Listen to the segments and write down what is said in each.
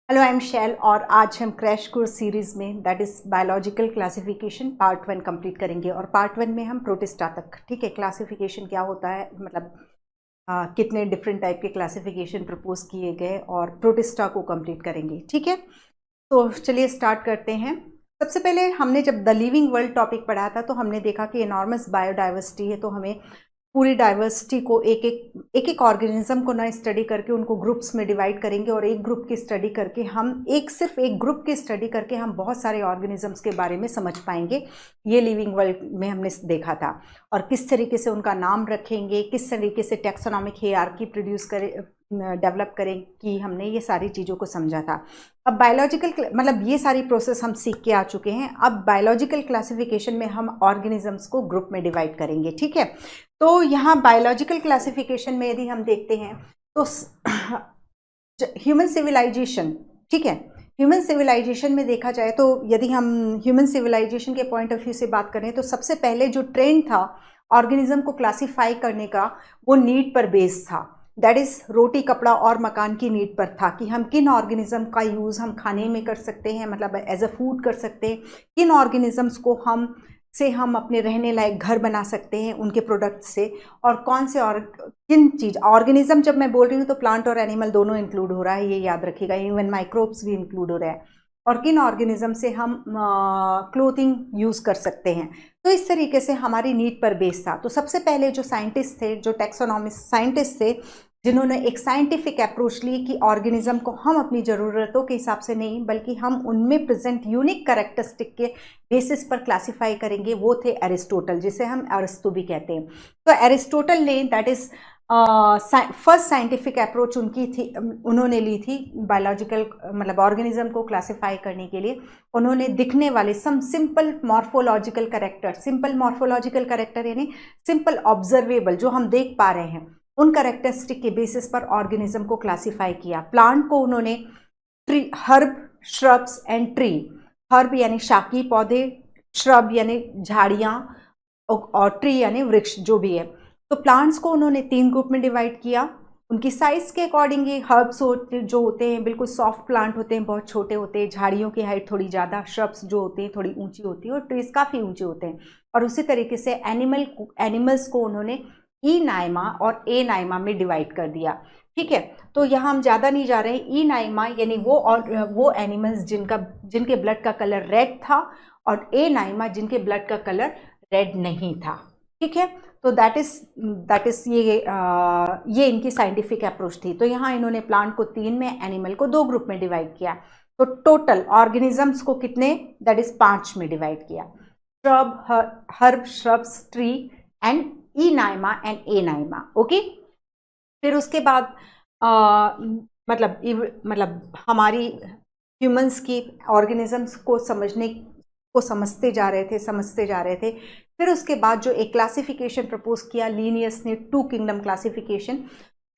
Hello, I am शैल और आज हम क्रैश कोर्स सीरीज़ में that is biological classification part 1 complete करेंगे। और पार्ट 1 में हम प्रोटिस्टा तक, ठीक है, क्लासिफिकेशन क्या होता है, मतलब कितने डिफरेंट टाइप के क्लासिफिकेशन प्रपोज किए गए और प्रोटिस्टा को कंप्लीट करेंगे। ठीक है, तो चलिए स्टार्ट करते हैं। सबसे पहले हमने जब द लिविंग वर्ल्ड टॉपिक पढ़ा था तो हमने देखा कि एनॉर्मस बायोडाइवर्सिटी है, तो हमें पूरी डाइवर्सिटी को एक ऑर्गेनिज्म को ना स्टडी करके उनको ग्रुप्स में डिवाइड करेंगे, और एक ग्रुप की स्टडी करके हम सिर्फ एक ग्रुप की स्टडी करके हम बहुत सारे ऑर्गेनिजम्स के बारे में समझ पाएंगे। ये लिविंग वर्ल्ड में हमने देखा था, और किस तरीके से उनका नाम रखेंगे, किस तरीके से टैक्सोनॉमिक हायरार्की प्रोड्यूस करे, डेवलप करें, कि हमने ये सारी चीज़ों को समझा था। अब बायोलॉजिकल मतलब ये सारी प्रोसेस हम सीख के आ चुके हैं। अब बायोलॉजिकल क्लासिफिकेशन में हम ऑर्गेनिजम्स को ग्रुप में डिवाइड करेंगे। ठीक है, तो यहाँ बायोलॉजिकल क्लासिफिकेशन में यदि हम देखते हैं तो ह्यूमन सिविलाइजेशन, ठीक है, ह्यूमन सिविलाइजेशन में देखा जाए तो यदि हम ह्यूमन सिविलाइजेशन के पॉइंट ऑफ व्यू से बात करें तो सबसे पहले जो ट्रेंड था ऑर्गेनिज्म को क्लासिफाई करने का, वो नीड पर बेस्ड था। दैट इज रोटी कपड़ा और मकान की नीड पर था कि हम किन ऑर्गेनिज्म का यूज़ हम खाने में कर सकते हैं, मतलब एज अ फूड कर सकते हैं, किन ऑर्गेनिजम्स को हम अपने रहने लायक घर बना सकते हैं उनके प्रोडक्ट से, और कौन से और किन चीज़ ऑर्गेनिज्म, जब मैं बोल रही हूँ तो प्लांट और एनिमल दोनों इंक्लूड हो रहा है, ये याद रखिएगा, इवन माइक्रोब्स भी इंक्लूड हो रहा है, और किन ऑर्गेनिज्म से हम क्लोथिंग यूज़ कर सकते हैं। तो इस तरीके से हमारी नीड पर बेस था। तो सबसे पहले जो साइंटिस्ट थे, जो टैक्सोनॉमिस्ट साइंटिस्ट थे, जिन्होंने एक साइंटिफिक अप्रोच ली कि ऑर्गेनिज्म को हम अपनी ज़रूरतों के हिसाब से नहीं बल्कि हम उनमें प्रेजेंट यूनिक कैरेक्टरिस्टिक के बेसिस पर क्लासिफाई करेंगे, वो थे एरिस्टोटल, जिसे हम अरिस्टो भी कहते हैं। तो एरिस्टोटल ने that is first scientific approach उनकी थी, उन्होंने ली थी बायोलॉजिकल मतलब ऑर्गेनिज्म को क्लासिफाई करने के लिए। उन्होंने दिखने वाले सिंपल मॉर्फोलॉजिकल कैरेक्टर यानी सिंपल ऑब्जर्वेबल जो हम देख पा रहे हैं, उन कैरेक्टरिस्टिक के बेसिस पर ऑर्गेनिज्म को क्लासिफाई किया। प्लांट को उन्होंने tree, herb, shrubs and tree, herb यानी शाकी पौधे, श्रब यानी झाड़ियाँ, और ट्री यानी वृक्ष जो भी है। तो प्लांट्स को उन्होंने 3 ग्रुप में डिवाइड किया उनकी साइज के अकॉर्डिंग। हर्ब्स जो होते हैं बिल्कुल सॉफ्ट प्लांट होते हैं, बहुत छोटे होते हैं, झाड़ियों की हाइट थोड़ी ज़्यादा, श्रब्स जो होते हैं थोड़ी ऊंची होती है, और ट्रीज काफ़ी ऊंचे होते हैं। और उसी तरीके से एनिमल्स को उन्होंने ई नाइमा और ए नाइमा में डिवाइड कर दिया। ठीक है, तो यहाँ हम ज़्यादा नहीं जा रहे हैं। ई नाइमा यानी वो एनिमल्स जिनके ब्लड का कलर रेड था, और ए नाइमा जिनके ब्लड का कलर रेड नहीं था। ठीक है, तो दैट इज ये इनकी साइंटिफिक अप्रोच थी। तो यहाँ इन्होंने प्लांट को 3 में, एनिमल को 2 ग्रुप में डिवाइड किया। तो टोटल ऑर्गेनिजम्स को कितने, दैट इज 5 में डिवाइड किया। Herb, shrubs, tree and E Naima and A Naima. Okay, फिर उसके बाद मतलब हमारी ह्यूमंस की ऑर्गेनिजम्स को समझते जा रहे थे। फिर उसके बाद जो एक क्लासिफिकेशन प्रपोज किया लीनियस ने, 2 किंगडम क्लासिफिकेशन,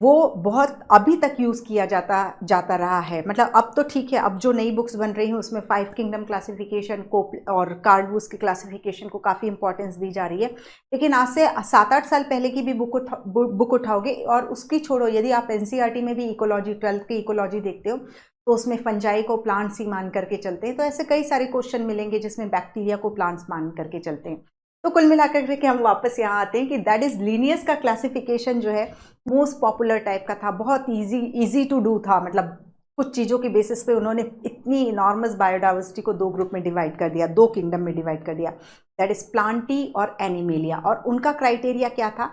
वो बहुत अभी तक यूज़ किया जाता रहा है। मतलब अब तो ठीक है, अब जो नई बुक्स बन रही हैं उसमें 5 किंगडम क्लासिफिकेशन को और कार्डवूस की क्लासिफिकेशन को काफ़ी इंपॉर्टेंस दी जा रही है। लेकिन आज से 7-8 साल पहले की भी बुक उठाओगे और उसकी छोड़ो, यदि आप एनसीईआरटी में भी इकोलॉजी 12th की इकोलॉजी देखते हो तो उसमें फंजाई को प्लांट्स ही मान करके चलते हैं। तो ऐसे कई सारे क्वेश्चन मिलेंगे जिसमें बैक्टीरिया को प्लांट्स मान करके चलते हैं। तो कुल मिलाकर के हम वापस यहाँ आते हैं कि दैट इज लीनियस का क्लासिफिकेशन जो है मोस्ट पॉपुलर टाइप का था, बहुत इजी टू डू था। मतलब कुछ चीज़ों के बेसिस पे उन्होंने इतनी इनॉर्मस बायोडाइवर्सिटी को 2 ग्रुप में डिवाइड कर दिया, 2 किंगडम में डिवाइड कर दिया, दैट इज प्लांटी और एनिमेलिया। और उनका क्राइटेरिया क्या था,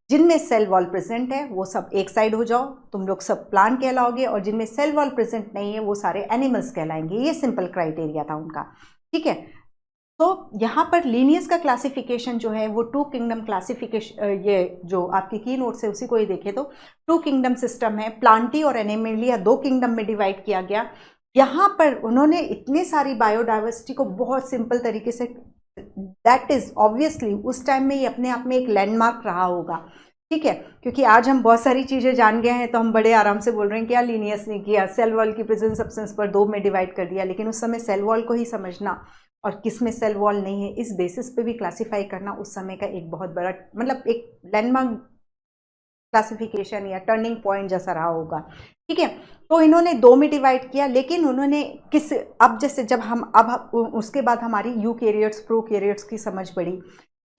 जिनमें सेल वॉल प्रेजेंट है वो सब एक साइड हो जाओ, तुम लोग सब प्लांट कहलाओगे, और जिनमें सेल वॉल प्रेजेंट नहीं है वो सारे एनिमल्स कहलाएंगे। ये सिंपल क्राइटेरिया था उनका। ठीक है, तो यहाँ पर लीनियस का क्लासिफिकेशन जो है वो 2 किंगडम क्लासिफिकेशन, ये जो आपकी की नोट्स है उसी को ही देखे तो 2 किंगडम सिस्टम है। प्लांटी और एनिमेलिया 2 किंगडम में डिवाइड किया गया। यहाँ पर उन्होंने इतनी सारी बायोडाइवर्सिटी को बहुत सिंपल तरीके से, दैट इज ऑब्वियसली उस टाइम में ये अपने आप में एक लैंडमार्क रहा होगा। ठीक है, क्योंकि आज हम बहुत सारी चीज़ें जान गए हैं तो हम बड़े आराम से बोल रहे हैं क्या लीनियस ने किया, सेल वॉल की प्रेजेंट सब्सटेंस पर 2 में डिवाइड कर दिया। लेकिन उस समय सेल वॉल को ही समझना और किस में सेल वॉल नहीं है इस बेसिस पे भी क्लासिफाई करना उस समय का एक बहुत बड़ा, मतलब एक लैंडमार्क क्लासिफिकेशन या टर्निंग पॉइंट जैसा रहा होगा, ठीक है। तो इन्होंने 2 में डिवाइड किया, लेकिन उन्होंने अब जैसे जब हम अब उसके बाद हमारी यूकैरियोट्स प्रोकैरियोट्स की समझ पड़ी,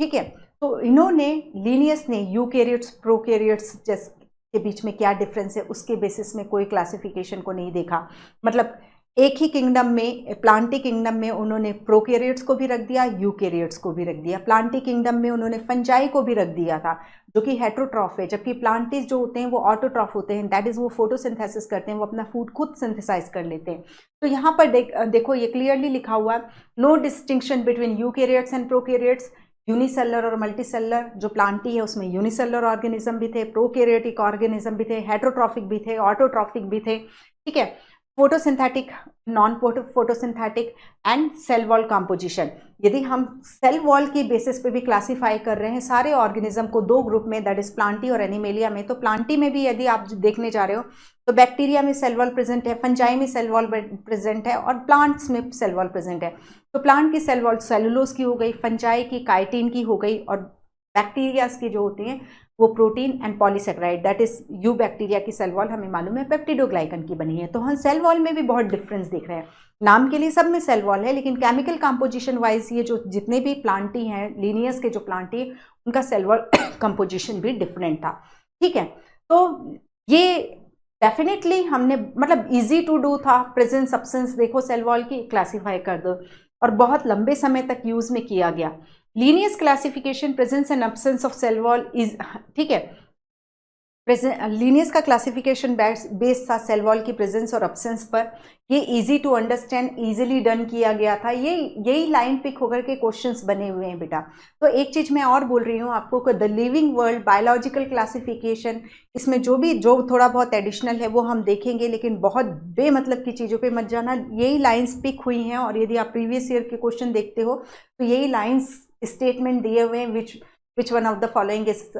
ठीक है। तो इन्होंने लिनियस ने यूकैरियोट्स प्रोकैरियोट्स जैसे के बीच में क्या डिफरेंस है उसके बेसिस में कोई क्लासिफिकेशन को नहीं देखा। मतलब एक ही किंगडम में, प्लांटी किंगडम में उन्होंने प्रोकैरियोट्स को भी रख दिया, यूकैरियोट्स को भी रख दिया। प्लांटी किंगडम में उन्होंने फंजाई को भी रख दिया था जो कि हेटेरोट्रॉफ है, जबकि प्लांटीज जो होते हैं वो ऑटोट्रॉफ होते हैं, दैट इज वो फोटोसिंथेसिस करते हैं, वो अपना फूड खुद सिंथेसाइज कर लेते हैं। तो यहाँ पर देखो ये क्लियरली लिखा हुआ है, no distinction between eukaryotes and prokaryotes, unicellular और मल्टीसेलर। जो प्लांटी है उसमें यूनिसेलर ऑर्गेनिज्म भी थे, प्रोकैरियोटिक ऑर्गेनिज्म भी थे, हेटेरोट्रॉफिक भी थे, ऑटोट्रॉफिक भी थे, ठीक है। Photosynthetic, non photosynthetic and cell wall composition. यदि हम सेल वॉल की बेसिस पे भी क्लासिफाई कर रहे हैं सारे ऑर्गेनिज्म को 2 ग्रुप में, दैट इज प्लांटी और एनिमेलिया में, तो प्लांटी में भी यदि आप देखने जा रहे हो तो बैक्टीरिया में सेल वॉल प्रेजेंट है, फंजाई में सेल वॉल प्रेजेंट है और प्लांट्स में सेल वॉल प्रेजेंट है। तो प्लांट की सेल वॉल सेलुलोज की हो गई, फंजाई की काइटिन की हो गई, और बैक्टीरियाज की जो होती हैं वो protein and polysaccharide, that is you bacteria की सेल वॉल हमें मालूम है पेप्टिडोग्लाइकन की बनी है। तो हम सेल वॉल में भी बहुत डिफरेंस देख रहे हैं। नाम के लिए सब में सेल वॉल है, लेकिन केमिकल कंपोजिशन वाइज ये जो जितने भी प्लांटी हैं, लीनियस के जो प्लांटी, उनका सेल वॉल कंपोजिशन भी डिफरेंट था, ठीक है। तो ये डेफिनेटली हमने मतलब इजी टू डू था, प्रेजेंट सब्सटेंस देखो सेल वॉल की क्लासीफाई कर दो, और बहुत लंबे समय तक यूज में किया गया। Linnaeus classification presence and absence of cell wall is, ठीक है, लीनियस का क्लासिफिकेशन बेस्ड था सेल वॉल की प्रेजेंस और एब्सेंस पर। ये easy to understand, easily done किया गया था। यही लाइन पिक होकर के क्वेश्चंस बने हुए हैं बेटा। तो एक चीज मैं और बोल रही हूँ आपको कि the living world biological classification, इसमें जो थोड़ा बहुत एडिशनल है वो हम देखेंगे, लेकिन बहुत बेमतलब की चीज़ों पे मत जाना। यही लाइन्स पिक हुई हैं, और यदि आप प्रीवियस ईयर के क्वेश्चन देखते हो तो यही लाइन्स स्टेटमेंट दिए हुए हैं, which one of the following is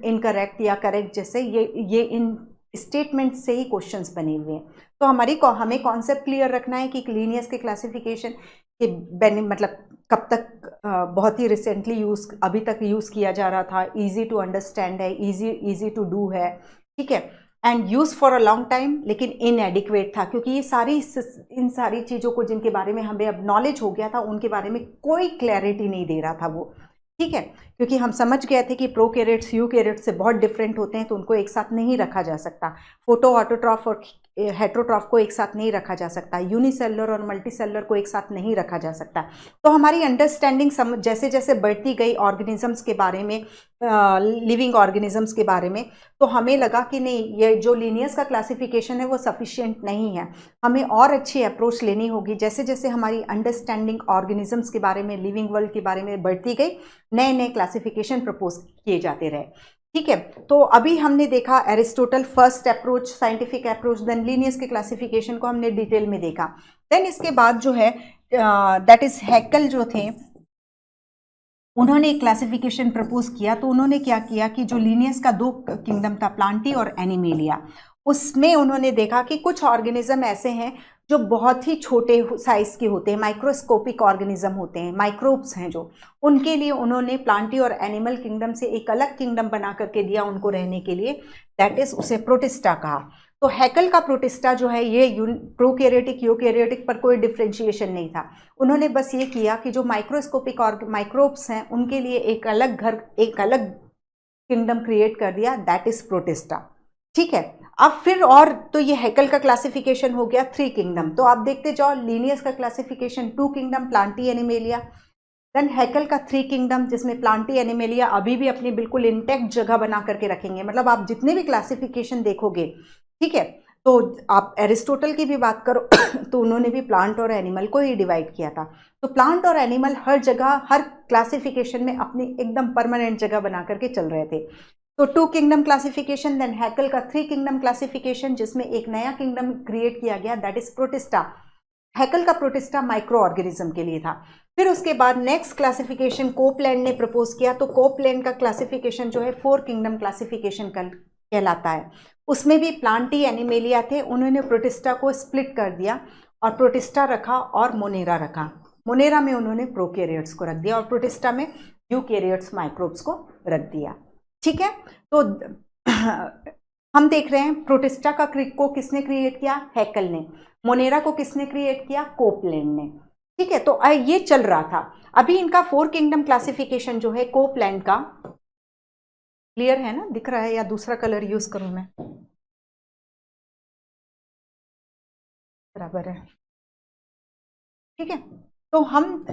incorrect या करेक्ट, जैसे ये इन स्टेटमेंट से ही क्वेश्चंस बने हुए हैं। तो हमें कॉन्सेप्ट क्लियर रखना है कि लीनियस के क्लासिफिकेशन के मतलब कब तक बहुत ही रिसेंटली अभी तक यूज़ किया जा रहा था, इजी टू अंडरस्टैंड है, इजी टू डू है, ठीक है, and use for a long time, लेकिन इनएडिक्वेट था, क्योंकि इन सारी चीज़ों को जिनके बारे में हमें अब नॉलेज हो गया था उनके बारे में कोई क्लैरिटी नहीं दे रहा था वो, ठीक है। क्योंकि हम समझ गए थे कि प्रोकैरियोट्स यूकैरियोट्स से बहुत डिफरेंट होते हैं, तो उनको एक साथ नहीं रखा जा सकता। फोटो ऑटोट्रॉफ और हेटेरोट्रॉफ को एक साथ नहीं रखा जा सकता, यूनिसेलुलर और मल्टीसेलुलर को एक साथ नहीं रखा जा सकता। तो हमारी अंडरस्टैंडिंग जैसे जैसे बढ़ती गई ऑर्गेनिजम्स के बारे में, लिविंग ऑर्गेनिजम्स के बारे में, तो हमें लगा कि नहीं, ये जो लीनियस का क्लासिफिकेशन है वो सफिशिएंट नहीं है, हमें और अच्छी अप्रोच लेनी होगी। जैसे जैसे हमारी अंडरस्टैंडिंग ऑर्गेनिजम्स के बारे में, लिविंग वर्ल्ड के बारे में बढ़ती गई, नए नए क्लासिफिकेशन प्रपोज किए जाते रहे, ठीक है। तो अभी हमने देखा Aristotle first approach, scientific approach, then Linnaeus के क्लासिफिकेशन को हमने डिटेल में देखा। देन इसके बाद जो है दैट इज हैकेल जो थे, उन्होंने एक क्लासिफिकेशन प्रपोज किया। तो उन्होंने क्या किया कि जो लीनियस का 2 किंगडम था, प्लांटी और एनिमेलिया, उसमें उन्होंने देखा कि कुछ ऑर्गेनिज्म ऐसे हैं जो बहुत ही छोटे साइज के होते हैं, माइक्रोस्कोपिक ऑर्गेनिज्म होते हैं, माइक्रोब्स हैं जो, उनके लिए उन्होंने प्लांटी और एनिमल किंगडम से एक अलग किंगडम बना करके दिया उनको रहने के लिए, दैट इज उसे प्रोटिस्टा कहा। तो हैकेल का प्रोटिस्टा जो है ये प्रोकैरियोटिक यूकैरियोटिक पर कोई डिफ्रेंशिएशन नहीं था। उन्होंने बस ये किया कि जो माइक्रोस्कोपिक और माइक्रोब्स हैं उनके लिए एक अलग किंगडम क्रिएट कर दिया, दैट इज प्रोटिस्टा, ठीक है। अब फिर और तो ये हैकेल का क्लासिफिकेशन हो गया 3 किंगडम। तो आप देखते जाओ, लीनियस का classification 2 kingdom, Plantae Animalia, then Haeckel का 3 किंगडम, जिसमें प्लांटी एनिमेलिया अभी भी अपनी बिल्कुल इंटैक्ट जगह बना करके रखेंगे। मतलब आप जितने भी क्लासिफिकेशन देखोगे, ठीक है, तो आप एरिस्टोटल की भी बात करो तो उन्होंने भी प्लांट और एनिमल को ही डिवाइड किया था। तो प्लांट और एनिमल हर जगह, हर क्लासिफिकेशन में अपनी एकदम परमानेंट जगह बना करके चल रहे थे। तो 2 किंगडम क्लासिफिकेशन, देन हैकेल का 3 किंगडम क्लासिफिकेशन, जिसमें एक नया किंगडम क्रिएट किया गया, दैट इज प्रोटिस्टा। हैकेल का प्रोटिस्टा माइक्रो ऑर्गेनिज्म के लिए था। फिर उसके बाद नेक्स्ट क्लासिफिकेशन कोपलैंड ने प्रपोज किया। तो कोपलैंड का क्लासिफिकेशन जो है 4 किंगडम क्लासिफिकेशन कहलाता है। उसमें भी प्लांटी एनिमेलिया थे, उन्होंने प्रोटिस्टा को स्प्लिट कर दिया और प्रोटिस्टा रखा और मोनेरा रखा। मोनेरा में उन्होंने प्रोकैरियोट्स को रख दिया और प्रोटिस्टा में यूकैरियोट्स माइक्रोब्स को रख दिया, ठीक है। तो हम देख रहे हैं प्रोटिस्टा को किसने क्रिएट किया, हैकल ने। मोनेरा को किसने क्रिएट किया, कोपलैंड ने। ठीक है, तो ये चल रहा था। अभी इनका 4 किंगडम क्लासिफिकेशन जो है कोपलैंड का, क्लियर है ना, दिख रहा है या दूसरा कलर यूज करूं मैं, बराबर है। ठीक है, तो हम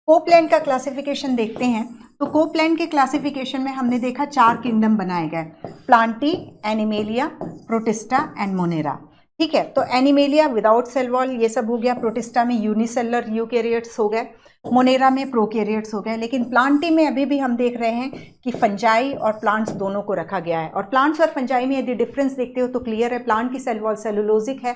कोपलैंड का क्लासिफिकेशन देखते हैं। तो कोपलैंड के क्लासिफिकेशन में हमने देखा 4 किंगडम बनाए गए, Plantae, animalia, protista and Monera. ठीक है, तो एनिमेलिया विदाउट सेल वॉल ये सब हो गया, प्रोटिस्टा में यूनिसेलर यूकैरियोट्स हो गए, मोनेरा में प्रोकैरियोट्स हो गए। लेकिन प्लांटी में अभी भी हम देख रहे हैं कि फंजाई और प्लांट्स दोनों को रखा गया है। और प्लांट्स और फंजाई में यदि डिफरेंस देखते हो तो क्लियर है, प्लांट की सेल वॉल सेलुलोजिक है,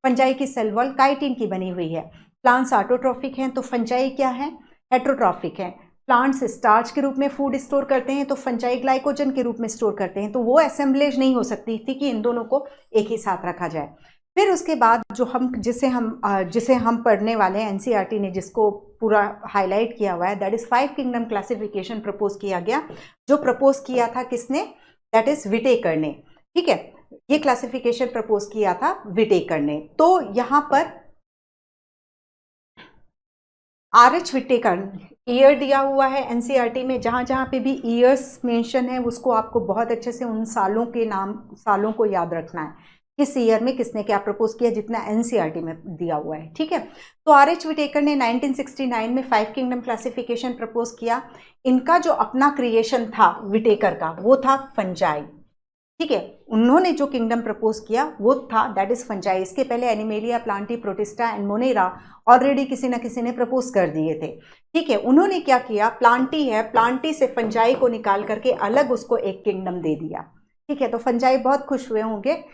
फंजाई की सेल वॉल काइटिन की बनी हुई है। प्लांट्स ऑटोट्रॉफिक हैं तो फंजाई क्या है, हेट्रोट्रॉफिक है। प्लांट्स स्टार्च के रूप में फूड स्टोर करते हैं तो फंजाई ग्लाइकोजन के रूप में स्टोर करते हैं। तो वो असेंबलेज नहीं हो सकती थी कि इन दोनों को एक ही साथ रखा जाए। फिर उसके बाद जो जिसे हम पढ़ने वाले हैं, एनसीईआरटी ने जिसको पूरा हाईलाइट किया हुआ है, that is 5 kingdom classification propose किया गया। जो प्रपोज किया था किसने, दैट इज विटेकर ने। ठीक है, ये क्लासिफिकेशन प्रपोज किया था विटेकर ने। तो यहां पर आर.एच. विटेकर, ईयर दिया हुआ है एनसीईआरटी में, जहां जहां पे भी ईयर्स मेंशन है उसको आपको बहुत अच्छे से उन सालों के नाम, सालों को याद रखना है, किस ईयर में किसने क्या प्रपोज किया, जितना एनसीईआरटी में दिया हुआ है। ठीक है, तो आर.एच. विटेकर ने 1969 में 5 किंगडम क्लासिफिकेशन प्रपोज किया। इनका जो अपना क्रिएशन था विटेकर का, वो था फंजाई। ठीक है, उन्होंने जो किंगडम प्रपोज किया वो था दैट इज फंजाई। इसके पहले animalia, Plantae, protista and Monera already किसी ना किसी ने प्रपोज कर दिए थे। ठीक है, उन्होंने क्या किया, प्लांटी है, प्लांटी से फंजाई को निकाल करके अलग उसको एक किंगडम दे दिया। ठीक है, तो फंजाई बहुत खुश हुए होंगे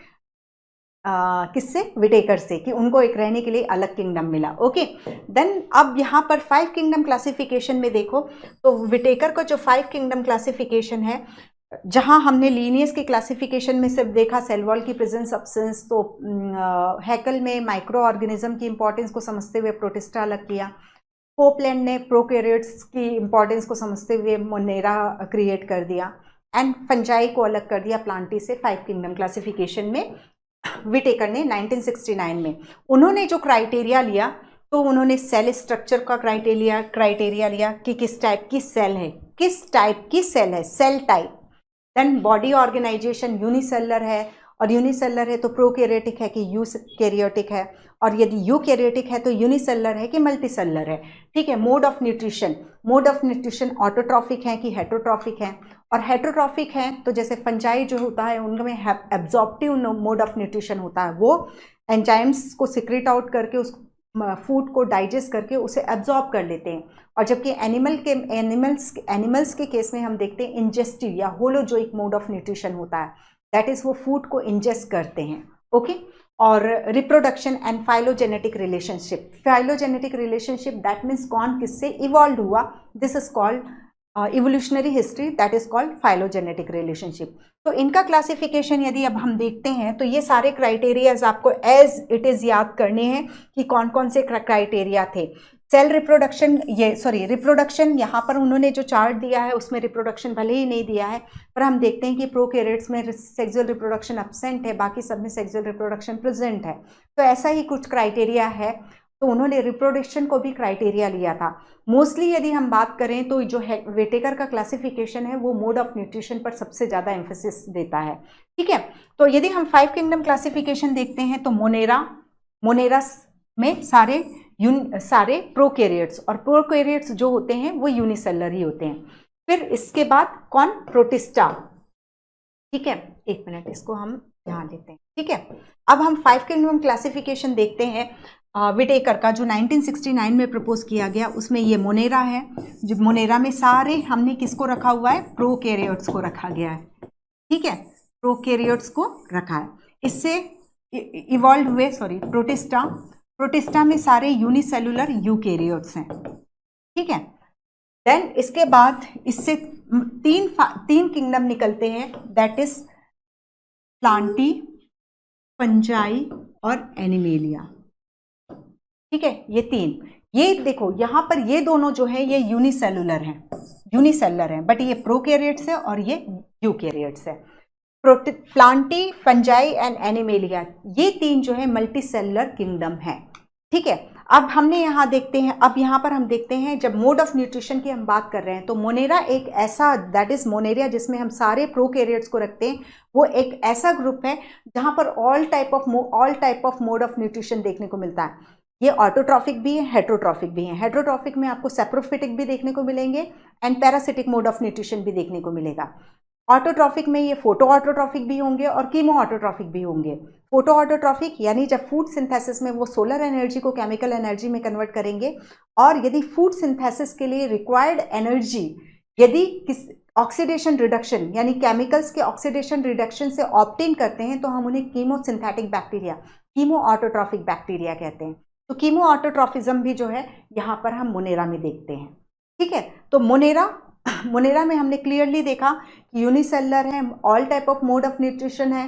किससे, विटेकर से, कि उनको एक रहने के लिए अलग किंगडम मिला। ओके, देन अब यहाँ पर 5 किंगडम क्लासिफिकेशन में देखो तो विटेकर का जो 5 किंगडम क्लासिफिकेशन है, जहां हमने लीनियस के क्लासिफिकेशन में सिर्फ देखा सेल वॉल की प्रेजेंस सब्सटेंस, तो हैकल में माइक्रो ऑर्गेनिज्म की इंपॉर्टेंस को समझते हुए प्रोटिस्टा अलग किया, कोपलैंड ने प्रोकैरियोट्स की इंपॉर्टेंस को समझते हुए मोनेरा क्रिएट कर दिया, एंड फंजाई को अलग कर दिया प्लांटी से 5 किंगडम क्लासिफिकेशन में। विटेकर ने 1969 में उन्होंने जो क्राइटेरिया लिया, तो उन्होंने सेल स्ट्रक्चर का क्राइटेरिया लिया कि किस टाइप की सेल है, किस टाइप की सेल है, cell type. Then body organisation unicellular है, और यूनिसेलर है तो प्रोकैरियोटिक है कि यूकैरियोटिक है, और यदि यूकैरियोटिक है तो यूनिसेलर है कि मल्टीसेलर है। ठीक है, मोड ऑफ न्यूट्रिशन ऑटोट्रॉफिक है कि हेटरोट्रॉफिक है, और हेटरोट्रॉफिक है तो जैसे फंजाई जो होता है उनमें एब्जॉर्प्टिव मोड ऑफ न्यूट्रिशन होता है, वो एंजाइम्स को सिक्रेट आउट करके उस फूड को डाइजेस्ट करके उसे एब्जॉर्ब कर लेते हैं। और जबकि एनिमल्स के केस में हम देखते हैं इंजेस्टिव या होलोजोइक मोड ऑफ न्यूट्रिशन होता है, दैट इज वो फूड को इंजेस्ट करते हैं। ओके, और reproduction and phylogenetic relationship that means कौन किससे इवॉल्व हुआ, this is called evolutionary history, that is called phylogenetic relationship. तो इनका क्लासिफिकेशन यदि अब हम देखते हैं तो ये सारे क्राइटेरियाज आपको एज इट इज याद करने हैं कि कौन कौन से क्राइटेरिया थे। सेल रिप्रोडक्शन यहाँ पर उन्होंने जो चार्ट दिया है उसमें रिप्रोडक्शन भले ही नहीं दिया है, पर हम देखते हैं कि प्रोकैरियोट्स में सेक्सुअल रिप्रोडक्शन एब्सेंट है, बाकी सब में सेक्सुअल रिप्रोडक्शन प्रेजेंट है। तो ऐसा ही कुछ क्राइटेरिया है, तो उन्होंने रिप्रोडक्शन को भी क्राइटेरिया लिया था। मोस्टली यदि हम बात करें तो जो है विटेकर का क्लासिफिकेशन है वो मोड ऑफ न्यूट्रिशन पर सबसे ज़्यादा एम्फेसिस देता है। ठीक है, तो यदि हम 5 किंगडम क्लासिफिकेशन देखते हैं तो मोनेरा में सारे प्रोकैरियोट्स, और प्रोकैरियोट्स जो होते हैं वो यूनिसेलर ही होते हैं। फिर इसके बाद कौन, प्रोटिस्टा। ठीक है, एक मिनट इसको हम यहाँ लेते हैं। ठीक है, अब हम 5 किंगडम क्लासिफिकेशन देखते हैं विटेकर का जो 1969 में प्रपोज किया गया। उसमें ये मोनेरा है, जो मोनेरा में सारे हमने किसको रखा हुआ है, प्रोकैरियोट्स को रखा गया है। ठीक है, प्रोकैरियोट्स को रखा है, इससे इवॉल्व हुए प्रोटिस्टा में सारे यूनिसेलुलर यूकैरियोट्स हैं। ठीक है, देन इसके बाद इससे तीन किंगडम निकलते हैं, दैट इज प्लांटी, फंजाई और एनिमेलिया। ठीक है, ये तीन, ये देखो यहाँ पर ये दोनों जो है ये यूनिसेलुलर हैं, बट ये प्रोकैरियोट्स है और ये यूकैरियोट्स है। प्लांटी, फंजाई एंड एनिमेलिया, ये तीन जो है मल्टीसेलुलर किंगडम है। ठीक है, अब हमने यहाँ देखते हैं, अब यहाँ पर हम देखते हैं जब मोड ऑफ न्यूट्रिशन की हम बात कर रहे हैं तो मोनेरा एक ऐसा, दैट इज मोनेरिया, जिसमें हम सारे प्रोकैरियोट्स को रखते हैं, वो एक ऐसा ग्रुप है जहाँ पर all type of mode of nutrition देखने को मिलता है। ये ऑटोट्रॉफिक भी है, हेट्रोट्रॉफिक भी है। हेट्रोट्रॉफिक में आपको सेप्रोफिटिक भी देखने को मिलेंगे and parasitic mode of nutrition भी देखने को मिलेगा। ऑटोट्रॉफिक में ये फोटो ऑटोट्रॉफिक भी होंगे और कीमो ऑटोट्रॉफिक भी होंगे। फोटो ऑटोट्रॉफिक यानी जब फूड सिंथेसिस में वो सोलर एनर्जी को केमिकल एनर्जी में कन्वर्ट करेंगे, और यदि फूड सिंथेसिस के लिए रिक्वायर्ड एनर्जी यदि किस ऑक्सीडेशन रिडक्शन यानी केमिकल्स के ऑक्सीडेशन रिडक्शन से ऑब्टेन करते हैं तो हम उन्हें chemo synthetic bacteria, chemo autotrophic bacteria कहते हैं। तो कीमो ऑटोट्रॉफिज्म भी जो है यहाँ पर हम मोनेरा में देखते हैं। ठीक है, तो मोनेरा में हमने क्लियरली देखा कि यूनिसेलुलर है, all type of mode of nutrition है,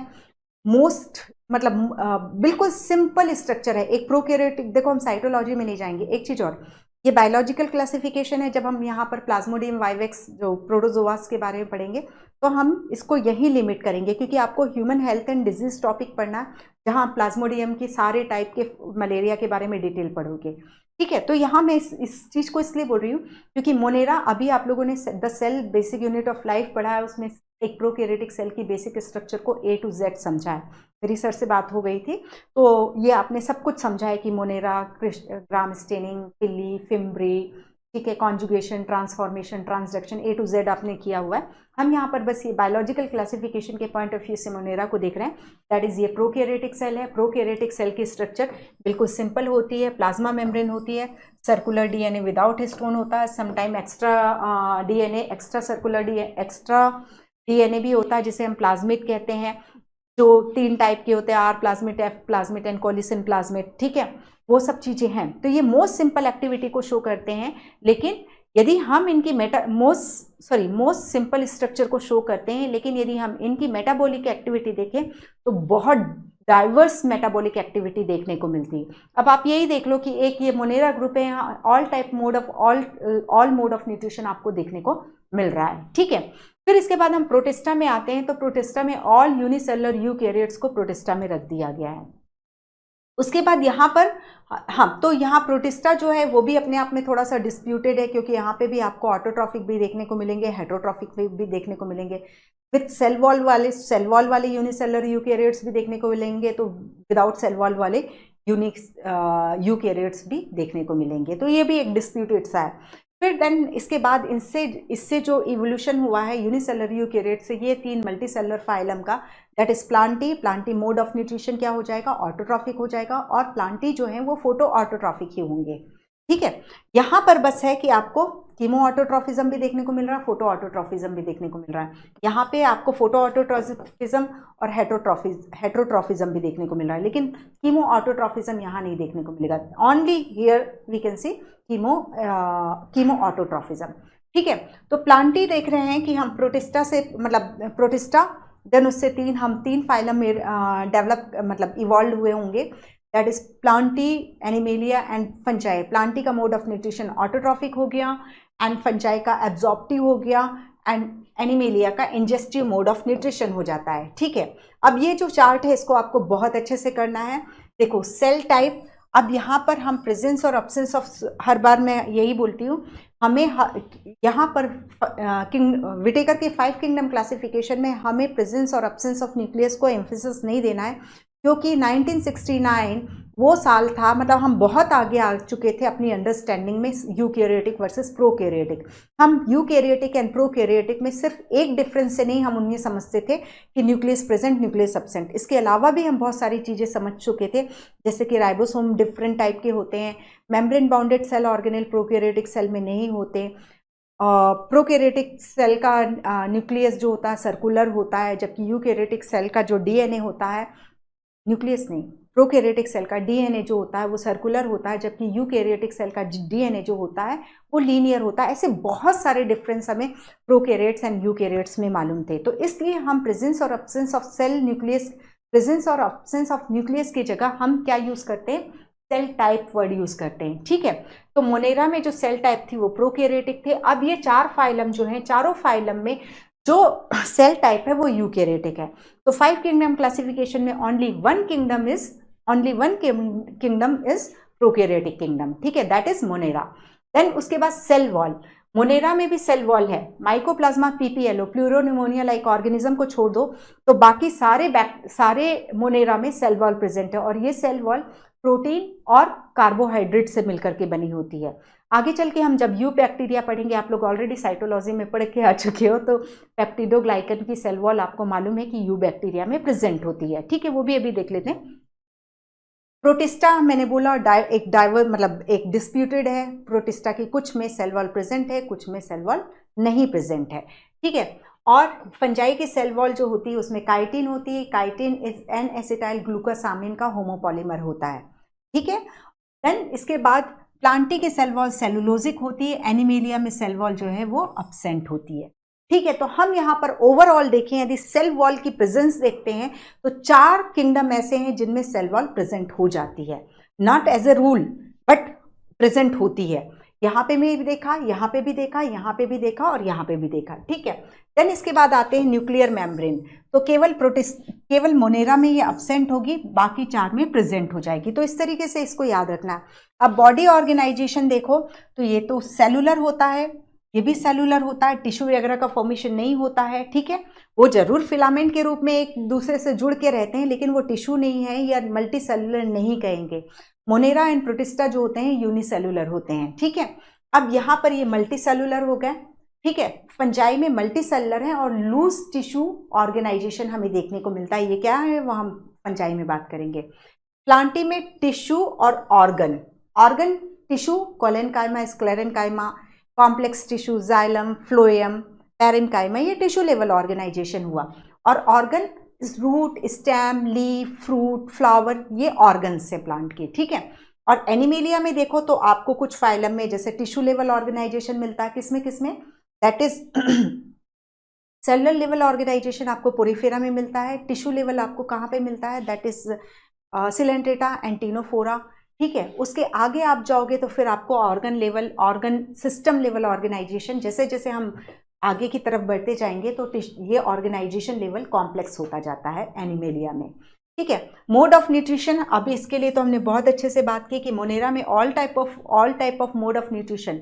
मोस्ट मतलब बिल्कुल सिंपल स्ट्रक्चर है, एक प्रोकैरियोटिक। देखो हम साइटोलॉजी में नहीं जाएंगे, एक चीज और, ये बायोलॉजिकल क्लासिफिकेशन है। जब हम यहाँ पर प्लाज्मोडियम वाइवेक्स जो प्रोटोजोआस के बारे में पढ़ेंगे तो हम इसको यही लिमिट करेंगे, क्योंकि आपको human health and disease topic पढ़ना है जहाँ प्लाज्मोडियम की सारे टाइप के मलेरिया के बारे में डिटेल पढ़ोगे। ठीक है, तो यहाँ मैं इस चीज़ को इसलिए बोल रही हूँ क्योंकि मोनेरा, अभी आप लोगों ने the cell basic unit of life पढ़ा है, उसमें एक प्रोकैरियोटिक सेल की बेसिक स्ट्रक्चर को A to Z समझा है। मेरी सर से बात हो गई थी तो ये आपने सब कुछ समझा है कि मोनेरा, ग्राम स्टेनिंग, पिल्ली, फिम्ब्री, ठीक है, conjugation, transformation, transduction, A to Z आपने किया हुआ है। हम यहाँ पर बस ये बायोलॉजिकल क्लासिफिकेशन के पॉइंट ऑफ व्यू से मोनेरा को देख रहे हैं। दैट इज ये प्रोकैरियोटिक सेल है। प्रोकैरियोटिक सेल की स्ट्रक्चर बिल्कुल सिंपल होती है, प्लाज्मा मेम्ब्रेन होती है, सर्कुलर डीएनए विदाउट हिस्टोन होता है, sometime extra DNA, extra circular extra DNA भी होता है जिसे हम प्लाज्मिड कहते हैं, जो 3 टाइप के होते हैं, R plasmid, F plasmid and colicin plasmid. ठीक है, वो सब चीज़ें हैं। तो ये मोस्ट सिंपल एक्टिविटी को शो करते हैं, लेकिन यदि हम इनकी मोस्ट सिंपल स्ट्रक्चर को शो करते हैं, लेकिन यदि हम इनकी मेटाबॉलिक एक्टिविटी देखें तो बहुत डाइवर्स मेटाबॉलिक एक्टिविटी देखने को मिलती है। अब आप यही देख लो कि एक ये मोनेरा ग्रुप है, यहाँ ऑल मोड ऑफ न्यूट्रिशन आपको देखने को मिल रहा है। ठीक है, फिर इसके बाद हम प्रोटिस्टा में आते हैं। तो प्रोटिस्टा में ऑल यूनिसेलुलर यूकैरियोट्स को प्रोटिस्टा में रख दिया गया है। उसके बाद यहाँ पर तो यहाँ प्रोटिस्टा जो है वो भी अपने आप में थोड़ा सा डिस्प्यूटेड है, क्योंकि यहाँ पे भी आपको ऑटोट्रॉफिक भी देखने को मिलेंगे, हेट्रोट्रॉफिक भी देखने को मिलेंगे, विथ सेल वॉल वाले यूनिसेलुलर यूकैरियोट्स भी देखने को मिलेंगे, तो विदाउट सेल वॉल वाले यूनिक यूकैरियोट्स भी देखने को मिलेंगे। तो ये भी एक डिस्प्यूटेड सा है। फिर देन इसके बाद इससे जो इवोल्यूशन हुआ है यूनिसेलुलर यूकैरियोट से, ये 3 मल्टीसेलुलर फाइलम का, that is Plantae mode of nutrition क्या हो जाएगा, ऑटोट्रॉफिक हो जाएगा, और प्लांटी जो है वो फोटो ऑटोट्रॉफिक ही होंगे। ठीक है, यहाँ पर बस है कि आपको कीमो ऑटोट्रॉफिज्म भी देखने को मिल रहा है, फोटो ऑटोट्रॉफिज्म भी देखने को मिल रहा है। यहाँ पे आपको फोटो ऑटोट्रॉफिज्म और हेट्रोट्रॉफिज्म भी देखने को मिल रहा है, लेकिन कीमो ऑटोट्रॉफिज्म यहाँ नहीं देखने को मिलेगा। Only here we can see chemo autotrophism. ठीक है, तो प्लांटी देख रहे हैं कि हम प्रोटिस्टा से, मतलब प्रोटिस्टा, देन उससे हम तीन फाइलम में इवॉल्व हुए होंगे, that is Plantae, animalia and fungi. Plantae का मोड ऑफ न्यूट्रिशन ऑटोट्रॉफिक हो गया, एंड फंजाई का एब्जॉर्प्टिव हो गया, एंड एनिमेलिया का इंजेस्टिव मोड ऑफ न्यूट्रिशन हो जाता है। ठीक है, अब ये जो चार्ट है इसको आपको बहुत अच्छे से करना है। देखो सेल टाइप, अब यहाँ पर हम प्रेजेंस और एब्सेंस ऑफ, हर बार मैं यही बोलती हूँ, हमें यहाँ पर विटेकर के 5 किंगडम क्लासिफिकेशन में हमें प्रेजेंस और एब्सेंस ऑफ न्यूक्लियस को एम्फेसिस नहीं देना है, क्योंकि 1969 वो साल था, मतलब हम बहुत आगे आ चुके थे अपनी अंडरस्टैंडिंग में यूकैरियोटिक वर्सेस प्रोकैरियोटिक। हम यूकैरियोटिक एंड प्रोकैरियोटिक में सिर्फ एक डिफरेंस से नहीं हम उन्हें समझते थे कि न्यूक्लियस प्रेजेंट, न्यूक्लियस एब्सेंट। इसके अलावा भी हम बहुत सारी चीज़ें समझ चुके थे, जैसे कि राइबोसोम डिफरेंट टाइप के होते हैं, membrane bounded cell organelle prokaryotic cell में नहीं होते, प्रोकैरियोटिक सेल का न्यूक्लियस जो होता है सर्कुलर होता है, जबकि यूकैरियोटिक सेल का जो डीएनए होता है, न्यूक्लियस नहीं, प्रोकैरियोटिक सेल का डीएनए जो होता है वो सर्कुलर होता है, जबकि यूकैरियोटिक सेल का डीएनए जो होता है वो लीनियर होता है। ऐसे बहुत सारे डिफरेंस हमें प्रोकैरियोट्स एंड यूकैरियोट्स में मालूम थे। तो इसलिए हम प्रेजेंस और absence of cell nucleus, presence और एब्सेंस ऑफ न्यूक्लियस की जगह हम क्या यूज़ करते हैं, सेल टाइप वर्ड यूज करते हैं, ठीक है। तो मोनेरा में जो सेल टाइप थी वो प्रोकैरियोटिक थे। अब ये 4 फाइलम जो हैं, चारों फाइलम में जो सेल टाइप है वो यूकैरियोटिक है। तो 5 किंगडम क्लासिफिकेशन में only one kingdom is prokaryotic kingdom, ठीक है, दैट इज मोनेरा। देन उसके बाद सेल वॉल, मोनेरा में भी सेल वॉल है। Mycoplasma PPLO pleuropneumonia like organism को छोड़ दो तो बाकी सारे मोनेरा में सेल वॉल प्रेजेंट है, और ये सेल वॉल प्रोटीन और कार्बोहाइड्रेट से मिलकर के बनी होती है। आगे चल के हम जब यू बैक्टीरिया पढ़ेंगे, आप लोग ऑलरेडी साइटोलॉजी में पढ़ के आ चुके हो, तो पेप्टिडोग्लाइकन की सेल वॉल आपको मालूम है कि यू बैक्टीरिया में प्रेजेंट होती है, ठीक है, वो भी अभी देख लेते हैं। प्रोटिस्टा मैंने बोला एक डिस्प्यूटेड है, प्रोटिस्टा की कुछ में सेल वॉल प्रेजेंट है, कुछ में सेल वॉल नहीं प्रेजेंट है, ठीक है। और फंजाई की सेल वॉल जो होती है उसमें काइटिन होती है, chitin is an acetyl glucosamine का होमोपॉलीमर होता है, ठीक है। देन इसके बाद प्लांटी की सेल वॉल सेलुलोजिक होती है, एनिमेलिया में सेल वॉल जो है वो एब्सेंट होती है, ठीक है। तो हम यहाँ पर ओवरऑल देखें, यदि सेल वॉल की प्रेजेंस देखते हैं तो 4 किंगडम ऐसे हैं जिनमें सेल वॉल प्रेजेंट हो जाती है, not as a rule but present होती है। यहाँ पे भी देखा, यहाँ पे भी देखा, यहाँ पे भी देखा और यहाँ पे भी देखा, ठीक है। देन इसके बाद आते हैं न्यूक्लियर मेम्ब्रेन, तो केवल मोनेरा में ये एब्सेंट होगी, बाकी 4 में प्रेजेंट हो जाएगी। तो इस तरीके से इसको याद रखना है। अब बॉडी ऑर्गेनाइजेशन देखो तो ये तो सेलुलर होता है, ये भी सेलुलर होता है, टिश्यू वगैरह का फॉर्मेशन नहीं होता है, ठीक है। वो जरूर फिलामेंट के रूप में एक दूसरे से जुड़ के रहते हैं, लेकिन वो टिश्यू नहीं है या मल्टी सेलुलर नहीं कहेंगे। मोनेरा एंड प्रोटिस्टा जो होते हैं यूनिसेलुलर होते हैं, ठीक है। अब यहाँ पर ये मल्टी सेलुलर हो गए, ठीक है। फंजाई में मल्टी सेलुलर है और लूज टिश्यू ऑर्गेनाइजेशन हमें देखने को मिलता है। ये क्या है वो हम फंजाई में बात करेंगे। प्लांटी में टिश्यू और organ tissue collenchyma, sclerenchyma, complex tissue xylem, phloem, parenchyma, ये टिश्यू लेवल ऑर्गेनाइजेशन हुआ। और organ root, stem, leaf, fruit, flower, ये ऑर्गन्स है प्लांट के, ठीक है। और एनिमेलिया में देखो तो आपको कुछ फाइलम में जैसे टिश्यू लेवल ऑर्गेनाइजेशन मिलता है, किसमें that is cellular level organisation आपको पोरिफेरा में मिलता है। टिश्यू लेवल आपको कहाँ पे मिलता है, दैट इज सिलेंट्रेटा, एंटीनोफोरा, ठीक है। उसके आगे आप जाओगे तो फिर आपको ऑर्गन सिस्टम लेवल ऑर्गेनाइजेशन, जैसे जैसे हम आगे की तरफ बढ़ते जाएंगे तो ये ऑर्गेनाइजेशन लेवल कॉम्प्लेक्स होता जाता है एनिमेलिया में, ठीक है। मोड ऑफ न्यूट्रिशन, अभी इसके लिए तो हमने बहुत अच्छे से बात की कि मोनेरा में all type of mode of nutrition,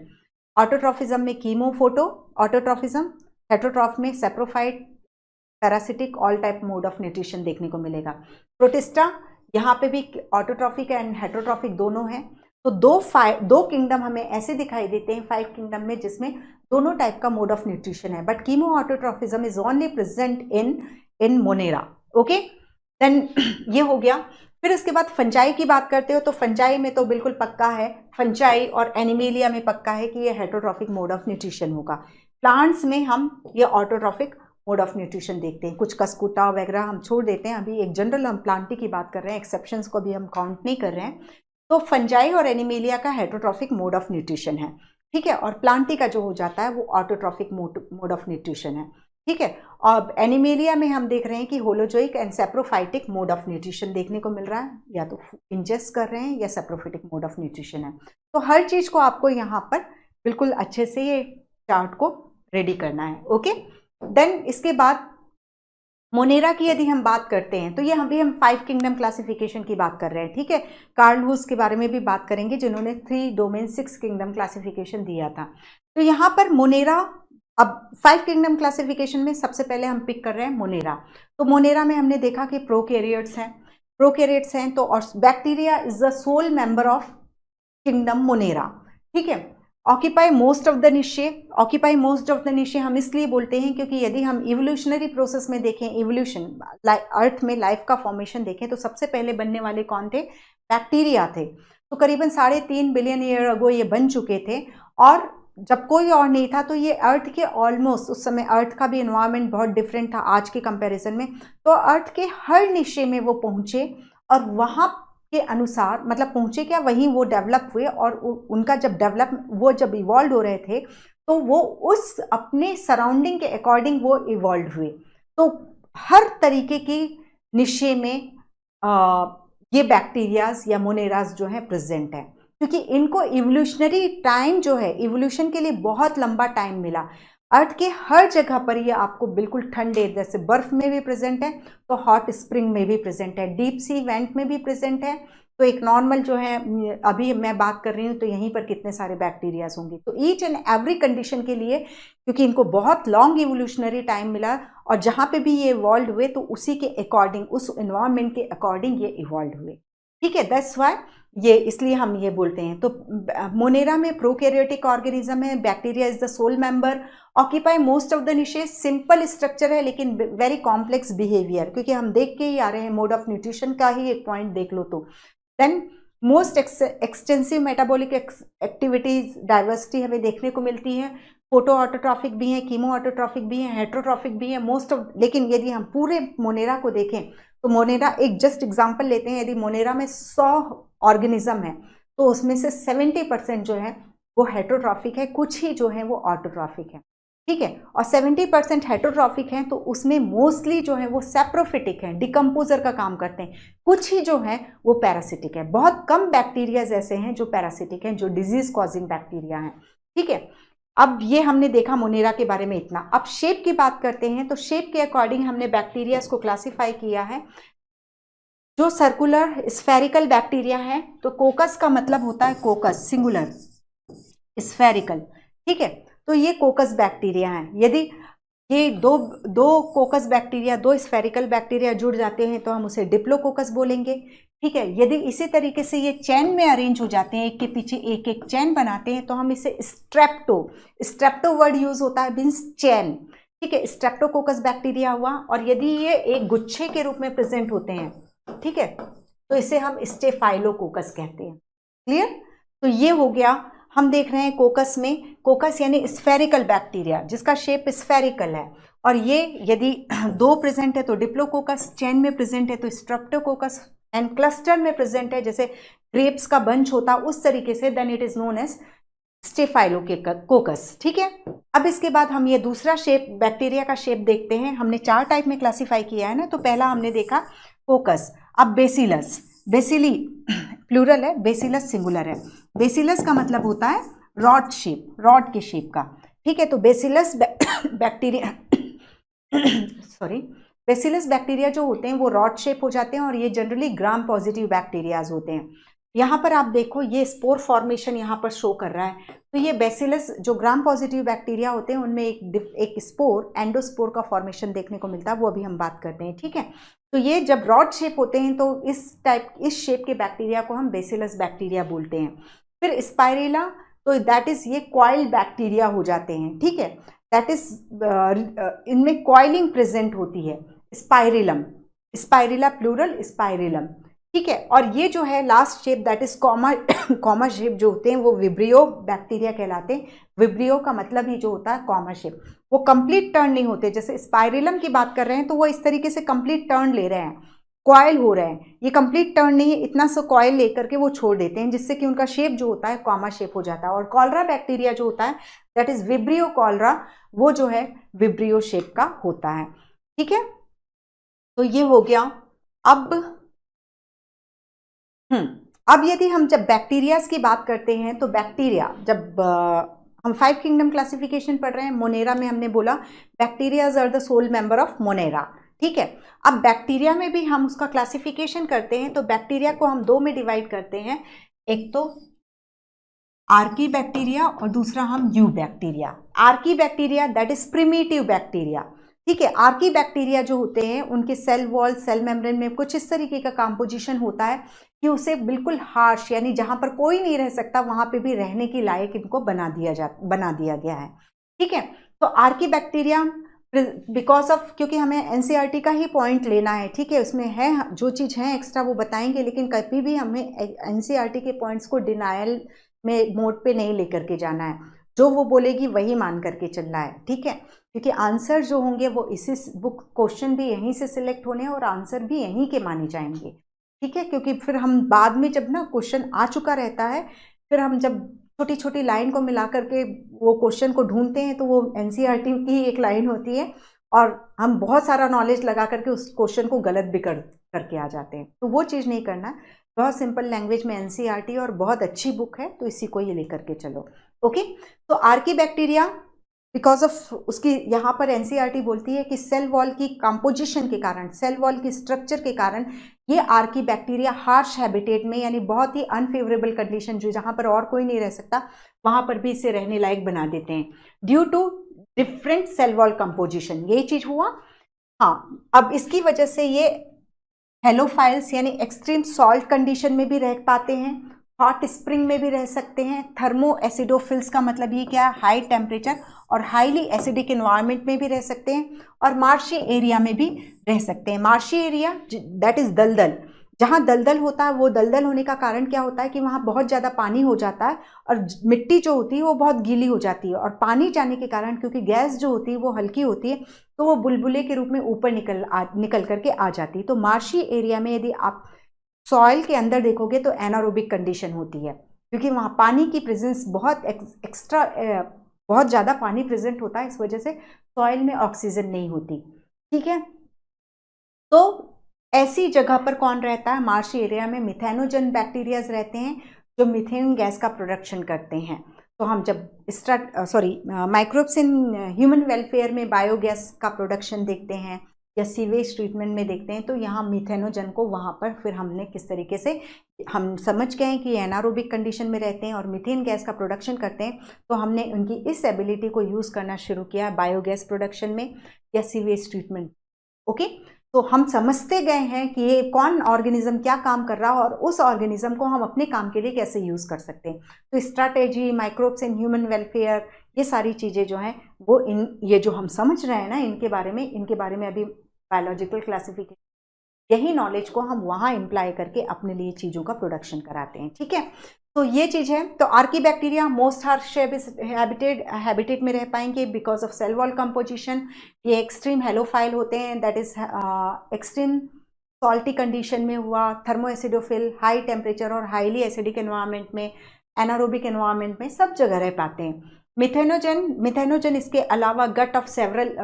autotrophism में कीमो फोटो ऑटोट्रॉफिज्म, हेटरोट्रॉफ में saprophyte, parasitic, all type mode of nutrition देखने को मिलेगा। प्रोटिस्टा यहाँ पे भी ऑटोट्रॉफिक एंड हेटरोट्रॉफिक दोनों हैं। तो दो किंगडम हमें ऐसे दिखाई देते हैं 5 किंगडम में जिसमें दोनों टाइप का मोड ऑफ न्यूट्रिशन है, but chemo autotrophism is only present in Monera, okay. Then ये हो गया। फिर उसके बाद फंजाई की बात करते हो तो फंजाई में तो बिल्कुल पक्का है, फंजाई और एनिमेलिया में पक्का है कि ये हेटरोट्रॉफिक मोड ऑफ न्यूट्रिशन होगा। प्लांट्स में हम ये ऑटोट्रॉफिक मोड ऑफ न्यूट्रिशन देखते हैं, कुछ कस्कुटा वगैरह हम छोड़ देते हैं, अभी एक जनरल हम प्लांटी की बात कर रहे हैं, एक्सेप्शंस को भी हम काउंट नहीं कर रहे हैं। तो फंजाई और एनिमेलिया का हेटरोट्रॉफिक मोड ऑफ न्यूट्रिशन है, ठीक है। और प्लांटी का जो हो जाता है वो ऑटोट्रॉफिक मोड ऑफ न्यूट्रिशन है, ठीक है। और एनिमेलिया में हम देख रहे हैं कि holozoic and saprophytic mode of nutrition देखने को मिल रहा है, या तो इंजेस्ट कर रहे हैं या सेप्रोफाइटिक मोड ऑफ न्यूट्रिशन है। तो हर चीज़ को आपको यहाँ पर बिल्कुल अच्छे से ये चार्ट को रेडी करना है, ओके। देन इसके बाद मोनेरा की यदि हम बात करते हैं तो ये अभी हम 5 किंगडम क्लासिफिकेशन की बात कर रहे हैं, ठीक है। कार्ल हुस के बारे में भी बात करेंगे जिन्होंने 3 डोमेन 6 किंगडम क्लासिफिकेशन दिया था। तो यहाँ पर मोनेरा, अब 5 किंगडम क्लासिफिकेशन में सबसे पहले हम पिक कर रहे हैं मोनेरा। तो मोनेरा में हमने देखा कि प्रोकैरियोट्स हैं तो, और bacteria is the sole member of kingdom Monera, ठीक है। ऑक्यूपाई मोस्ट ऑफ द निशे हम इसलिए बोलते हैं क्योंकि यदि हम इवोल्यूशनरी प्रोसेस में देखें, इवोल्यूशन अर्थ में लाइफ का फॉर्मेशन देखें तो सबसे पहले बनने वाले कौन थे, बैक्टीरिया थे। तो करीबन 3.5 बिलियन ईयर अगो ये बन चुके थे, और जब कोई और नहीं था तो ये अर्थ के ऑलमोस्ट, उस समय अर्थ का भी एनवायरनमेंट बहुत डिफरेंट था आज के कंपैरिजन में, तो अर्थ के हर निशे में वो पहुंचे और वहाँ के अनुसार, मतलब पहुंचे क्या, वहीं वो डेवलप हुए, और उनका जब इवॉल्व हो रहे थे तो वो उस अपने सराउंडिंग के अकॉर्डिंग वो इवॉल्व हुए। तो हर तरीके की निशे में ये बैक्टीरियाज या मोनेराज जो है प्रेजेंट है, क्योंकि इनको इवोल्यूशनरी टाइम जो है, इवोल्यूशन के लिए बहुत लंबा टाइम मिला। अर्थ के हर जगह पर ये आपको बिल्कुल ठंडे, जैसे बर्फ में भी प्रेजेंट है तो हॉट स्प्रिंग में भी प्रेजेंट है, डीप सी वेंट में भी प्रेजेंट है। तो एक नॉर्मल जो है, अभी मैं बात कर रही हूँ तो यहीं पर कितने सारे बैक्टीरियाज होंगे। तो ईच एंड एवरी कंडीशन के लिए, क्योंकि इनको बहुत लॉन्ग इवोल्यूशनरी टाइम मिला और जहाँ पे भी ये इवॉल्व हुए तो उसी के अकॉर्डिंग, उस एनवायरमेंट के अकॉर्डिंग ये इवॉल्व हुए। ठीक है, दैट्स व्हाई ये, इसलिए हम ये बोलते हैं। तो मोनेरा में प्रोकैरियोटिक ऑर्गेनिज्म है, bacteria is the sole member, occupy most of the niches, simple structure है लेकिन वेरी कॉम्प्लेक्स बिहेवियर, क्योंकि हम देख के ही आ रहे हैं, मोड ऑफ न्यूट्रिशन का ही एक पॉइंट देख लो तो। Then most extensive metabolic activities, diversity हमें देखने को मिलती है, फोटो ऑटोट्रॉफिक भी है, कीमो ऑटोट्रॉफिक भी है, हेट्रोट्रॉफिक भी है, मोस्ट ऑफ। लेकिन यदि हम पूरे मोनेरा को देखें तो मोनेरा, एक जस्ट एग्जांपल लेते हैं, यदि मोनेरा में 100 ऑर्गेनिज्म है तो उसमें से 70% जो है वो हेट्रोट्रॉफिक है, कुछ ही जो है वो ऑटोट्रॉफिक है। ठीक है, और 70% हेट्रोट्रॉफिक हैं तो उसमें मोस्टली जो है वो सैप्रोफिटिक है, डिकम्पोजर का काम करते हैं, कुछ ही जो है वो पैरासिटिक है। बहुत कम बैक्टीरियाज ऐसे हैं जो पैरासिटिक हैं, जो डिजीज कॉजिंग बैक्टीरिया हैं। ठीक है, अब ये हमने देखा मोनेरा के बारे में इतना। अब शेप की बात करते हैं, तो शेप के अकॉर्डिंग हमने बैक्टीरियाज को क्लासिफाई किया है। जो सर्कुलर स्फेरिकल बैक्टीरिया है, तो कोकस का मतलब होता है कोकस सिंगुलर, स्फेरिकल। ठीक है, तो ये कोकस बैक्टीरिया हैं। यदि ये दो कोकस बैक्टीरिया, दो स्फेरिकल बैक्टीरिया जुड़ जाते हैं तो हम उसे डिप्लोकोकस बोलेंगे। ठीक है, यदि इसी तरीके से ये चैन में अरेंज हो जाते हैं, एक के पीछे एक एक चैन बनाते हैं, तो हम इसे स्ट्रेप्टो वर्ड यूज होता है, मीन्स चैन। ठीक है, स्ट्रेप्टोकोकस बैक्टीरिया हुआ। और यदि ये एक गुच्छे के रूप में प्रेजेंट होते हैं, ठीक है, तो इसे हम स्टेफाइलोकोकस कहते हैं। क्लियर? तो ये हो गया, हम देख रहे हैं कोकस में, कोकस यानी स्फेरिकल बैक्टीरिया जिसका शेप स्फेरिकल है। और ये यदि दो प्रेजेंट है तो डिप्लोकोकस, चैन में प्रेजेंट है तो स्ट्रेप्टोकोकस, एंड क्लस्टर में प्रेजेंट है जैसे ग्रेप्स का बंच होता उस तरीके से, then it is known as Staphylococcus. ठीक है, अब इसके बाद हम ये दूसरा शेप, बैक्टीरिया का शेप देखते हैं। हमने 4 टाइप में क्लासिफाई किया है ना, तो पहला हमने देखा कोकस। अब बेसिलस, बेसिली प्लूरल है, बेसिलस सिंगुलर है। बेसिलस का मतलब होता है रॉड शेप, रॉड के शेप का। ठीक है, तो bacillus bacteria sorry, bacillus bacteria जो होते हैं वो रॉड शेप हो जाते हैं और ये जनरली ग्राम पॉजिटिव बैक्टीरियाज होते हैं। यहाँ पर आप देखो ये स्पोर फॉर्मेशन यहाँ पर शो कर रहा है। तो ये बेसिलस जो ग्राम पॉजिटिव बैक्टीरिया होते हैं उनमें एक स्पोर, एंडोस्पोर का फॉर्मेशन देखने को मिलता है, वो अभी हम बात करते हैं। ठीक है, तो ये जब रॉड शेप होते हैं तो इस शेप के बैक्टीरिया को हम बेसिलस बैक्टीरिया बोलते हैं। फिर स्पाइरेला, तो दैट इज ये कॉइल्ड बैक्टीरिया हो जाते हैं। ठीक है, दैट इज इनमें कॉइलिंग प्रेजेंट होती है। स्पाइरेलम, स्पाइरेला प्लूरल, स्पाइरेलम। ठीक है, और ये जो है last shape that is comma shape जो होते हैं वो विब्रियो बैक्टीरिया कहलाते हैं। विब्रियो का मतलब ही जो होता है कॉमा शेप, वो कंप्लीट टर्न नहीं होते। जैसे स्पाइरेलम की बात कर रहे हैं तो वो इस तरीके से कंप्लीट टर्न ले रहे हैं, कॉयल हो रहे हैं। ये कंप्लीट टर्न नहीं है, इतना सा कॉयल लेकर के वो छोड़ देते हैं जिससे कि उनका शेप जो होता है कॉमा शेप हो जाता है। और कॉलरा बैक्टीरिया जो होता है दैट इज विब्रियो कॉलरा, वो जो है विब्रियो शेप का होता है। ठीक है, तो ये हो गया। अब यदि हम जब बैक्टीरियाज की बात करते हैं तो बैक्टीरिया, जब हम 5 किंगडम क्लासिफिकेशन पढ़ रहे हैं, मोनेरा में हमने बोला bacterias are the sole member of Monera. ठीक है, अब बैक्टीरिया में भी हम उसका क्लासिफिकेशन करते हैं, तो बैक्टीरिया को हम 2 में डिवाइड करते हैं, एक तो आर्की बैक्टीरिया और दूसरा हम you bacteria. Archie bacteria that is primitive bacteria. ठीक है, आर्की बैक्टीरिया जो होते हैं उनके सेल वॉल, सेल मेम्ब्रेन में कुछ इस तरीके का कंपोजिशन होता है कि उसे बिल्कुल हार्श, यानी जहां पर कोई नहीं रह सकता वहां पे भी रहने की लायक इनको बना दिया गया है। ठीक है, तो आर्की बैक्टीरिया बिकॉज ऑफ, क्योंकि हमें एनसीईआरटी का ही पॉइंट लेना है। ठीक है, उसमें है जो चीज़ है एक्स्ट्रा वो बताएंगे, लेकिन कभी भी हमें एनसीईआरटी के पॉइंट्स को डिनायल में मोड पे नहीं लेकर के जाना है, जो वो बोलेगी वही मान करके चलना है। ठीक है, क्योंकि आंसर जो होंगे वो इसी बुक, क्वेश्चन भी यहीं से सिलेक्ट होने और आंसर भी यहीं के माने जाएंगे। ठीक है, क्योंकि फिर हम बाद में जब ना क्वेश्चन आ चुका रहता है, फिर हम जब छोटी छोटी लाइन को मिला करके वो क्वेश्चन को ढूंढते हैं तो वो एनसीईआरटी की एक लाइन होती है और हम बहुत सारा नॉलेज लगा करके उस क्वेश्चन को गलत भी करके आ जाते हैं। तो वो चीज़ नहीं करना। बहुत सिंपल लैंग्वेज में एनसीईआरटी और बहुत अच्छी बुक है, तो इसी को ये लेकर के चलो। ओके, तो आर्कीबैक्टीरिया बिकॉज ऑफ उसकी यहाँ पर एनसीईआरटी बोलती है कि सेल वॉल की कंपोजिशन के कारण, सेल वॉल की स्ट्रक्चर के कारण ये आर्कीबैक्टीरिया हार्श हैबिटेट में, यानी बहुत ही अनफेवरेबल कंडीशन जो जहाँ पर और कोई नहीं रह सकता, वहाँ पर भी इसे रहने लायक बना देते हैं due to different cell wall composition. यही चीज हुआ। हाँ, अब इसकी वजह से ये हेलोफाइल्स यानी एक्सट्रीम सॉल्ट कंडीशन में भी रह पाते हैं, हॉट स्प्रिंग में भी रह सकते हैं, थर्मो एसिडोफिल्स का मतलब ये क्या है, हाई टेम्परेचर और हाईली एसिडिक इन्वायरमेंट में भी रह सकते हैं, और मार्शी एरिया में भी रह सकते हैं। मार्शी एरिया दैट इज दलदल, जहाँ दलदल होता है, वो दलदल होने का कारण क्या होता है कि वहाँ बहुत ज़्यादा पानी हो जाता है और मिट्टी जो होती है वो बहुत गीली हो जाती है, और पानी जाने के कारण क्योंकि गैस जो होती है वो हल्की होती है तो वो बुलबुले के रूप में ऊपर निकल करके आ जाती है। तो मार्शी एरिया में यदि आप सॉइल के अंदर देखोगे तो एनारोबिक कंडीशन होती है, क्योंकि वहाँ पानी की प्रेजेंस बहुत एक्स्ट्रा बहुत ज़्यादा पानी प्रेजेंट होता है, इस वजह से सॉइल में ऑक्सीजन नहीं होती। ठीक है, तो ऐसी जगह पर कौन रहता है, मार्शी एरिया में मिथेनोजन बैक्टीरियाज रहते हैं जो मीथेन गैस का प्रोडक्शन करते हैं। तो हम जब माइक्रोब्स इन ह्यूमन वेलफेयर में बायोगैस का प्रोडक्शन देखते हैं या सीवेज ट्रीटमेंट में देखते हैं, तो यहाँ मिथेनोजन को वहाँ पर फिर हमने किस तरीके से हम समझ गए हैं कि एनारोबिक कंडीशन में रहते हैं और मीथेन गैस का प्रोडक्शन करते हैं, तो हमने उनकी इस एबिलिटी को यूज़ करना शुरू किया बायोगैस प्रोडक्शन में या सीवेज ट्रीटमेंट। ओके, तो हम समझते गए हैं कि ये कौन ऑर्गेनिज्म क्या काम कर रहा है और उस ऑर्गेनिज्म को हम अपने काम के लिए कैसे यूज़ कर सकते हैं। तो strategy, microbes in human welfare, ये सारी चीज़ें जो हैं वो ये जो हम समझ रहे हैं ना इनके बारे में अभी बायोलॉजिकल क्लासिफिकेशन, यही नॉलेज को हम वहाँ इम्प्लाई करके अपने लिए चीज़ों का प्रोडक्शन कराते हैं। ठीक है, तो ये चीज़ है। तो आर्कीबैक्टीरिया मोस्ट हार्श हैबिटेट में रह पाएंगे because of cell wall composition. ये एक्सट्रीम हेलोफाइल होते हैं, that is extreme salty condition में हुआ, थर्मोएसिडोफिल, हाई टेम्परेचर और हाईली एसिडिक एनवायरनमेंट में, एनारोबिक एनवायरनमेंट में, सब जगह रह पाते हैं। मिथेनोजन इसके अलावा गट ऑफ सेवरल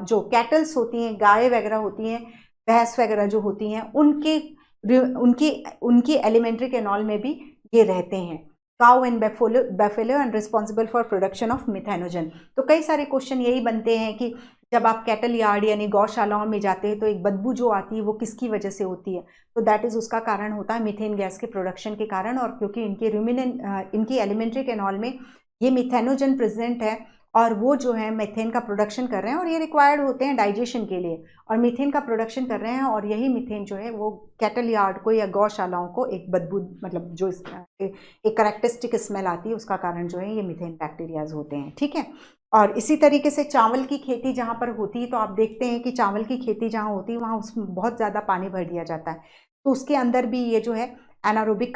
जो कैटल्स होती हैं, गाय वगैरह होती हैं, भैंस वगैरह जो होती हैं, उनकी एलिमेंट्री कैनॉल में भी ये रहते हैं। Cow and buffalo and responsible for production of methanogen. तो कई सारे क्वेश्चन यही बनते हैं कि जब आप कैटल यार्ड यानी गौशालाओं में जाते हैं तो एक बदबू जो आती है वो किसकी वजह से होती है, तो दैट इज उसका कारण होता है मीथेन गैस के प्रोडक्शन के कारण, और क्योंकि इनकी एलिमेंट्री कैनॉल में ये मिथेनोजन प्रेजेंट है और वो जो है मीथेन का प्रोडक्शन कर रहे हैं और ये रिक्वायर्ड होते हैं डाइजेशन के लिए, और मीथेन का प्रोडक्शन कर रहे हैं, और यही मीथेन जो है वो कैटल यार्ड को या गौशालाओं को एक बदबू, मतलब जो एक करेक्टरिस्टिक स्मेल आती है, उसका कारण जो है ये मीथेन बैक्टीरियाज होते हैं। ठीक है, और इसी तरीके से चावल की खेती जहाँ पर होती है, तो आप देखते हैं कि चावल की खेती जहाँ होती है वहाँ उसमें बहुत ज़्यादा पानी भर दिया जाता है, तो उसके अंदर भी ये जो है एनारोबिक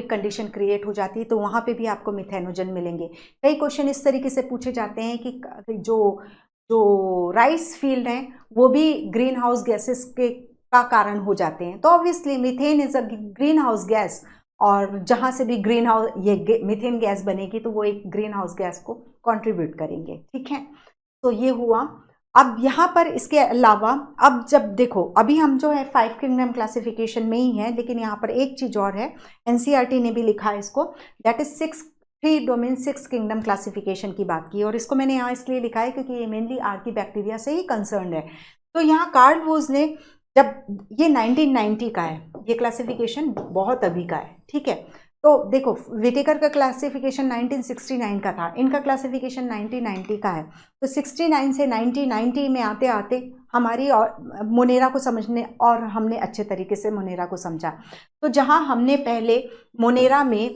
कंडीशन क्रिएट हो जाती है, तो वहाँ पे भी आपको मिथेनोजन मिलेंगे। कई क्वेश्चन इस तरीके से पूछे जाते हैं कि जो राइस फील्ड हैं वो भी ग्रीन हाउस गैसेस का कारण हो जाते हैं, तो obviously methane is a green house gas, और जहाँ से भी ग्रीन हाउस ये मीथेन गैस बनेगी तो वो एक ग्रीन हाउस गैस को कंट्रीब्यूट करेंगे। ठीक है, तो ये हुआ। अब यहाँ पर इसके अलावा अब जब देखो, अभी हम जो है 5 किंगडम क्लासिफिकेशन में ही है, लेकिन यहाँ पर एक चीज़ और है, एनसीईआरटी ने भी लिखा है इसको, that is 3 domain 6 kingdom classification की बात की, और इसको मैंने यहाँ इसलिए लिखा है क्योंकि ये मेनली आर्कीबैक्टीरिया से ही कंसर्न है। तो यहाँ कार्ल वोज ने, जब ये 1990 का है, ये क्लासिफिकेशन बहुत अभी का है। ठीक है, तो देखो विटेकर का क्लासिफिकेशन 1969 का था, इनका क्लासिफिकेशन 1990 का है, तो 69 से 1990 में आते आते हमारी और मोनेरा को समझने, और हमने अच्छे तरीके से मोनेरा को समझा। तो जहां हमने पहले मोनेरा में,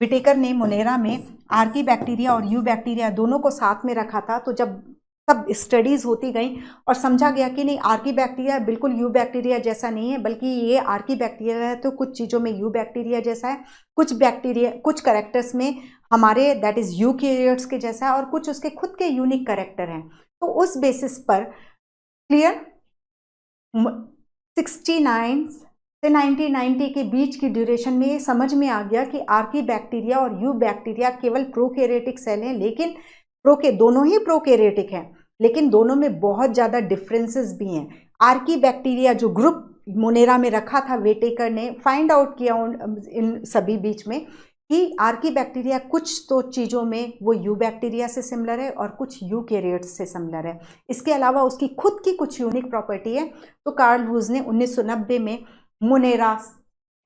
विटेकर ने मोनेरा में आर्कीबैक्टीरिया और यू बैक्टीरिया दोनों को साथ में रखा था, तो जब सब स्टडीज़ होती गई और समझा गया कि नहीं, आर्कीबैक्टीरिया बिल्कुल यू बैक्टीरिया जैसा नहीं है, बल्कि ये आर्कीबैक्टीरिया है तो कुछ चीज़ों में यू बैक्टीरिया जैसा है, कुछ करेक्टर्स में हमारे दैट इज़ यूकैरियोट्स के जैसा है, और कुछ उसके खुद के यूनिक करेक्टर हैं। तो उस बेसिस पर क्लियर 69 से 1990 के बीच की ड्यूरेशन में ये समझ में आ गया कि आर्कीबैक्टीरिया और यू बैक्टीरिया केवल प्रोकैरियोटिक सेल हैं, लेकिन दोनों ही प्रोकैरियोटिक हैं, लेकिन दोनों में बहुत ज़्यादा डिफरेंसेस भी हैं। आर्की बैक्टीरिया जो ग्रुप मोनेरा में रखा था वेटेकर ने, फाइंड आउट किया इन सभी बीच में कि आर्की बैक्टीरिया कुछ तो चीज़ों में वो यू बैक्टीरिया से सिमिलर है और कुछ यूकैरियोट्स से सिमिलर है। इसके अलावा उसकी खुद की कुछ यूनिक प्रॉपर्टी है। तो कार्ल वुज ने 1990 में मोनेरा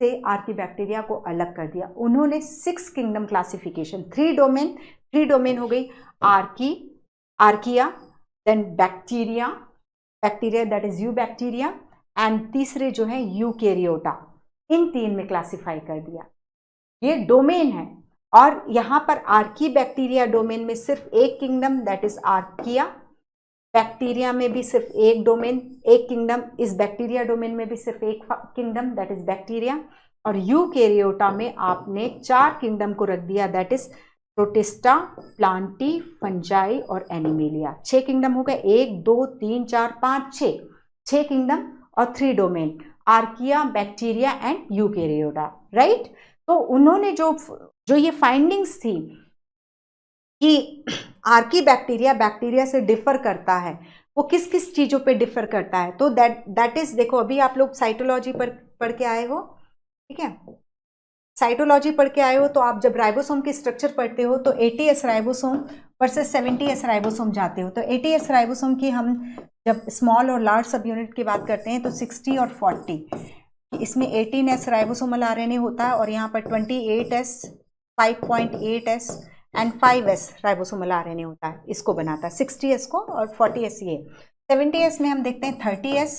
से आर्की बैक्टीरिया को अलग कर दिया। उन्होंने 6 किंगडम क्लासिफिकेशन, 3 डोमेन हो गई, archae, archaea, then bacteria, bacteria that is eubacteria, and तीसरे जो है यूकैरियोटा, इन 3 में क्लासिफाई कर दिया। ये डोमेन है। और यहाँ पर आर्की बैक्टीरिया डोमेन में सिर्फ एक kingdom that is archaea, bacteria में भी सिर्फ एक डोमेन, एक किंगडम, इस बैक्टीरिया डोमेन में भी सिर्फ एक किंगडम दैट इज बैक्टीरिया, और यूकैरियोटा में आपने 4 किंगडम को रख दिया that is protista, Plantae, fungi और एनिमेलिया। 6 किंगडम हो गए, 1 2 3 4 5 6 किंगडम और 3 domain, archaea, bacteria and eukaryota, right. तो उन्होंने जो ये फाइंडिंग्स थी कि आर्की बैक्टीरिया बैक्टीरिया से डिफर करता है, वो किस किस चीज़ों पे डिफर करता है, तो दैट इज, देखो अभी आप लोग साइटोलॉजी पढ़ के आए हो, ठीक है, साइटोलॉजी पढ़ के आए हो, तो आप जब राइबोसोम के स्ट्रक्चर पढ़ते हो तो 80S ribosome versus 70S ribosome जाते हो। तो 80S राइबोसोम की हम जब स्मॉल और लार्ज सब यूनिट की बात करते हैं तो 60 और 40, इसमें 18S राइबोसोमल आरएनए होता है और यहाँ पर 28S, 5.8S and 5S ribosomal RNA होता है, इसको बनाता है 60S को, और 40S ये। 70S में हम देखते हैं 30S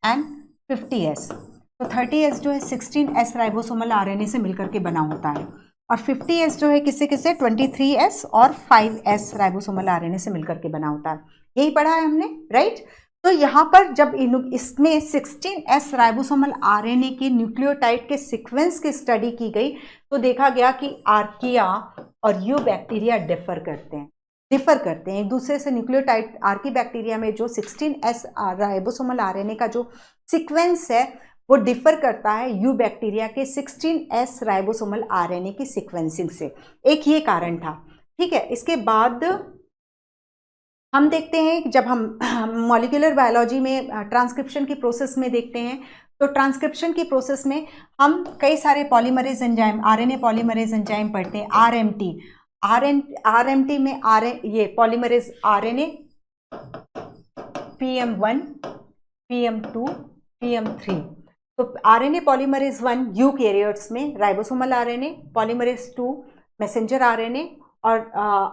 एंड 50S। तो 30S जो है 16S राइबोसोमल आरएनए से मिलकर के बना होता है, और 50S जो है किससे 23S और 5S राइबोसोमल आरएनए से मिलकर के बना होता है। यही पढ़ा है हमने, राइट। तो यहाँ पर जब इसमें 16S राइबोसोमल आरएनए के न्यूक्लियोटाइड के सीक्वेंस की स्टडी की गई तो देखा गया कि आर्किया और यू बैक्टीरिया डिफर करते हैं एक दूसरे से। न्यूक्लियोटाइड आर्की बैक्टीरिया में जो 16S राइबोसोमल आरएनए का जो सीक्वेंस है वो डिफर करता है यू बैक्टीरिया के 16S राइबोसोमल आरएनए की सीक्वेंसिंग से। एक ये कारण था, ठीक है। इसके बाद हम देखते हैं जब हम मॉलिक्यूलर बायोलॉजी में ट्रांसक्रिप्शन की प्रोसेस में देखते हैं, तो ट्रांसक्रिप्शन की प्रोसेस में हम कई सारे polymerase enzyme, RNA polymerase enzyme पढ़ते हैं, आरएमटी में ये polymerase RNA PM1, PM2, PM3। तो आरएनए पॉलीमरेज 1 यूकैरियोट्स में, ribosomal RNA polymerase 2 messenger RNA, और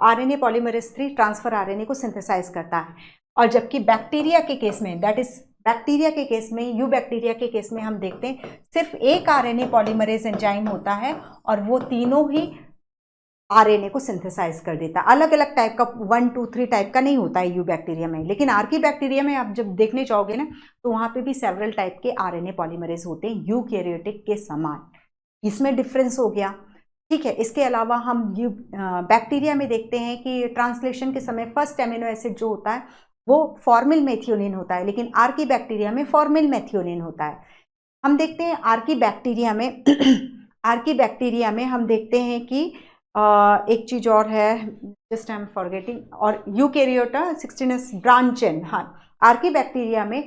आरएनए पॉलीमरेज 3 ट्रांसफर आरएनए को सिंथेसाइज करता है। और जबकि बैक्टीरिया के केस में, दैट इज बैक्टीरिया के केस में, यू बैक्टीरिया के केस में हम देखते हैं सिर्फ एक आरएनए पॉलीमरेज एंजाइम होता है और वो तीनों ही आरएनए को सिंथेसाइज कर देता है। अलग अलग टाइप का 1 2 3 टाइप का नहीं होता है यू बैक्टीरिया में, लेकिन आर्की बैक्टीरिया में आप जब देखने जाओगे ना तो वहाँ पे भी सेवरल टाइप के आरएनए पॉलीमरेज होते हैं यूकैरियोटिक के समान। इसमें डिफरेंस हो गया, ठीक है। इसके अलावा हम बैक्टीरिया में देखते हैं कि ट्रांसलेशन के समय फर्स्ट एमिनो एसिड जो होता है वो फॉर्मिल मेथियोनिन होता है, लेकिन आर्की बैक्टीरिया में फॉर्मिल मेथियोनिन होता है। हम देखते हैं आर्की बैक्टीरिया में आर्की बैक्टीरिया में हम देखते हैं कि एक चीज़ और है, जस्ट आई एम फॉरगेटिंग, और यूकैरियोटा 16S ब्रांच चेन। हाँ, आर्की बैक्टीरिया में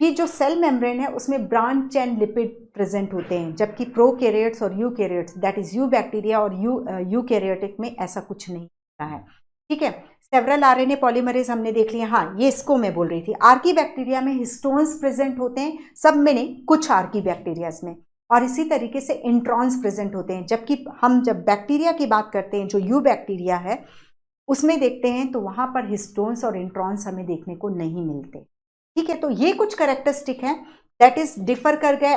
कि जो सेल मेम्ब्रेन है उसमें ब्रांच चेन लिपिड प्रेजेंट होते हैं, जबकि प्रोकैरियोट्स और eukaryotes that is you bacteria और यूकैरियोटिक में ऐसा कुछ नहीं होता है, ठीक है। सेवरल आरएनए पॉलीमरेज हमने देख लिया। हाँ, ये इसको मैं बोल रही थी, आर्की बैक्टीरिया में हिस्टोन्स प्रेजेंट होते हैं, सब में नहीं, कुछ आर्की बैक्टीरियाज में, और इसी तरीके से इंट्रॉन्स प्रेजेंट होते हैं। जबकि हम जब बैक्टीरिया की बात करते हैं, जो यू बैक्टीरिया है उसमें देखते हैं तो वहाँ पर हिस्टोन्स और इंट्रॉन्स हमें देखने को नहीं मिलते, ठीक है। तो ये कुछ कैरेक्टरिस्टिक है दैट इज डिफर कर गए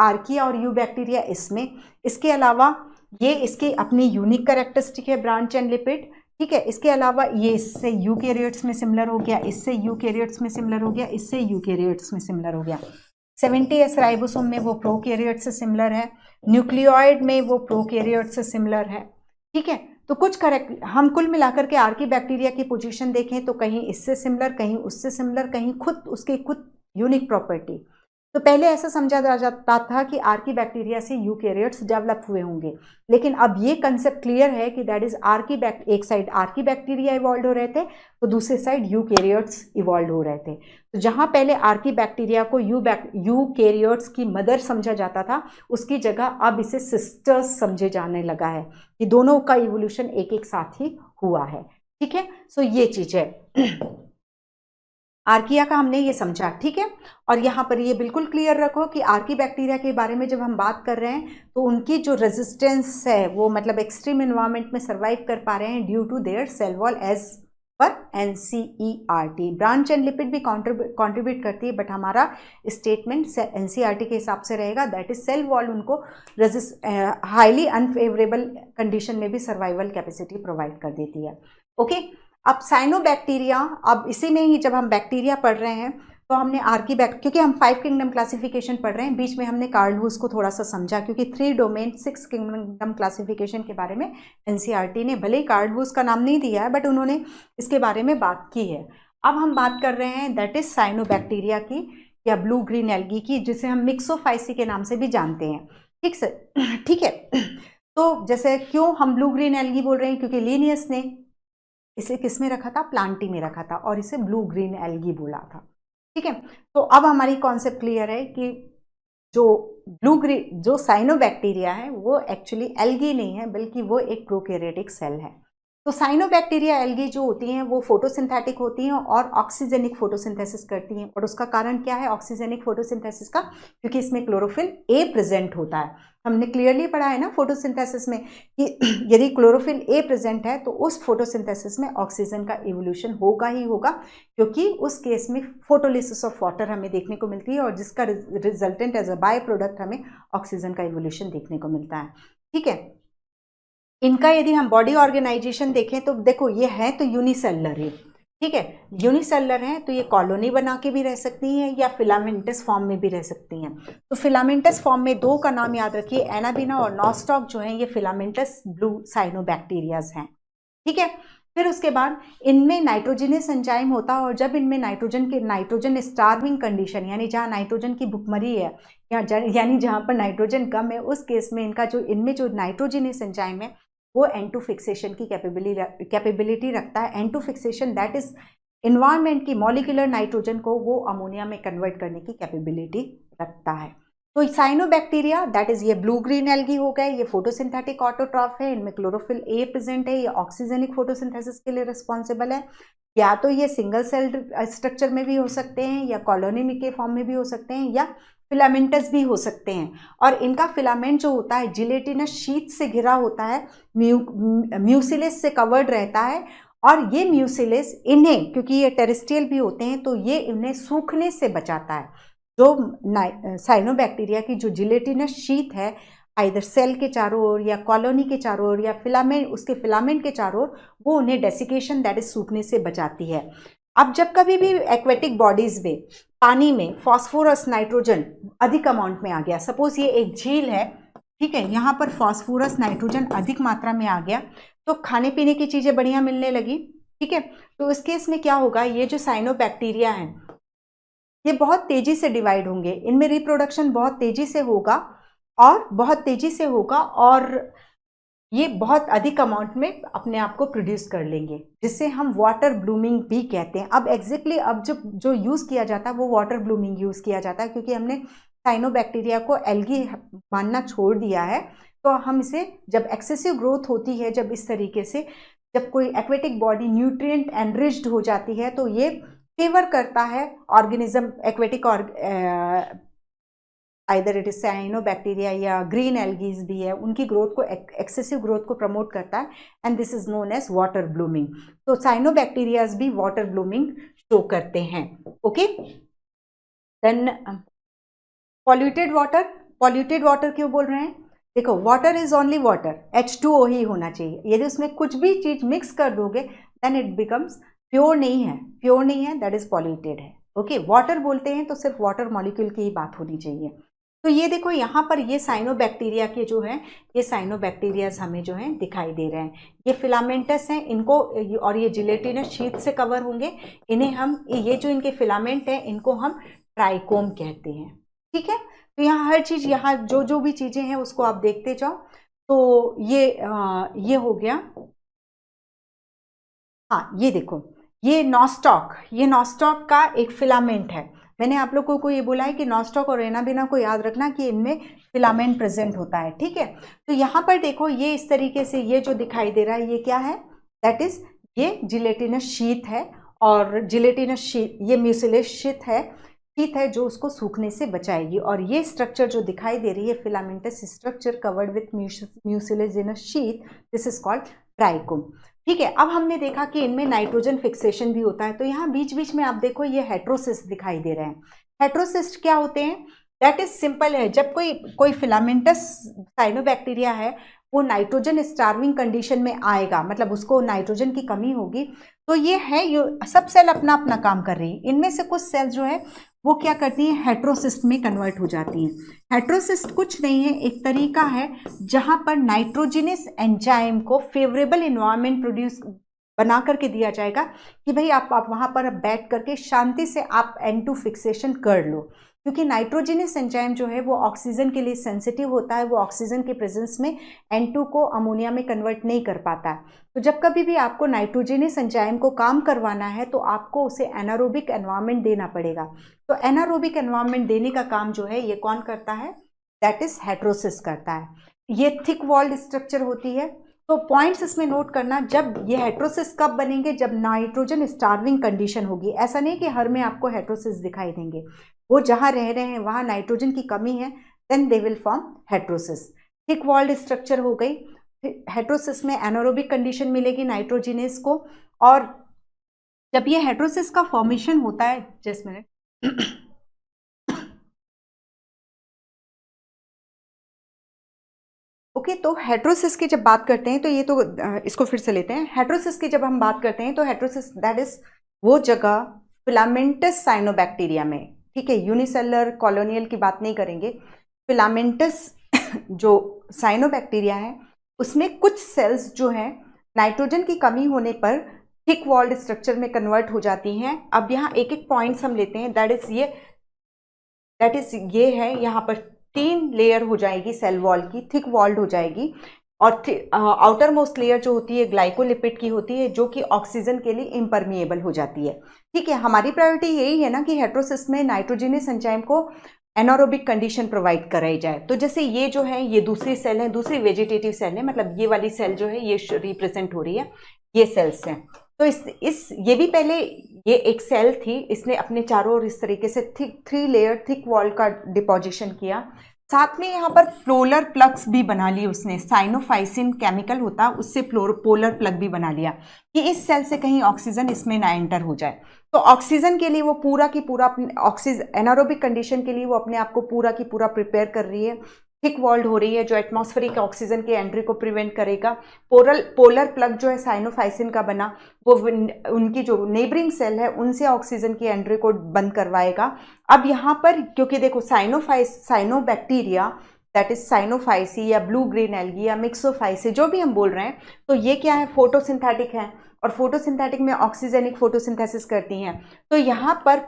आर्किया और यू बैक्टीरिया इसमें। इसके अलावा ये इसकी अपनी यूनिक कैरेक्टरिस्टिक है ब्रांच एंड लिपिड, ठीक है। इसके अलावा ये इससे यूकैरियोट्स में सिमिलर हो गया, इससे यूकैरियोट्स में सिमिलर हो गया, इससे यूकैरियोट्स में सिमिलर हो गया। 70S राइबोसोम में वो प्रोकैरियोट से सिमिलर है, न्यूक्लियोइड में वो प्रोकैरियोट से सिमिलर है, ठीक है। तो कुछ करेक्ट हम कुल मिलाकर के आर्की बैक्टीरिया की पोजीशन देखें तो कहीं इससे सिमिलर, कहीं उससे सिमिलर, कहीं खुद उसकी खुद यूनिक प्रॉपर्टी। तो पहले ऐसा समझा जाता था कि आर्की बैक्टीरिया से यूकैरियोट्स डेवलप हुए होंगे, लेकिन अब ये कंसेप्ट क्लियर है कि दैट इज एक साइड आर्की बैक्टीरिया इवॉल्व हो रहे थे, तो दूसरे साइड यूकैरियोट्स इवॉल्व हो रहे थे। तो जहां पहले आर्की बैक्टीरिया को यूकैरियोट्स की मदर समझा जाता था, उसकी जगह अब इसे सिस्टर्स समझे जाने लगा है कि दोनों का इवोल्यूशन एक एक साथ ही हुआ है। ठीक है, सो ये चीज है आर्किया का, हमने ये समझा। ठीक है, और यहाँ पर ये बिल्कुल क्लियर रखो कि आर्की बैक्टीरिया के बारे में जब हम बात कर रहे हैं तो उनकी जो रेजिस्टेंस है वो मतलब एक्सट्रीम एनवायरनमेंट में सर्वाइव कर पा रहे हैं due to their cell wall as per NCERT. Branch and lipid भी कंट्रीब्यूट करती है, बट हमारा स्टेटमेंट एनसीईआरटी के हिसाब से रहेगा, दैट इज सेल वॉल उनको हाईली अनफेवरेबल कंडीशन में भी सर्वाइवल कैपेसिटी प्रोवाइड कर देती है। ओके, अब साइनोबैक्टीरिया, अब इसी में ही जब हम बैक्टीरिया पढ़ रहे हैं तो हमने क्योंकि हम 5 किंगडम क्लासिफिकेशन पढ़ रहे हैं, बीच में हमने कार्ल लुईस को थोड़ा सा समझा, क्योंकि 3 डोमेन 6 किंगडम क्लासिफिकेशन के बारे में एनसीईआरटी ने भले ही कार्ल लुईस का नाम नहीं दिया है, बट उन्होंने इसके बारे में बात की है। अब हम बात कर रहे हैं दैट इज साइनोबैक्टीरिया की या ब्लू ग्रीन एल्गी की, जिसे हम मिक्सोफाइसी के नाम से भी जानते हैं। ठीक से, ठीक है, तो जैसे क्यों हम ब्लू ग्रीन एल्गी बोल रहे हैं, क्योंकि लिनियस ने इसे किस में रखा था, प्लांटी में रखा था, और इसे ब्लू ग्रीन एल्गी बोला था। ठीक है, तो अब हमारी कॉन्सेप्ट क्लियर है कि जो साइनोबैक्टीरिया है वो एक्चुअली एल्गी नहीं है, बल्कि वो एक प्रोकैरियोटिक सेल है। तो साइनोबैक्टीरिया एल्गी जो होती हैं वो फोटोसिंथेटिक होती हैं और ऑक्सीजेनिक फोटोसिंथेसिस करती हैं। और उसका कारण क्या है ऑक्सीजेनिक फोटोसिंथेसिस का, क्योंकि इसमें क्लोरोफिल ए प्रेजेंट होता है। हमने क्लियरली पढ़ा है ना फोटोसिंथेसिस में कि यदि क्लोरोफिल ए प्रेजेंट है तो उस फोटोसिंथेसिस में ऑक्सीजन का इवोल्यूशन होगा ही होगा, क्योंकि उस केस में फोटोलिसिस ऑफ वाटर हमें देखने को मिलती है और जिसका resultant as a by product हमें ऑक्सीजन का इवोल्यूशन देखने को मिलता है। ठीक है, इनका यदि हम बॉडी ऑर्गेनाइजेशन देखें तो देखो ये है तो यूनिसेलुलर है। ठीक है, यूनिसेलुलर है तो ये कॉलोनी बना के भी रह सकती हैं या फिलामेंटस फॉर्म में भी रह सकती हैं। तो फिलामेंटस फॉर्म में 2 का नाम याद रखिए, एनाबिना और नॉस्टॉक जो हैं ये फिलामेंटस ब्लू साइनोबैक्टीरियाज हैं। ठीक है, फिर उसके बाद इनमें नाइट्रोजनस एंजाइम होता है, और जब इनमें नाइट्रोजन स्टार्विंग कंडीशन, यानी जहाँ नाइट्रोजन की भुखमरी है यानी जहाँ पर नाइट्रोजन कम है, उस केस में इनमें जो नाइट्रोजनस एंजाइम है वो N2 फिक्सेशन की कैपेबिलिटी रखता है। N2 fixation that is environment की मॉलिक्यूलर नाइट्रोजन को वो अमोनिया में कन्वर्ट करने की कैपेबिलिटी रखता है। तो साइनोबैक्टीरिया दैट इज ये ब्लू ग्रीन एल्गी हो गए, ये फोटोसिंथेटिक ऑटोट्रॉफ है, इनमें क्लोरोफिल ए प्रेजेंट है, ये ऑक्सीजनिक फोटोसिंथेसिस के लिए रिस्पॉन्सिबल है। या तो ये सिंगल सेल स्ट्रक्चर में भी हो सकते हैं, या कॉलोनी के फॉर्म में भी हो सकते हैं, या फिलामेंटस भी हो सकते हैं। और इनका फिलामेंट जो होता है जिलेटिनस शीट से घिरा होता है, म्यूसिलेस से कवर्ड रहता है, और ये म्यूसिलेस इन्हें, क्योंकि ये टेरेस्ट्रियल भी होते हैं, तो ये इन्हें सूखने से बचाता है। जो साइनोबैक्टीरिया की जो जिलेटिनस शीट है आइदर सेल के चारों ओर या कॉलोनी के चारों ओर या उसके फिलामेंट के चारों ओर, वो उन्हें डेसिकेशन दैट इज सूखने से बचाती है। अब जब कभी भी एक्वेटिक बॉडीज में पानी में फॉस्फोरस नाइट्रोजन अधिक अमाउंट में आ गया, सपोज ये एक झील है, ठीक है, यहाँ पर फॉस्फोरस नाइट्रोजन अधिक मात्रा में आ गया, तो खाने पीने की चीज़ें बढ़िया मिलने लगी। ठीक है, तो इस केस में क्या होगा, ये जो साइनोबैक्टीरिया हैं ये बहुत तेजी से डिवाइड होंगे, इनमें रिप्रोडक्शन बहुत तेजी से होगा और ये बहुत अधिक अमाउंट में अपने आप को प्रोड्यूस कर लेंगे, जिसे हम वाटर ब्लूमिंग भी कहते हैं। अब एग्जैक्टली अब जो यूज़ किया जाता है वो वाटर ब्लूमिंग यूज़ किया जाता है, क्योंकि हमने साइनोबैक्टीरिया को एल्गी मानना छोड़ दिया है। तो हम इसे जब एक्सेसिव ग्रोथ होती है, जब इस तरीके से जब कोई एक्वेटिक बॉडी न्यूट्रिएंट एनरिच्ड हो जाती है, तो ये फेवर करता है organism aquatic either it is cyanobacteria या ग्रीन एल्गीज भी है, उनकी ग्रोथ को एक्सेसिव ग्रोथ को प्रमोट करता है, and this is known as water blooming. तो साइनोबैक्टीरियाज भी वाटर ब्लूमिंग शो करते हैं। ओके, देन पॉल्यूटेड वाटर क्यों बोल रहे हैं, देखो water is only water, H2O ही होना चाहिए। यदि उसमें कुछ भी चीज मिक्स कर दोगे देन इट बिकम्स प्योर नहीं है, दैट इज पॉल्यूटेड है। ओके, वाटर बोलते हैं तो सिर्फ वाटर मॉलिक्यूल की ही बात होनी चाहिए। तो ये देखो यहाँ पर ये साइनोबैक्टीरिया के जो हैं, ये साइनोबैक्टीरियाज हमें जो हैं दिखाई दे रहे हैं, ये फिलामेंटस हैं, इनको और ये जिलेटिनस शीट से कवर होंगे, इन्हें हम ये जो इनके फिलामेंट हैं इनको हम ट्राइकोम कहते हैं। ठीक है, तो यहाँ हर चीज, यहाँ जो जो भी चीजें हैं उसको आप देखते जाओ। तो ये हो गया। हाँ ये देखो, ये नॉस्टॉक का एक फिलामेंट है। मैंने आप लोगों को ये बोला है कि नॉस्टॉक और एनाबेना को याद रखना कि इनमें फिलामेंट प्रेजेंट होता है, ठीक है। तो यहाँ पर देखो, ये इस तरीके से ये जो दिखाई दे रहा है ये क्या है, दैट इज ये जिलेटिनस शीथ है। और जिलेटिनस शीथ, ये म्यूसिलेज शीथ है जो उसको सूखने से बचाएगी। और ये स्ट्रक्चर जो दिखाई दे रही है filamentous structure covered with mucilaginous sheath, this is called trichome, ठीक है। अब हमने देखा कि इनमें नाइट्रोजन फिक्सेशन भी होता है। तो यहाँ बीच बीच में आप देखो ये हेट्रोसिस्ट दिखाई दे रहे हैं। हेट्रोसिस्ट क्या होते हैं, दैट इज सिंपल है, जब कोई फिलामेंटस साइनोबैक्टीरिया है वो नाइट्रोजन स्टार्विंग कंडीशन में आएगा, मतलब उसको नाइट्रोजन की कमी होगी, तो ये है, ये सब सेल अपना अपना काम कर रही है। इनमें से कुछ सेल जो है वो क्या करती हैं, हेट्रोसिस्ट में कन्वर्ट हो जाती हैं। हेट्रोसिस्ट कुछ नहीं है, एक तरीका है जहां पर नाइट्रोजिनस एंजाइम को फेवरेबल इन्वायरमेंट प्रोड्यूस बना करके दिया जाएगा कि भाई आप वहां पर बैठ करके शांति से आप N2 फिक्सेशन कर लो, क्योंकि नाइट्रोजिनस एंजाइम जो है वो ऑक्सीजन के लिए सेंसिटिव होता है, वो ऑक्सीजन के प्रेजेंस में N2 को अमोनिया में कन्वर्ट नहीं कर पाता है। तो जब कभी भी आपको नाइट्रोजिनस एंजाइम को काम करवाना है तो आपको उसे एनारोबिक एनवायरनमेंट देना पड़ेगा। तो एनारोबिक एनवायरनमेंट देने का काम जो है ये कौन करता है, दैट इज हेट्रोसिस करता है। ये थिक वॉल्ड स्ट्रक्चर होती है। तो पॉइंट्स इसमें नोट करना, जब ये हेट्रोसिस कब बनेंगे, जब नाइट्रोजन स्टार्विंग कंडीशन होगी। ऐसा नहीं कि हर में आपको हेट्रोसिस दिखाई देंगे, वो जहां रह रहे हैं वहां नाइट्रोजन की कमी है, then they will form heterocysts. Thick walled structure हो गई। हेट्रोसिस में एनारोबिक कंडीशन मिलेगी नाइट्रोजिनेस को। और जब ये हेट्रोसिस का फॉर्मेशन होता है, जस्ट मिनट, ओके, तो हेट्रोसिस की जब बात करते हैं तो ये तो इसको फिर से लेते हैं। हेट्रोसिस की जब हम बात करते हैं तो हेट्रोसिस दैट इज वो जगह फिलामेंटस साइनोबैक्टीरिया में, ठीक है, यूनिसेलुलर कॉलोनियल की बात नहीं करेंगे, फिलामेंटस जो साइनोबैक्टीरिया है उसमें कुछ सेल्स जो है नाइट्रोजन की कमी होने पर थिक वॉल्ड स्ट्रक्चर में कन्वर्ट हो जाती हैं। अब यहाँ एक एक पॉइंट्स हम लेते हैं, दैट इज ये है, यहाँ पर 3 लेयर हो जाएगी सेल वॉल की, थिक वॉल्ड हो जाएगी। और आउटर मोस्ट लेयर जो होती है ग्लाइकोलिपिड की होती है, जो कि ऑक्सीजन के लिए इम्परमिएबल हो जाती है, ठीक है। हमारी प्रायोरिटी यही है ना कि हेट्रोसिस में नाइट्रोजिनस एंजाइम को एनारोबिक कंडीशन प्रोवाइड कराई जाए। तो जैसे ये जो है ये दूसरी सेल है, दूसरी वेजिटेटिव सेल है, मतलब ये वाली सेल जो है ये रिप्रेजेंट हो रही है, ये सेल्स हैं। तो ये भी पहले ये एक सेल थी, इसने अपने चारों ओर इस तरीके से 3 लेयर थिक वॉल का डिपोजिशन किया। साथ में यहाँ पर पोलर प्लग्स भी बना लिए उसने, साइनोफाइसिन केमिकल होता है उससे पोलर प्लग भी बना लिया कि इस सेल से कहीं ऑक्सीजन इसमें ना एंटर हो जाए। तो ऑक्सीजन के लिए वो पूरा की पूरा ऑक्सीजन एनारोबिक कंडीशन के लिए वो अपने आप को पूरा की पूरा प्रिपेयर कर रही है, थिक वॉल्ड हो रही है, जो एटमॉस्फेरिक ऑक्सीजन के एंट्री को प्रिवेंट करेगा। पोलर प्लग जो है साइनोफाइसिन का बना, वो उनकी जो नेबरिंग सेल है उनसे ऑक्सीजन की एंट्री को बंद करवाएगा। अब यहाँ पर क्योंकि देखो साइनोबैक्टीरिया दैट इज साइनोफाइसी या ब्लू ग्रीन एल्गी या मिक्सोफाइसी जो भी हम बोल रहे हैं, तो ये क्या है, फोटोसिंथेटिक है, और फोटोसिंथेटिक में ऑक्सीजेनिक फोटोसिंथेसिस करती हैं। तो यहाँ पर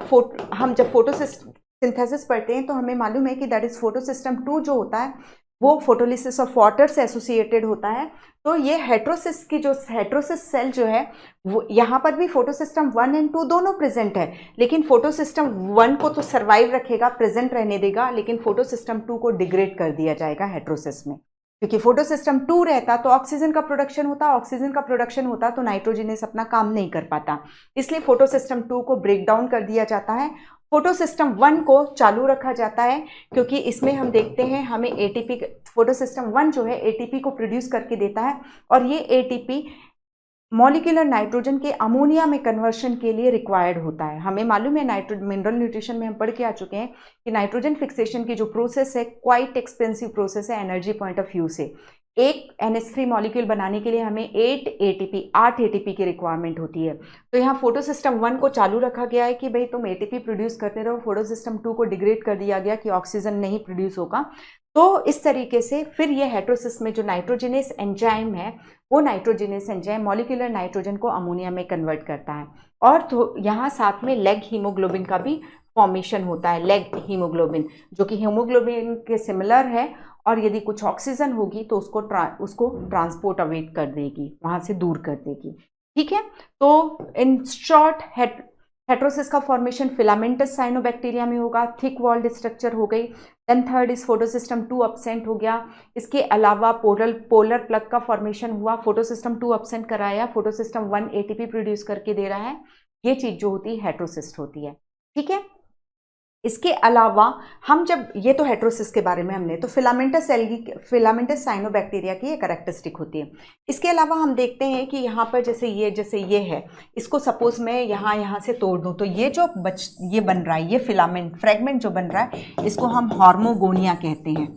हम जब फोटोसिंथेसिस पढ़ते हैं तो हमें मालूम है कि दैट इज फोटोसिस्टम 2 जो होता है वो फोटोलिसिस ऑफ वाटर से एसोसिएटेड होता है। तो ये हेट्रोसिस सेल जो है वो यहाँ पर भी फोटोसिस्टम 1 और 2 दोनों प्रेजेंट है, लेकिन फोटोसिस्टम 1 को तो सर्वाइव रखेगा, प्रेजेंट रहने देगा, लेकिन फोटोसिस्टम 2 को डिग्रेड कर दिया जाएगा हेट्रोसिस में। क्योंकि फोटोसिस्टम 2 रहता तो ऑक्सीजन का प्रोडक्शन होता तो नाइट्रोजिनस अपना काम नहीं कर पाता, इसलिए फोटोसिस्टम 2 को ब्रेक डाउन कर दिया जाता है, फोटोसिस्टम 1 को चालू रखा जाता है। क्योंकि इसमें हम देखते हैं हमें एटीपी, फोटोसिस्टम 1 जो है एटीपी को प्रोड्यूस करके देता है, और ये एटीपी मॉलिक्यूलर नाइट्रोजन के अमोनिया में कन्वर्शन के लिए रिक्वायर्ड होता है। हमें मालूम है मिनरल न्यूट्रिशन में हम पढ़ के आ चुके हैं कि नाइट्रोजन फिक्सेशन की जो प्रोसेस है क्वाइट एक्सपेंसिव प्रोसेस है एनर्जी पॉइंट ऑफ व्यू से। एक NH3 मॉलिक्यूल बनाने के लिए हमें 8 एटीपी की रिक्वायरमेंट होती है। तो यहाँ फोटोसिस्टम 1 को चालू रखा गया है कि भाई तुम एटीपी प्रोड्यूस करते रहो, फोटोसिस्टम 2 को डिग्रेड कर दिया गया कि ऑक्सीजन नहीं प्रोड्यूस होगा। तो इस तरीके से फिर ये हेट्रोसिस में जो नाइट्रोजिनेस एंजाइम है वो नाइट्रोजिनेस एंजाइम मॉलिक्यूलर नाइट्रोजन को अमोनिया में कन्वर्ट करता है। और तो यहाँ साथ में लेग हीमोग्लोबिन का भी फॉर्मेशन होता है, लेग हीमोग्लोबिन, जो कि हीमोग्लोबिन के सिमिलर है, और यदि कुछ ऑक्सीजन होगी तो उसको ट्रांसपोर्ट अवेट कर देगी, वहां से दूर कर देगी। ठीक है, तो इन शॉर्ट हेट्रोसिस का फॉर्मेशन फिलामेंटस साइनोबैक्टीरिया में होगा, थिक वॉल्ड स्ट्रक्चर हो गई। Then third is photosystem 2 absent हो गया। इसके अलावा पोलर प्लग का फॉर्मेशन हुआ, फोटोसिस्टम 2 अब्सेंट कराया, फोटोसिस्टम 1 एटीपी प्रोड्यूस करके दे रहा है। ये चीज जो होती है हेट्रोसिस्ट होती है। ठीक है, इसके अलावा हम जब, ये तो हेट्रोसिस के बारे में हमने, तो फिलामेंटस साइनोबैक्टीरिया की एक कैरेक्टरिस्टिक होती है। इसके अलावा हम देखते हैं कि यहाँ पर जैसे ये है, इसको सपोज मैं यहाँ से तोड़ दूँ तो ये जो ये बन रहा है, ये फिलामेंट फ्रेगमेंट जो बन रहा है, इसको हम हार्मोगोनिया कहते हैं,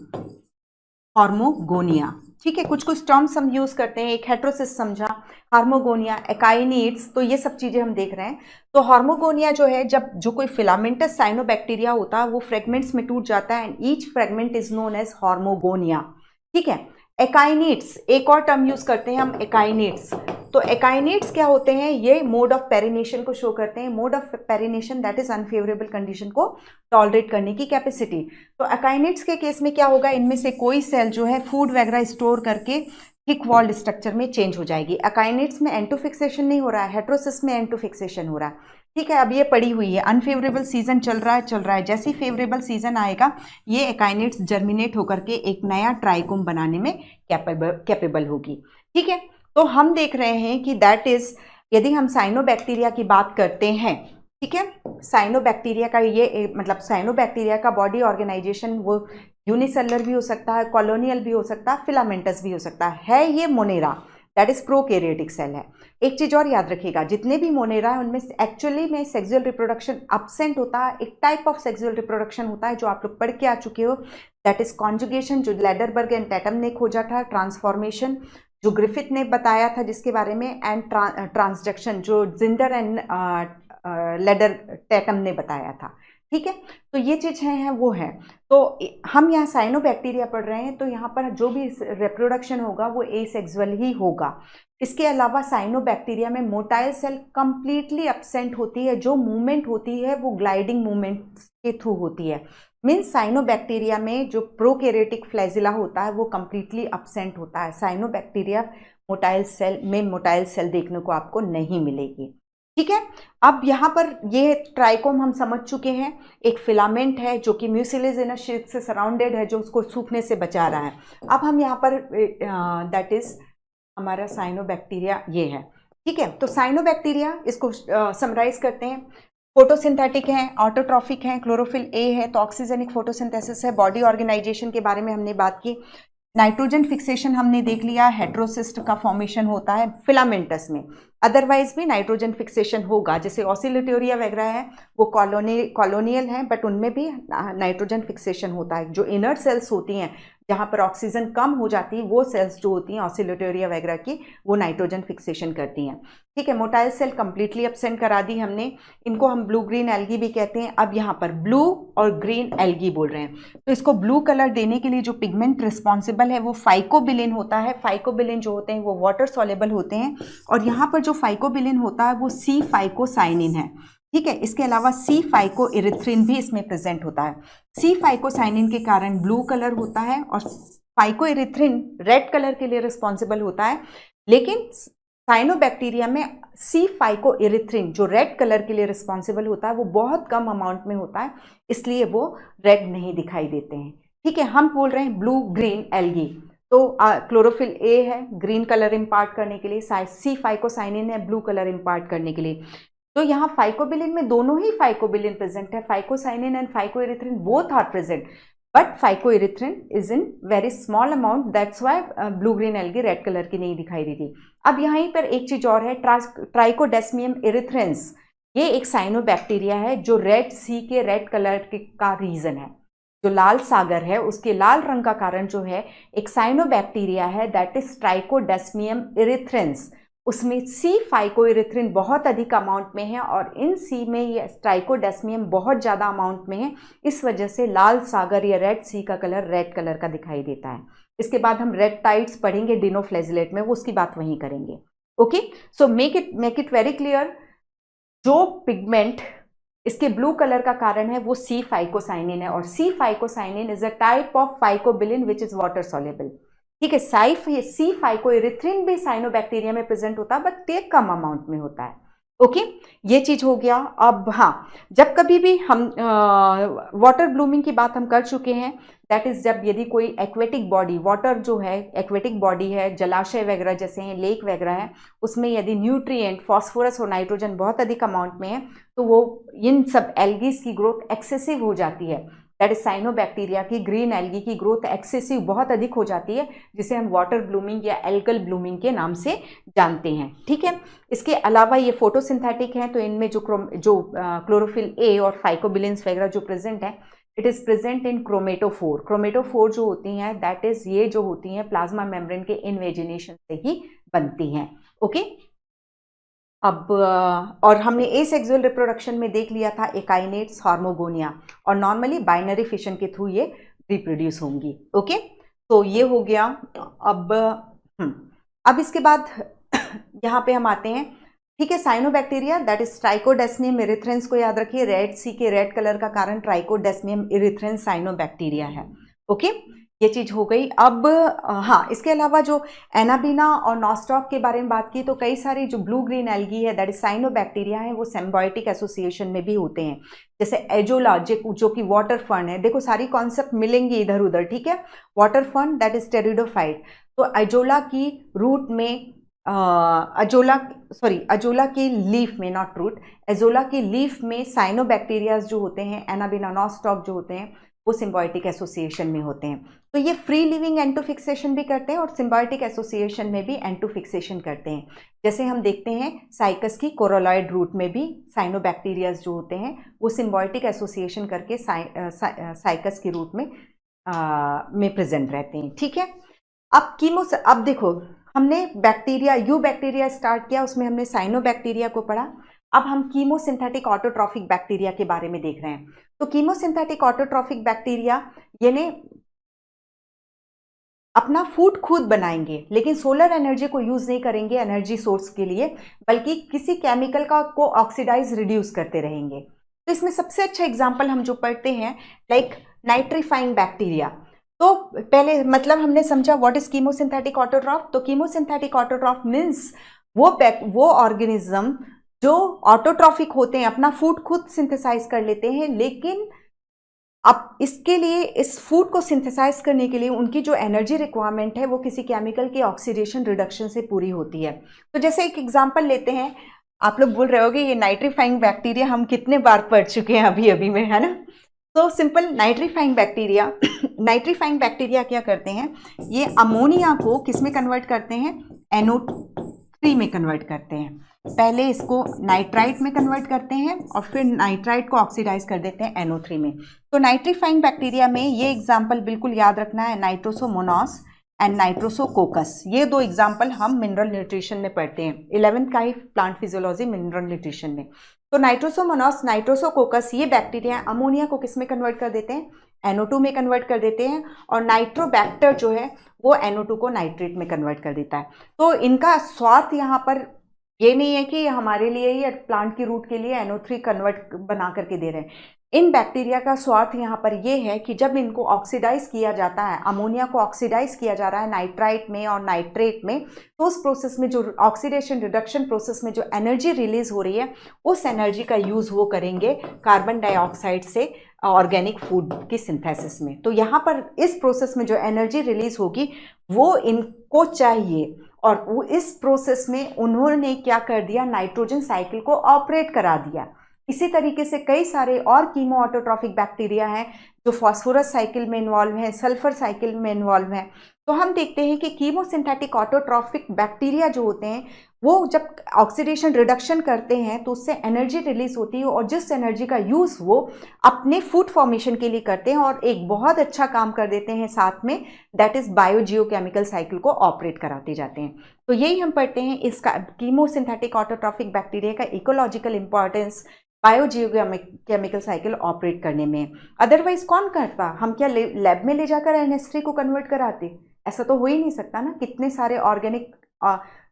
हार्मोगोनिया। ठीक है, कुछ कुछ टर्म्स हम यूज करते हैं, एक हेट्रोसिस समझा, हार्मोगोनिया, एकाइनिड्स, तो ये सब चीजें हम देख रहे हैं। तो हार्मोगोनिया जो है, जब जो कोई फिलामेंटस साइनोबैक्टीरिया होता है वो फ्रेगमेंट्स में टूट जाता है, and each fragment is known as hormogonia. ठीक है, एकाइनिड्स, एक और टर्म यूज करते हैं हम, एकाइनिड्स। तो एकाइनिड्स क्या होते हैं, ये मोड ऑफ पेरिनेशन को शो करते हैं। Mode of perennation that is unfavourable condition को टॉलरेट करने की कैपेसिटी। तो एकाइनिड्स के केस में क्या होगा, इनमें से कोई सेल जो है फूड वगैरह स्टोर करके थिक वॉल्ड स्ट्रक्चर में चेंज हो जाएगी। एकाइनिड्स में एंटो फिक्सेशन नहीं हो रहा है, हेट्रोसिस में एंटो फिक्सेशन हो रहा है। ठीक है, अब ये पड़ी हुई है, अनफेवरेबल सीजन चल रहा है, जैसे ही फेवरेबल सीजन आएगा ये एकाइनिड्स जर्मिनेट होकर के एक नया ट्राइकोम बनाने में कैपेबल होगी। ठीक है, तो हम देख रहे हैं कि दैट इज, यदि हम साइनोबैक्टीरिया की बात करते हैं, ठीक है, साइनोबैक्टीरिया का ये मतलब साइनोबैक्टीरिया का बॉडी ऑर्गेनाइजेशन वो यूनिसेलुलर भी हो सकता है, कॉलोनियल भी हो सकता है, फिलामेंटस भी हो सकता है ये Monera, that is prokaryotic cell है। एक चीज और याद रखिएगा, जितने भी मोनेरा है उनमें एक्चुअली में सेक्सुअल रिप्रोडक्शन अब्सेंट होता है। एक टाइप ऑफ सेक्सुअल रिप्रोडक्शन होता है जो आप लोग पढ़ के आ चुके हो, दैट इज कॉन्जुगेशन, जो लेडरबर्ग एंड टैटम ने खोजा था, ट्रांसफॉर्मेशन जो ग्रिफिथ ने बताया था जिसके बारे में, एंड ट्रांसडक्शन जो जिंडर एंड लेडर टैटम ने बताया था। ठीक है, तो ये चीज है वो है। तो हम यहाँ साइनोबैक्टीरिया पढ़ रहे हैं, तो यहाँ पर जो भी रिप्रोडक्शन होगा वो एसेक्सुअल ही होगा। इसके अलावा साइनोबैक्टीरिया में मोटाइल सेल कंप्लीटली एब्सेंट होती है, जो मूवमेंट होती है वो ग्लाइडिंग मूवमेंट के थ्रू होती है। मीन्स साइनोबैक्टीरिया में जो प्रोकैरियोटिक फ्लैजिला होता है वो कंप्लीटली एब्सेंट होता है। साइनोबैक्टीरिया मोटाइल सेल देखने को आपको नहीं मिलेगी। ठीक है, अब यहाँ पर ये ट्राइकोम हम समझ चुके हैं, एक फिलामेंट है जो कि म्यूसिलेज इनर शीथ से सराउंडेड है, जो उसको सूखने से बचा रहा है। अब हम यहाँ पर दैट इज हमारा साइनोबैक्टीरिया ये है। ठीक है, तो साइनोबैक्टीरिया इसको समराइज करते हैं, फोटोसिंथेटिक है, ऑटोट्रॉफिक है, क्लोरोफिल ए है, तो ऑक्सीजनिक फोटोसिंथेसिस है। बॉडी ऑर्गेनाइजेशन के बारे में हमने बात की, नाइट्रोजन फिक्सेशन हमने देख लिया, हेट्रोसिस्ट का फॉर्मेशन होता है फिलामेंटस में, अदरवाइज भी नाइट्रोजन फिक्सेशन होगा, जैसे ऑसिलेटोरिया वगैरह है वो कॉलोनियल है, बट उनमें भी नाइट्रोजन फिक्सेशन होता है। जो इनर सेल्स होती हैं जहाँ पर ऑक्सीजन कम हो जाती है, वो सेल्स जो होती हैं ऑसिलेटोरिया वगैरह की, वो नाइट्रोजन फिक्सेशन करती हैं। ठीक है, मोटाइल सेल कंप्लीटली एब्सेंट करा दी हमने, इनको हम ब्लू ग्रीन एल्गी भी कहते हैं। अब यहाँ पर ब्लू और ग्रीन एल्गी बोल रहे हैं, तो इसको ब्लू कलर देने के लिए जो पिगमेंट रिस्पॉन्सिबल है वो फाइकोबिलिन होता है। फाइकोबिलिन जो होते हैं वो वाटर सॉल्युबल होते हैं, और यहाँ पर जो फाइकोबिलिन होता है वो सी फाइकोसाइनिन है। ठीक है, इसके अलावा सी फाइको इरिथ्रिन भी इसमें प्रेजेंट होता है। सी फाइकोसाइनिन के कारण ब्लू कलर होता है, और फाइको इरिथ्रिन रेड कलर के लिए रिस्पॉन्सिबल होता है। लेकिन साइनोबैक्टीरिया में सी फाइको इरिथ्रिन जो रेड कलर के लिए रिस्पॉन्सिबल होता है वो बहुत कम अमाउंट में होता है, इसलिए वो रेड नहीं दिखाई देते हैं। ठीक है, हम बोल रहे हैं ब्लू ग्रीन एल्गी, तो क्लोरोफिल ए है ग्रीन कलर इम्पार्ट करने के लिए, सी फाइकोसाइनिन है ब्लू कलर इम्पार्ट करने के लिए। तो यहाँ फाइकोबिलिन में दोनों ही फाइकोबिलिन प्रेजेंट है, phycocyanin and phycoerythrin both are present, but phycoerythrin is in very small amount, that's why blue green algae red colour की नहीं दिखाई देती। अब यहीं पर एक चीज और है, ट्राइकोडेस्मियम इरिथ्रेंस, ये एक साइनोबैक्टीरिया है जो रेड सी के रेड कलर का रीजन है। जो लाल सागर है उसके लाल रंग का कारण जो है एक साइनोबैक्टीरिया है, दैट इज ट्राइकोडेस्मियम इरिथ्रेंस। उसमें सी फाइकोइरिथ्रिन बहुत अधिक अमाउंट में है, और इन सी में ये ट्राइकोडेस्मियम बहुत ज़्यादा अमाउंट में है, इस वजह से लाल सागर या रेड सी का कलर रेड कलर का दिखाई देता है। इसके बाद हम रेड टाइड्स पढ़ेंगे डिनोफ्लैजिलेट में, वो उसकी बात वहीं करेंगे। Okay, so make it very clear, जो पिगमेंट इसके ब्लू कलर का कारण है वो सी फाइकोसाइनिन है, और C phycocyanin is a type of phycobilin which is water soluble. ठीक है, सी फाइकोइरिथ्रिन भी साइनोबैक्टीरिया में प्रेजेंट होता है, बट ये कम अमाउंट में होता है। ओके, ये चीज हो गया। अब हाँ, जब कभी भी हम वाटर ब्लूमिंग की बात हम कर चुके हैं, दैट इज जब यदि कोई एक्वेटिक बॉडी, वाटर जो है एक्वेटिक बॉडी है, जलाशय वगैरह जैसे हैं, लेक वगैरह है, उसमें यदि न्यूट्रिएंट फॉस्फोरस और नाइट्रोजन बहुत अधिक अमाउंट में है, तो वो इन सब एल्गीज की ग्रोथ एक्सेसिव हो जाती है। दैट इज साइनोबैक्टीरिया की ग्रीन एल्गी की ग्रोथ एक्सेसिव बहुत अधिक हो जाती है, जिसे हम वाटर ब्लूमिंग या एल्गल ब्लूमिंग के नाम से जानते हैं। ठीक है, इसके अलावा ये फोटोसिंथेटिक हैं, तो इनमें जो क्लोरोफिल ए और फाइकोबिलिन्स वगैरह जो प्रेजेंट है, it is present in chromatophore. Chromatophore जो होती हैं, दैट इज ये जो होती हैं प्लाज्मा मेम्ब्रेन के इन्वेजिनेशन से ही बनती हैं। ओके, अब और हमने एसेक्सुअल रिप्रोडक्शन में देख लिया था एकाइनेट्स, हार्मोगोनिया, और नॉर्मली बाइनरी फिशन के थ्रू ये रिप्रोड्यूस होंगी। ओके, तो ये हो गया। अब इसके बाद यहाँ पे हम आते हैं। ठीक है, साइनोबैक्टीरिया दैट इज ट्राइकोडेस्मियम इरिथ्रेंस को याद रखिए, रेड सी के रेड कलर का कारण ट्राइकोडेस्मियम इरिथ्रेंस साइनोबैक्टीरिया है। ओके, ये चीज हो गई। अब हाँ, इसके अलावा जो एनाबीना और नॉस्टॉक के बारे में बात की, तो कई सारी जो ब्लू ग्रीन एल्गी है दैट इज साइनोबैक्टीरिया है, वो सिम्बायोटिक एसोसिएशन में भी होते हैं। जैसे एजोला जो कि वाटर फर्न है, देखो सारी कॉन्सेप्ट मिलेंगी इधर उधर। ठीक है, water fern that is pteridophyte, तो एजोला की रूट में अजोला की लीफ में, नॉट रूट, एजोला की लीफ में साइनोबैक्टीरियाज जो होते हैं, एनाबीना नॉस्टॉक जो होते हैं, वो सिम्बायोटिक एसोसिएशन में होते हैं। तो ये फ्री लिविंग एंटोफिक्सेशन भी करते हैं और सिम्बायोटिक एसोसिएशन में भी एंटोफिक्सेशन करते हैं। जैसे हम देखते हैं साइकस की कोरोलॉइड रूट में भी साइनोबैक्टीरियाज जो होते हैं वो सिम्बायोटिक एसोसिएशन करके साइकस की रूट में प्रेजेंट रहते हैं। ठीक है, अब देखो, हमने बैक्टीरिया स्टार्ट किया, उसमें हमने साइनोबैक्टीरिया को पढ़ा। अब हम कीमोसिंथेटिक ऑटोट्रॉफिक बैक्टीरिया के बारे में देख रहे हैं। तो कीमोसिंथेटिक ऑटोट्रॉफिक बैक्टीरिया यानी अपना फूड खुद बनाएंगे, लेकिन सोलर एनर्जी को यूज नहीं करेंगे एनर्जी सोर्स के लिए, बल्कि किसी केमिकल को ऑक्सीडाइज रिड्यूस करते रहेंगे। तो इसमें सबसे अच्छा एग्जांपल हम जो पढ़ते हैं, लाइक नाइट्रीफाइंग बैक्टीरिया। तो पहले मतलब हमने समझा व्हाट इज कीमोसिंथेटिक ऑटोट्रॉफ। तो कीमोसिंथेटिक ऑटोट्रॉफ मीन्स वो ऑर्गेनिज्म जो ऑटोट्रॉफिक होते हैं, अपना फूड खुद सिंथेसाइज कर लेते हैं, लेकिन अब इसके लिए, इस फूड को सिंथेसाइज करने के लिए उनकी जो एनर्जी रिक्वायरमेंट है वो किसी केमिकल के ऑक्सीडेशन रिडक्शन से पूरी होती है। तो जैसे एक एग्जांपल लेते हैं, आप लोग बोल रहे होगे ये नाइट्रीफाइंग बैक्टीरिया हम कितने बार पढ़ चुके हैं अभी अभी में, है ना। तो सिंपल नाइट्रीफाइंग बैक्टीरिया क्या करते हैं, ये अमोनिया को किस में कन्वर्ट करते हैं, NO3 में कन्वर्ट करते हैं। पहले इसको नाइट्राइट में कन्वर्ट करते हैं और फिर नाइट्राइट को ऑक्सीडाइज कर देते हैं NO3 में। तो नाइट्रीफाइंग बैक्टीरिया में ये एग्जाम्पल बिल्कुल याद रखना है, नाइट्रोसोमोनास एंड नाइट्रोसोकोकस। ये दो एग्जाम्पल हम मिनरल न्यूट्रिशन में पढ़ते हैं, 11th का ही प्लांट फिजियोलॉजी मिनरल न्यूट्रिशन में। तो नाइट्रोसोमोनास, नाइट्रोसोकोकस, ये बैक्टीरिया अमोनिया को किस में कन्वर्ट कर देते हैं, NO2 में कन्वर्ट कर देते हैं, और नाइट्रोबैक्टर जो है वो NO2 को नाइट्रेट में कन्वर्ट कर देता है। तो इनका स्वार्थ यहाँ पर ये नहीं है कि हमारे लिए या प्लांट की रूट के लिए NO3 कन्वर्ट बना करके दे रहे हैं। इन बैक्टीरिया का स्वार्थ यहाँ पर यह है कि जब इनको ऑक्सीडाइज किया जाता है, अमोनिया को ऑक्सीडाइज किया जा रहा है नाइट्राइट में और नाइट्रेट में, तो उस प्रोसेस में जो ऑक्सीडेशन रिडक्शन प्रोसेस में जो एनर्जी रिलीज हो रही है, उस एनर्जी का यूज वो करेंगे कार्बन डाइऑक्साइड से ऑर्गेनिक फूड की सिंथेसिस में। तो यहाँ पर इस प्रोसेस में जो एनर्जी रिलीज होगी वो इनको चाहिए, और वो इस प्रोसेस में उन्होंने क्या कर दिया, नाइट्रोजन साइकिल को ऑपरेट करा दिया। इसी तरीके से कई सारे और कीमो ऑटोट्रॉफिक बैक्टीरिया हैं जो फॉस्फोरस साइकिल में इन्वॉल्व हैं, सल्फर साइकिल में इन्वॉल्व हैं। तो हम देखते हैं कि कीमोसिंथेटिक ऑटोट्रॉफिक बैक्टीरिया जो होते हैं वो जब ऑक्सीडेशन रिडक्शन करते हैं तो उससे एनर्जी रिलीज होती है, और जिस एनर्जी का यूज़ वो अपने फूड फॉर्मेशन के लिए करते हैं और एक बहुत अच्छा काम कर देते हैं साथ में, दैट इज बायोजियोकेमिकल साइकिल को ऑपरेट कराते जाते हैं। तो यही हम पढ़ते हैं इसका कीमोसिंथेटिक ऑटोट्रॉफिक बैक्टीरिया का ecological importance biogeochemical cycle operate करने में। अदरवाइज कौन करता, हम क्या लैब में ले जाकर NH3 को कन्वर्ट कराते, ऐसा तो हो ही नहीं सकता ना। कितने सारे ऑर्गेनिक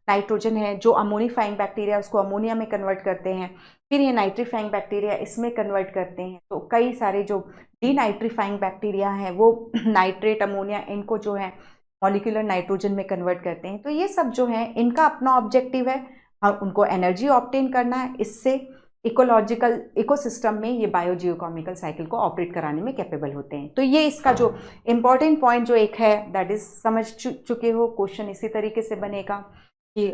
नाइट्रोजन है, जो अमोनीफाइंग बैक्टीरिया उसको अमोनिया में कन्वर्ट करते हैं, फिर ये नाइट्रीफाइंग बैक्टीरिया इसमें कन्वर्ट करते हैं। तो कई सारे जो डीनाइट्रीफाइंग बैक्टीरिया हैं वो नाइट्रेट, अमोनिया, इनको जो है मॉलिक्यूलर नाइट्रोजन में कन्वर्ट करते हैं। तो ये सब जो है इनका अपना ऑब्जेक्टिव है, उनको एनर्जी ऑब्टेन करना है, इससे इकोलॉजिकल इकोसिस्टम में ये बायोजियोकेमिकल साइकिल को ऑपरेट कराने में कैपेबल होते हैं। तो ये इसका जो इम्पॉर्टेंट पॉइंट जो एक है दैट इज समझ चुके हो। क्वेश्चन इसी तरीके से बनेगा कि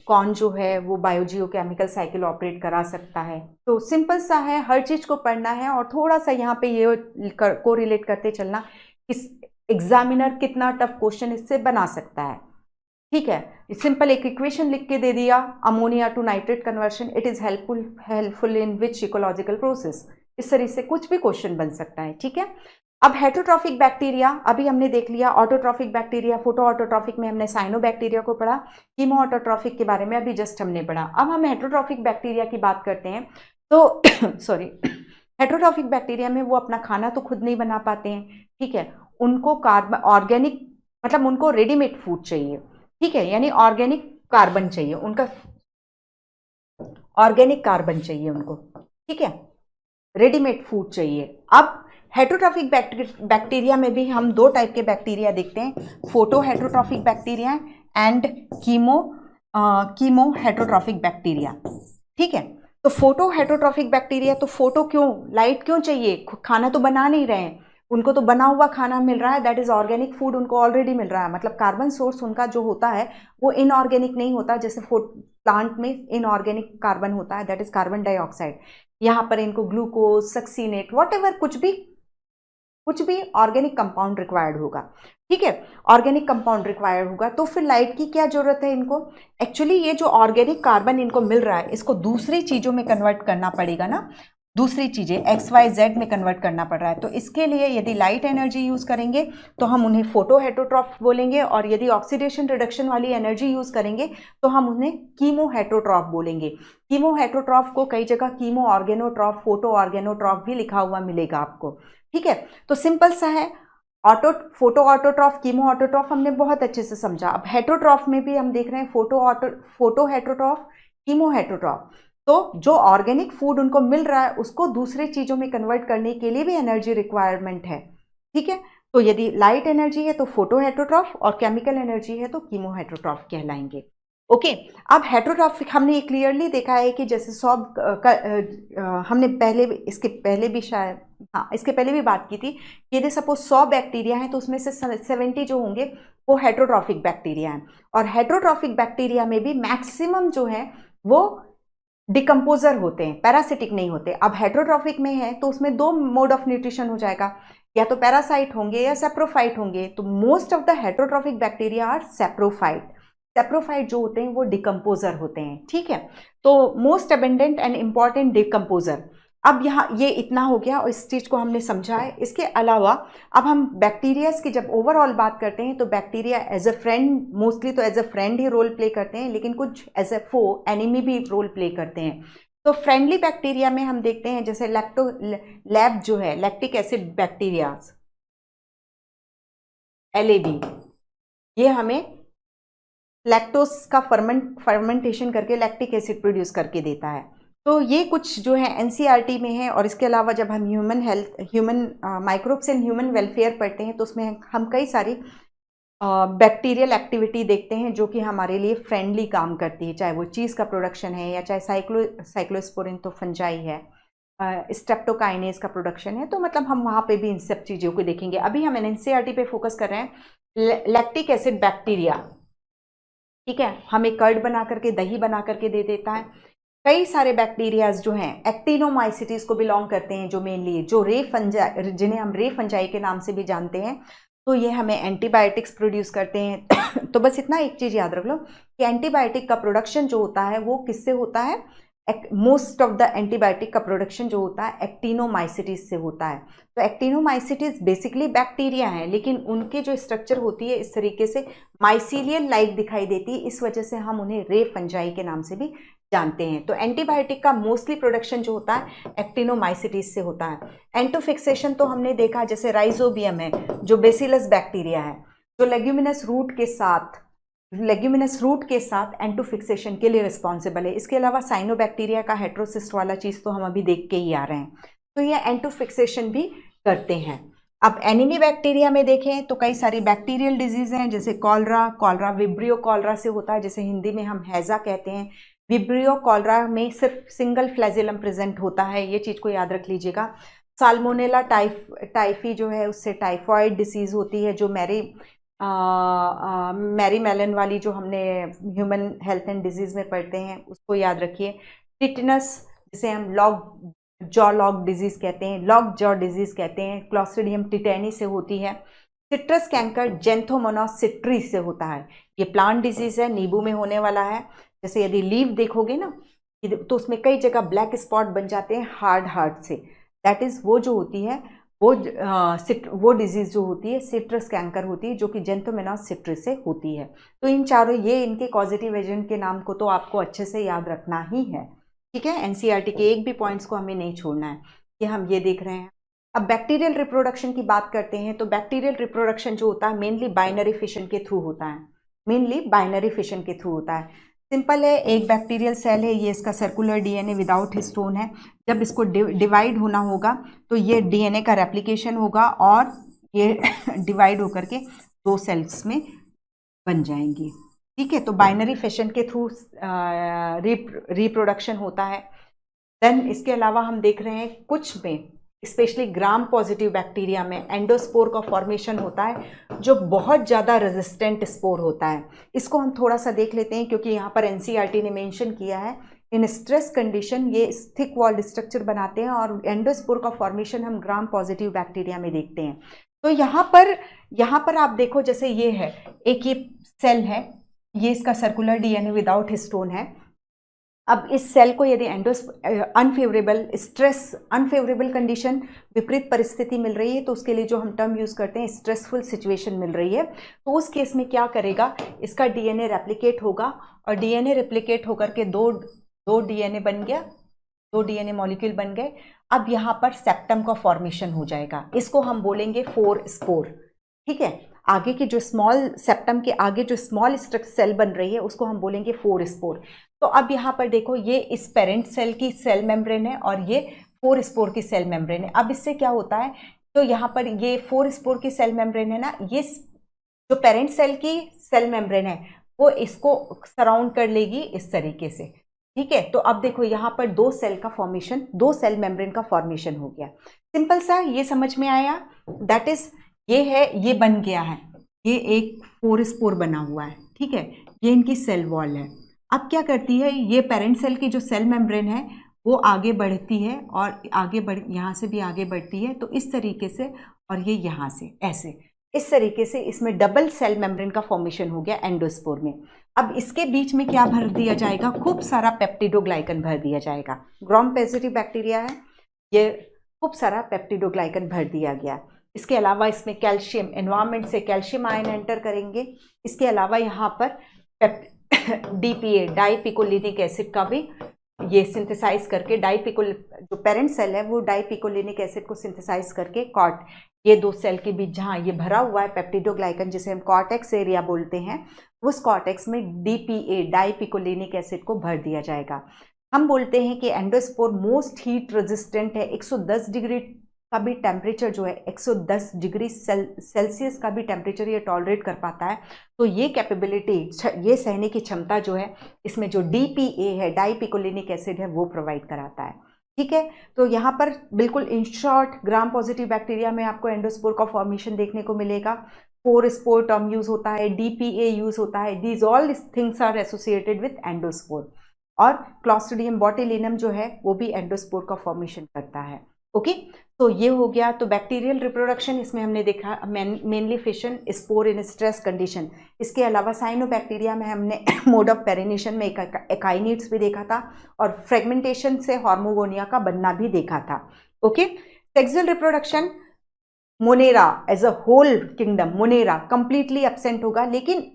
कौन जो है वो बायोजियोकेमिकल साइकिल ऑपरेट करा सकता है। तो सिंपल सा है, हर चीज़ को पढ़ना है और थोड़ा सा यहाँ पे ये को रिलेट करते चलना, इस एग्जामिनर कितना टफ क्वेश्चन इससे बना सकता है। ठीक है, सिंपल एक इक्वेशन लिख के दे दिया, ammonia to nitrate conversion, it is helpful in which ecological process. इस तरह से कुछ भी क्वेश्चन बन सकता है। ठीक है, अब हेटरोट्रॉफिक बैक्टीरिया अभी हमने देख लिया, ऑटोट्रॉफिक बैक्टीरिया, फोटो ऑटोट्रॉफिक में हमने साइनोबैक्टीरिया को पढ़ा, कीमो ऑटोट्रॉफिक के बारे में अभी जस्ट हमने पढ़ा। अब हम हेटरोट्रॉफिक बैक्टीरिया की बात करते हैं। तो सॉरी, हेटरोट्रॉफिक बैक्टीरिया में वो अपना खाना तो खुद नहीं बना पाते हैं। ठीक है, उनको कार्बन ऑर्गेनिक मतलब उनको रेडीमेड फूड चाहिए। ठीक है, यानी ऑर्गेनिक कार्बन चाहिए, उनका ऑर्गेनिक कार्बन चाहिए उनको। ठीक है, रेडीमेड फूड चाहिए। अब हेटरोट्रॉफिक बैक्टीरिया में भी हम दो टाइप के बैक्टीरिया देखते हैं, photo heterotrophic bacteria and chemo heterotrophic bacteria. ठीक है, तो फोटो हेटरोट्रॉफिक बैक्टीरिया, तो फोटो क्यों, लाइट क्यों चाहिए, खाना तो बना नहीं रहे हैं, उनको तो बना हुआ खाना मिल रहा है, दैट इज ऑर्गेनिक फूड उनको ऑलरेडी मिल रहा है। मतलब कार्बन सोर्स उनका जो होता है वो इनऑर्गेनिक नहीं होता, जैसे प्लांट में इनऑर्गेनिक कार्बन होता है, दैट इज कार्बन डाइऑक्साइड। यहाँ पर इनको ग्लूकोज, सक्सीनेट, वॉट कुछ भी ऑर्गेनिक कंपाउंड रिक्वायर्ड होगा। ठीक है, ऑर्गेनिक कंपाउंड रिक्वायर्ड होगा, तो फिर लाइट की क्या जरूरत है इनको। एक्चुअली ये जो ऑर्गेनिक कार्बन इनको मिल रहा है इसको दूसरी चीजों में कन्वर्ट करना पड़ेगा ना, दूसरी चीजें XYZ में कन्वर्ट करना पड़ रहा है। तो इसके लिए यदि लाइट एनर्जी यूज करेंगे तो हम उन्हें फोटो हेटरोट्रॉफ बोलेंगे, और यदि ऑक्सीडेशन रिडक्शन वाली एनर्जी यूज करेंगे तो हम उन्हें कीमो हेटरोट्रॉफ बोलेंगे। कीमो हेटरोट्रॉफ को कई जगह कीमो ऑर्गेनोट्रॉफ, फोटो ऑर्गेनोट्रॉफ भी लिखा हुआ मिलेगा आपको। ठीक है, तो सिंपल सा है, फोटो ऑटोट्रॉफ, कीमो ऑटोट्रॉफ हमने बहुत अच्छे से समझा। अब हेटरोट्रॉफ में भी हम देख रहे हैं फोटो हेटरोट्रॉफ, कीमो हेटरोट्रॉफ। तो जो ऑर्गेनिक फूड उनको मिल रहा है उसको दूसरी चीजों में कन्वर्ट करने के लिए भी एनर्जी रिक्वायरमेंट है। ठीक है, तो यदि लाइट एनर्जी है तो फोटो हेटरोट्रॉफ और केमिकल एनर्जी है तो कीमो हेटरोट्रॉफ कहलाएंगे। ओके, अब हेटरोट्रॉफिक हमने ये क्लियरली देखा है कि जैसे हमने इसके पहले भी शायद, हाँ इसके पहले भी बात की थी कि यदि सपोज 100 बैक्टीरिया हैं तो उसमें से 70 जो होंगे वो हेटरोट्रॉफिक बैक्टीरिया हैं, और हेटरोट्रॉफिक बैक्टीरिया में भी मैक्सिमम जो है वो डिकम्पोजर होते हैं, पैरासिटिक नहीं होते। अब हेटरोट्रॉफिक में है तो उसमें दो मोड ऑफ न्यूट्रिशन हो जाएगा, या तो पैरासाइट होंगे या सेप्रोफाइट होंगे। तो most of the heterotrophic bacteria are saprophyte. Saprophyte जो होते हैं वो डिकम्पोजर होते हैं। ठीक है, तो most abundant and important decomposer. अब यहाँ ये इतना हो गया और इस चीज को हमने समझा है। इसके अलावा अब हम बैक्टीरियाज की जब ओवरऑल बात करते हैं तो bacteria as a friend, mostly तो एज अ फ्रेंड ही रोल प्ले करते हैं, लेकिन कुछ एज अ फो, एनिमी भी रोल प्ले करते हैं। तो फ्रेंडली बैक्टीरिया में हम देखते हैं जैसे लैब जो है, लैक्टिक एसिड बैक्टीरिया, LAB, ये हमें लैक्टोज का फर्मेंटेशन करके लैक्टिक एसिड प्रोड्यूस करके देता है। तो ये कुछ जो है NCERT में है। और इसके अलावा जब हम human microbes and human welfare पढ़ते हैं तो उसमें हम कई सारी बैक्टीरियल एक्टिविटी देखते हैं जो कि हमारे लिए फ्रेंडली काम करती है, चाहे वो चीज़ का प्रोडक्शन है या चाहे साइक्लोस्पोरिन तो फंजाई है, स्ट्रेप्टोकाइनेज का प्रोडक्शन है। तो मतलब हम वहाँ पे भी इन सब चीज़ों को देखेंगे। अभी हम NCERT पे फोकस कर रहे हैं लैक्टिक एसिड बैक्टीरिया। ठीक है, हमें कर्ड बना करके, दही बना करके दे देता है। कई सारे बैक्टीरियाज जो हैं एक्टिनोमाइसिटीज को बिलोंग करते हैं, जो मेनली जो जिन्हें हम रे फंजाई के नाम से भी जानते हैं। तो ये हमें एंटीबायोटिक्स प्रोड्यूस करते हैं। तो बस इतना एक चीज याद रख लो कि एंटीबायोटिक का प्रोडक्शन जो होता है वो किससे होता है, मोस्ट ऑफ द एंटीबायोटिक का प्रोडक्शन जो होता है एक्टिनोमाइसिटीज से होता है। तो एक्टिनोमाइसिटीज बेसिकली बैक्टीरिया हैं, लेकिन उनकी जो स्ट्रक्चर होती है इस तरीके से माइसीलियल लाइक दिखाई देती है, इस वजह से हम उन्हें रे फंजाई के नाम से भी जानते हैं। तो एंटीबायोटिक का मोस्टली प्रोडक्शन जो होता है एक्टिनोमाइसिटीज से होता है। एंटोफिक्सेशन तो हमने देखा, जैसे राइजोबियम है जो बेसिलस बैक्टीरिया है, जो लेग्यूमिनस रूट के साथ लेग्यूमिनस रूट के साथ एंटोफिक्सेशन के लिए रिस्पॉन्सिबल है। इसके अलावा साइनोबैक्टीरिया का हेट्रोसिस्ट वाला चीज़ तो हम अभी देख के ही आ रहे हैं, तो ये एंटोफिक्सेशन भी करते हैं। अब एनीमी बैक्टीरिया में देखें तो कई सारी बैक्टीरियल डिजीज हैं, जैसे कॉलरा विब्रियो कॉलरा से होता है, जैसे हिंदी में हम हैजा कहते हैं। विब्रियो कॉलरा में सिर्फ सिंगल फ्लैजिलम प्रेजेंट होता है, ये चीज़ को याद रख लीजिएगा। साल्मोनेला टाइफी जो है उससे टाइफॉइड डिसीज़ होती है, जो मैरी मेलन वाली जो हमने ह्यूमन हेल्थ एंड डिजीज़ में पढ़ते हैं उसको याद रखिए। टिटनस जिसे हम लॉग डिजीज़ कहते हैं, लॉग जॉ डिजीज़ कहते हैं, क्लॉस्ट्रिडियम टिटेनी से होती है। सिट्रस कैंकर जेंथोमोनास सिट्री से होता है, ये प्लांट डिजीज़ है, नींबू में होने वाला है। जैसे यदि लीव देखोगे ना तो उसमें कई जगह ब्लैक स्पॉट बन जाते हैं हार्ड से, दैट इज़ वो जो होती है वो डिजीज़ जो होती है सिट्रस कैंकर होती है, जो कि जेंथोमोनास सिट्री से होती है। तो इन चारों ये इनके कॉजेटिव एजेंट के नाम को तो आपको अच्छे से याद रखना ही है, ठीक है। एनसीईआरटी के एक भी पॉइंट्स को हमें नहीं छोड़ना है, कि हम ये देख रहे हैं। अब बैक्टीरियल रिप्रोडक्शन की बात करते हैं, तो बैक्टीरियल रिप्रोडक्शन जो होता है मेनली बाइनरी फिशन के थ्रू होता है, सिंपल है। एक बैक्टीरियल सेल है, ये इसका सर्कुलर डीएनए विदाउट हिस्टोन है। जब इसको डिवाइड होना होगा तो ये डीएनए का रेप्लिकेशन होगा और ये डिवाइड होकर के 2 सेल्स में बन जाएंगी, ठीक है। तो बाइनरी फिशन के थ्रू रिप्रोडक्शन होता है। देन इसके अलावा हम देख रहे हैं कुछ में, स्पेशली ग्राम पॉजिटिव बैक्टीरिया में एंडोस्पोर का फॉर्मेशन होता है, जो बहुत ज़्यादा रेजिस्टेंट स्पोर होता है। इसको हम थोड़ा सा देख लेते हैं, क्योंकि यहाँ पर एनसीईआरटी ने मेंशन किया है इन स्ट्रेस कंडीशन ये थिक वॉल्ड स्ट्रक्चर बनाते हैं, और एंडोस्पोर का फॉर्मेशन हम ग्राम पॉजिटिव बैक्टीरिया में देखते हैं। तो यहाँ पर आप देखो, जैसे ये है एक ये सेल है, ये इसका सर्कुलर डीएनए विदाउट हिस्टोन है। अब इस सेल को यदि अनफेवरेबल कंडीशन, विपरीत परिस्थिति मिल रही है, तो उसके लिए जो हम टर्म यूज़ करते हैं स्ट्रेसफुल सिचुएशन मिल रही है, तो उस केस में क्या करेगा, इसका डीएनए रेप्लिकेट होगा, और डीएनए रेप्लिकेट होकर के दो डीएनए बन गया, 2 डीएनए मॉलिक्यूल बन गए। अब यहाँ पर सेप्टम का फॉर्मेशन हो जाएगा, इसको हम बोलेंगे 4 स्पोर, ठीक है। आगे की जो स्मॉल सेप्टम के आगे जो स्मॉल सेल बन रही है उसको हम बोलेंगे 4 स्पोर। तो अब यहाँ पर देखो, ये इस पेरेंट सेल की सेल मेम्ब्रेन है और ये 4 स्पोर की सेल मेम्ब्रेन है। अब इससे क्या होता है, तो यहाँ पर ये 4 स्पोर की सेल मेम्ब्रेन है ना, ये जो पेरेंट सेल की सेल मेम्ब्रेन है वो इसको सराउंड कर लेगी इस तरीके से, ठीक है। तो अब देखो यहाँ पर 2 सेल मेम्ब्रेन का फॉर्मेशन हो गया। सिंपल सा, ये समझ में आया, दैट इज ये है, ये बन गया है, ये एक 4 स्पोर बना हुआ है, ठीक है। ये इनकी सेल वॉल है। अब क्या करती है, ये पेरेंट सेल की जो सेल मेम्ब्रेन है वो आगे बढ़ती है और यहाँ से भी आगे बढ़ती है, तो इस तरीके से, और ये यहाँ से ऐसे, इस तरीके से इसमें डबल सेल मेम्ब्रेन का फॉर्मेशन हो गया एंडोस्पोर में। अब इसके बीच में क्या भर दिया जाएगा, खूब सारा पेप्टिडोग्लाइकन भर दिया जाएगा। ग्राम पॉजिटिव बैक्टीरिया है, ये खूब सारा पेप्टिडोग्लाइकन भर दिया गया। इसके अलावा इसमें कैल्शियम, एनवायरनमेंट से कैल्शियम आयन एंटर करेंगे। इसके अलावा यहाँ पर डीपीए, डाइपिकोलिनिक एसिड का भी ये सिंथेसाइज करके जो पेरेंट सेल है वो डाइपिकोलिनिक एसिड को सिंथेसाइज करके ये 2 सेल के बीच जहाँ ये भरा हुआ है पेप्टिडोग्लाइकन, जिसे हम कॉर्टेक्स एरिया बोलते हैं, उस कॉर्टेक्स में डीपीए, डाइपिकोलिनिक एसिड को भर दिया जाएगा। हम बोलते हैं कि एंडोस्पोर मोस्ट हीट रेजिस्टेंट है, 110 डिग्री का भी टेम्परेचर जो है, 110 डिग्री सेल्सियस का भी टेम्परेचर ये टॉलरेट कर पाता है। तो ये कैपेबिलिटी, ये सहने की क्षमता जो है इसमें जो डीपीए है, डाइपिकोलिनिक एसिड है, वो प्रोवाइड कराता है, ठीक है। तो यहाँ पर बिल्कुल in short, gram positive bacteria में आपको एंडोस्पोर का फॉर्मेशन देखने को मिलेगा। 4 स्पोर टर्म यूज होता है, डीपीए यूज होता है, these all things are associated with endospore. और क्लॉस्ट्रिडियम बोtulinum जो है वो भी एंडोस्पोर का फॉर्मेशन करता है, ओके। तो ये हो गया। तो बैक्टीरियल रिप्रोडक्शन, इसमें हमने देखा मेनली फिशन, स्पोर इन स्ट्रेस कंडीशन। इसके अलावा साइनोबैक्टीरिया में हमने मोड ऑफ पेरिनेशन में एकाइनिड्स भी देखा था, और फ्रेगमेंटेशन से हार्मोगोनिया का बनना भी देखा था, okay. Sexual reproduction, Monera as a whole kingdom, Monera completely absent होगा। लेकिन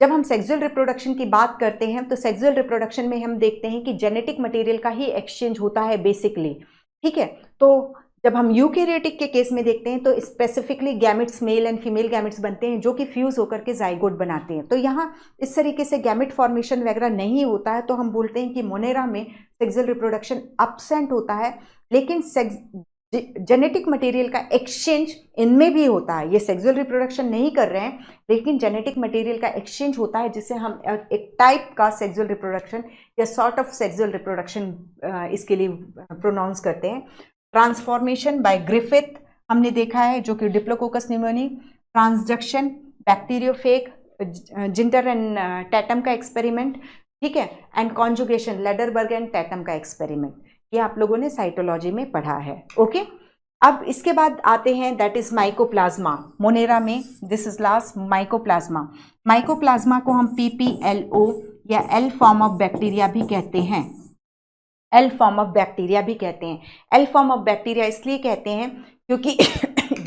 जब हम सेक्सुअल रिप्रोडक्शन की बात करते हैं तो सेक्सुअल रिप्रोडक्शन में हम देखते हैं कि जेनेटिक मटेरियल का ही एक्सचेंज होता है बेसिकली, ठीक है। तो जब हम यूकेरियोटिक के केस में देखते हैं तो specifically gametes male and female gametes बनते हैं जो कि फ्यूज होकर के जाइगोट बनाते हैं। तो यहाँ इस तरीके से गैमेट फॉर्मेशन वगैरह नहीं होता है, तो हम बोलते हैं कि मोनेरा में सेक्सुअल रिप्रोडक्शन एब्सेंट होता है। लेकिन जेनेटिक मटेरियल का एक्सचेंज इनमें भी होता है। ये सेक्सुअल रिप्रोडक्शन नहीं कर रहे हैं लेकिन जेनेटिक मटेरियल का एक्सचेंज होता है, जिसे हम एक टाइप का सेक्सुअल रिप्रोडक्शन या सॉर्ट ऑफ सेक्सुअल रिप्रोडक्शन इसके लिए प्रोनाउंस करते हैं। ट्रांसफॉर्मेशन बाय ग्रिफिथ हमने देखा है, जो कि diplococcus pneumoniae, transduction, bacteriophage, Zinder and Tatum का एक्सपेरिमेंट, ठीक है, and conjugation, Lederberg and Tatum का एक्सपेरिमेंट, ये आप लोगों ने साइटोलॉजी में पढ़ा है। ओके, अब इसके बाद आते हैं दैट इज माइकोप्लाज्मा। मोनेरा में this is last mycoplasma. Mycoplasma को हम PPLO या एल फॉर्म ऑफ बैक्टीरिया भी कहते हैं। एल फॉर्म ऑफ बैक्टीरिया भी कहते हैं। एल फॉर्म ऑफ बैक्टीरिया इसलिए कहते हैं क्योंकि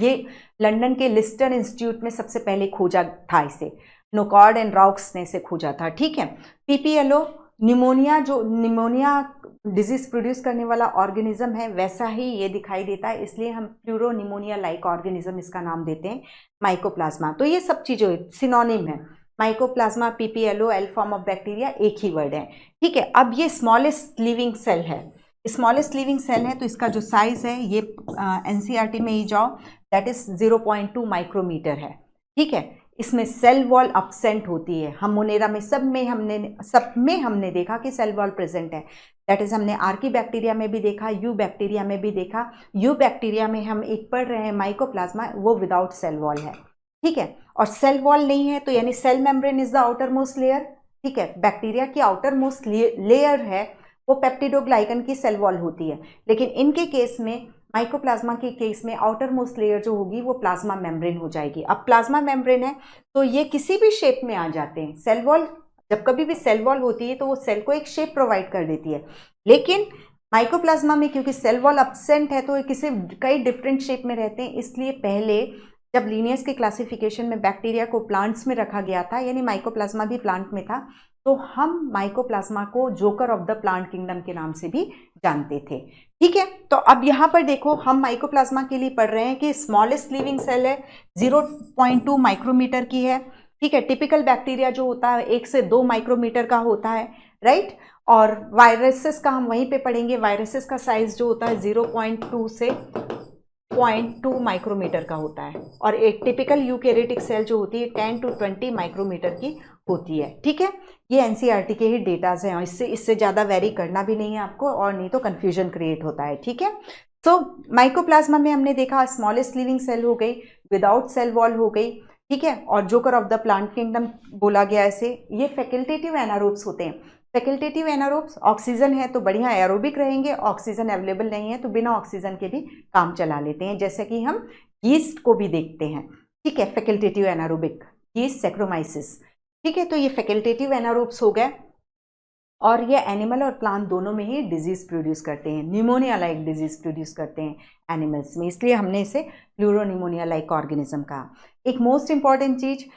ये लंदन के लिस्टर इंस्टीट्यूट में सबसे पहले खोजा था, इसे नोकॉर्ड एंड रॉक्स ने इसे खोजा था, ठीक है। PPLO निमोनिया, जो निमोनिया डिजीज प्रोड्यूस करने वाला ऑर्गेनिज्म है, वैसा ही ये दिखाई देता है, इसलिए हम प्लूरोनिमोनिया लाइक ऑर्गेनिज्म इसका नाम देते हैं माइकोप्लाज्मा। तो ये सब चीज़ें सिनोनिम है, mycoplasma, PPLO, L form of bacteria एक ही वर्ड है, ठीक है। अब ये स्मॉलेस्ट लिविंग सेल है, स्मॉलेस्ट लिविंग सेल है, तो इसका जो साइज है ये NCERT में ही जाओ, दैट इज 0.2 माइक्रोमीटर है, ठीक है। इसमें सेल वॉल अब्सेंट होती है। हम मोनेरा में सब में हमने देखा कि सेल वॉल प्रेजेंट है, दैट इज हमने आर्की बैक्टीरिया में भी देखा, यू बैक्टीरिया में भी देखा। यू बैक्टीरिया में हम एक पढ़ रहे हैं माइकोप्लाज्मा, वो विदाउट सेल वॉल है, ठीक है। और सेल वॉल नहीं है तो यानी cell membrane is the outermost layer, ठीक है। बैक्टीरिया की आउटर मोस्ट लेयर है वो पेप्टिडोग्लाइकन की सेल वॉल होती है, लेकिन इनके केस में, माइकोप्लाज्मा के केस में, आउटर मोस्ट लेयर जो होगी वो प्लाज्मा मेम्ब्रेन हो जाएगी। अब प्लाज्मा मेम्ब्रेन है तो ये किसी भी शेप में आ जाते हैं। सेल वॉल, जब कभी भी सेल वॉल होती है तो वो सेल को एक शेप प्रोवाइड कर देती है, लेकिन माइकोप्लाज्मा में क्योंकि सेल वॉल अब्सेंट है तो ये कई डिफरेंट शेप में रहते हैं। इसलिए पहले जब लीनियस के क्लासिफिकेशन में बैक्टीरिया को प्लांट्स में रखा गया था, यानी माइकोप्लाज्मा भी प्लांट में था, तो हम माइकोप्लाज्मा को joker of the plant kingdom के नाम से भी जानते थे, ठीक है। तो अब यहाँ पर देखो, हम माइकोप्लाज्मा के लिए पढ़ रहे हैं कि स्मॉलेस्ट लिविंग सेल है, 0.2 माइक्रोमीटर की है, ठीक है। टिपिकल बैक्टीरिया जो होता है 1 से 2 माइक्रोमीटर का होता है, राइट। और वायरसेस का हम वहीं पे पढ़ेंगे, वायरसेस का साइज जो होता है 0.2 से 0.2 माइक्रोमीटर का होता है, और एक टिपिकल यूकेरियोटिक सेल जो होती है 10 to 20 माइक्रोमीटर की होती है, ठीक है। ये NCERT के ही डेटाज हैं, इससे ज़्यादा वेरी करना भी नहीं है आपको, और नहीं तो कन्फ्यूजन क्रिएट होता है, ठीक है। तो माइकोप्लाज्मा में हमने देखा स्मॉलेस्ट लिविंग सेल हो गई, विदाउट सेल वॉल हो गई, ठीक है, और joker of the plant kingdom बोला गया इसे। ये फैकल्टेटिव एनारोब्स होते हैं। फैकल्टेटिव एनारोब्स, ऑक्सीजन है तो बढ़िया एरोबिक रहेंगे, ऑक्सीजन अवेलेबल नहीं है तो बिना ऑक्सीजन के भी काम चला लेते हैं, जैसे कि हम यीस्ट को भी देखते हैं, ठीक है। फैकल्टेटिव एनारोबिक, यीस्ट, सैक्रोमाइसिस, ठीक है। तो ये फैकल्टेटिव एनारोब्स हो गए, और ये एनिमल और प्लांट दोनों में ही डिजीज प्रोड्यूस करते हैं, निमोनिया लाइक डिजीज प्रोड्यूस करते हैं एनिमल्स में, इसलिए हमने इसे प्लूरोनिमोनिया लाइक ऑर्गेनिज्म कहा। एक मोस्ट इंपॉर्टेंट चीज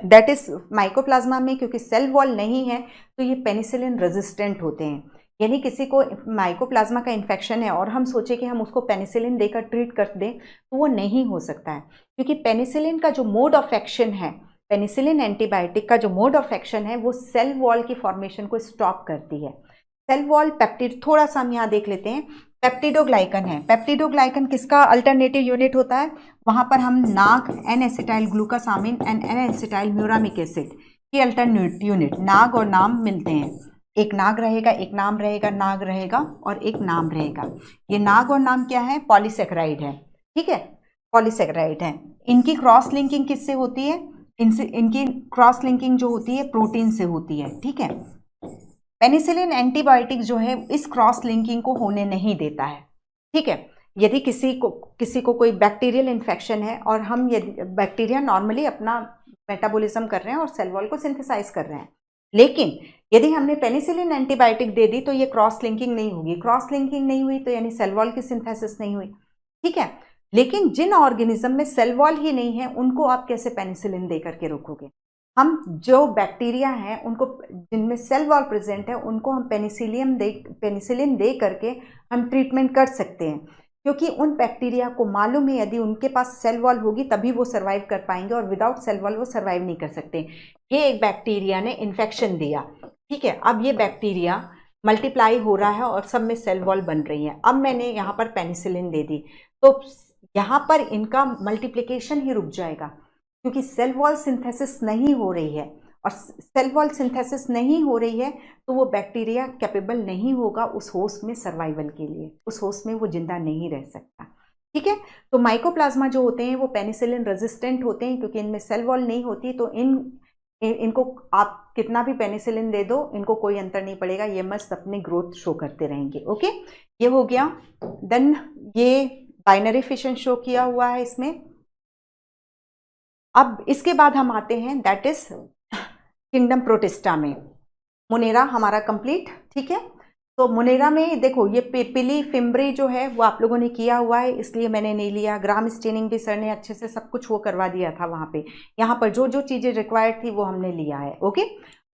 दैट इज माइकोप्लाज्मा में क्योंकि सेल वॉल नहीं है तो ये पेनिसिलिन रेजिस्टेंट होते हैं, यानी किसी को माइकोप्लाज्मा का इन्फेक्शन है और हम सोचे कि हम उसको पेनिसिलिन देकर ट्रीट कर दें तो वो नहीं हो सकता है, क्योंकि पेनिसिलिन का जो मोड ऑफ एक्शन है, पेनिसिलिन एंटीबायोटिक का जो मोड ऑफ एक्शन है वो सेल वॉल की फॉर्मेशन को स्टॉप करती है। सेल वॉल पेप्टिड, थोड़ा सा हम यहाँ देख लेते हैं, पेप्टिडोग्लाइकन है। पेप्टिडोग्लाइकन किसका अल्टरनेटिव यूनिट होता है? वहाँ पर हम NAG, N acetyl glucosamine and N acetyl muramic acid की अल्टरनेट यूनिट, नाग और नाम मिलते हैं, एक नाग रहेगा, एक नाम रहेगा, नाग रहेगा और एक नाम रहेगा। ये नाग और नाम क्या है? पॉलीसेकेराइड है, ठीक है, पॉलीसेकेराइड है। इनकी क्रॉस लिंकिंग किससे होती है? इनकी क्रॉस लिंकिंग जो होती है प्रोटीन से होती है, ठीक है। पेनिसिलिन एंटीबायोटिक जो है इस क्रॉस लिंकिंग को होने नहीं देता है, ठीक है। यदि किसी को कोई बैक्टीरियल इन्फेक्शन है और हम यदि बैक्टीरिया नॉर्मली अपना मेटाबॉलिज्म कर रहे हैं और सेल वॉल को सिंथेसाइज कर रहे हैं, लेकिन यदि हमने पेनिसिलिन एंटीबायोटिक दे दी तो ये क्रॉस लिंकिंग नहीं होगी। क्रॉस लिंकिंग नहीं हुई तो यानी सेल वॉल की सिंथेसिस नहीं हुई, ठीक है। लेकिन जिन ऑर्गेनिज्म में सेल वॉल ही नहीं है उनको आप कैसे पेनिसिलिन दे करके रोकोगे? हम जो बैक्टीरिया हैं उनको, जिनमें सेल वॉल प्रेजेंट है, उनको हम पेनिसिलिन दे करके हम ट्रीटमेंट कर सकते हैं। क्योंकि उन बैक्टीरिया को मालूम है यदि उनके पास सेल वॉल होगी तभी वो सर्वाइव कर पाएंगे, और विदाउट सेल वॉल वो सर्वाइव नहीं कर सकते। ये एक बैक्टीरिया ने इन्फेक्शन दिया, ठीक है, अब ये बैक्टीरिया मल्टीप्लाई हो रहा है और सब में सेल वॉल बन रही है। अब मैंने यहाँ पर पेनिसिलिन दे दी तो यहाँ पर इनका मल्टीप्लिकेशन ही रुक जाएगा, क्योंकि सेल वॉल सिंथेसिस नहीं हो रही है, और सेल वॉल सिंथेसिस नहीं हो रही है तो वो बैक्टीरिया कैपेबल नहीं होगा उस होस्ट में सर्वाइवल के लिए, उस होस्ट में वो जिंदा नहीं रह सकता, ठीक है। तो माइकोप्लाज्मा जो होते हैं वो पेनिसिलिन रेजिस्टेंट होते हैं, क्योंकि इनमें सेल वॉल नहीं होती, तो इनको आप कितना भी पेनिसिलिन दे दो इनको कोई अंतर नहीं पड़ेगा, ये मस्त अपनी ग्रोथ शो करते रहेंगे। ओके, ये हो गया। देन ये बाइनरी फिशन शो किया हुआ है इसमें। अब इसके बाद हम आते हैं दैट इज किंगडम प्रोटिस्टा में। मोनेरा हमारा कंप्लीट, ठीक है। तो मोनेरा में देखो ये पिली फिम्ब्री जो है वो आप लोगों ने किया हुआ है, इसलिए मैंने नहीं लिया। ग्राम स्टेनिंग भी सर ने अच्छे से सब कुछ वो करवा दिया था वहाँ पे। यहाँ पर जो जो चीज़ें रिक्वायर्ड थी वो हमने लिया है। ओके,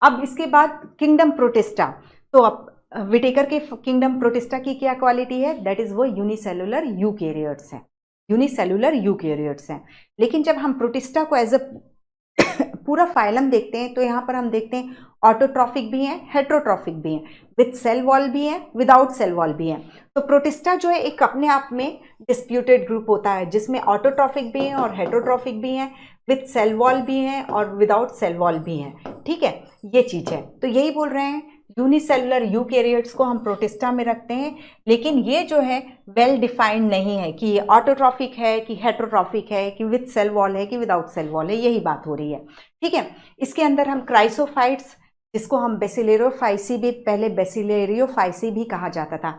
अब इसके बाद किंगडम प्रोटिस्टा। तो अब विटेकर के किंगडम प्रोटिस्टा की क्या क्वालिटी है, दैट इज वो यूनिसेलुलर यूकैरियोट्स है, यूनिसेलुलर यूकैरियोट्स हैं। लेकिन जब हम प्रोटिस्टा को एज अ पूरा फाइलम देखते हैं तो यहाँ पर हम देखते हैं ऑटोट्रॉफिक भी हैं, हेट्रोट्रॉफिक भी हैं, विद सेल वॉल भी हैं, विदाउट सेल वॉल भी हैं। तो प्रोटिस्टा जो है एक अपने आप में डिस्प्यूटेड ग्रुप होता है, जिसमें ऑटोट्रॉफिक भी हैं और हेट्रोट्रॉफिक भी हैं, विद सेल वॉल भी हैं और विदाउट सेल वॉल भी हैं, ठीक है, ये चीज़ है। तो यही बोल रहे हैं यूनिसेलुलर यूकैरियोट्स को हम प्रोटिस्टा में रखते हैं, लेकिन ये जो है वेल डिफाइंड नहीं है कि ये ऑटोट्रॉफिक है कि हेट्रोट्रॉफिक है कि विद सेल वॉल है कि विदाउट सेल वॉल है, यही बात हो रही है, ठीक है। इसके अंदर हम क्राइसोफाइट्स, जिसको हम बेसिलेरियोफाइसी भी, पहले बेसिलेरियोफाइसी भी कहा जाता था,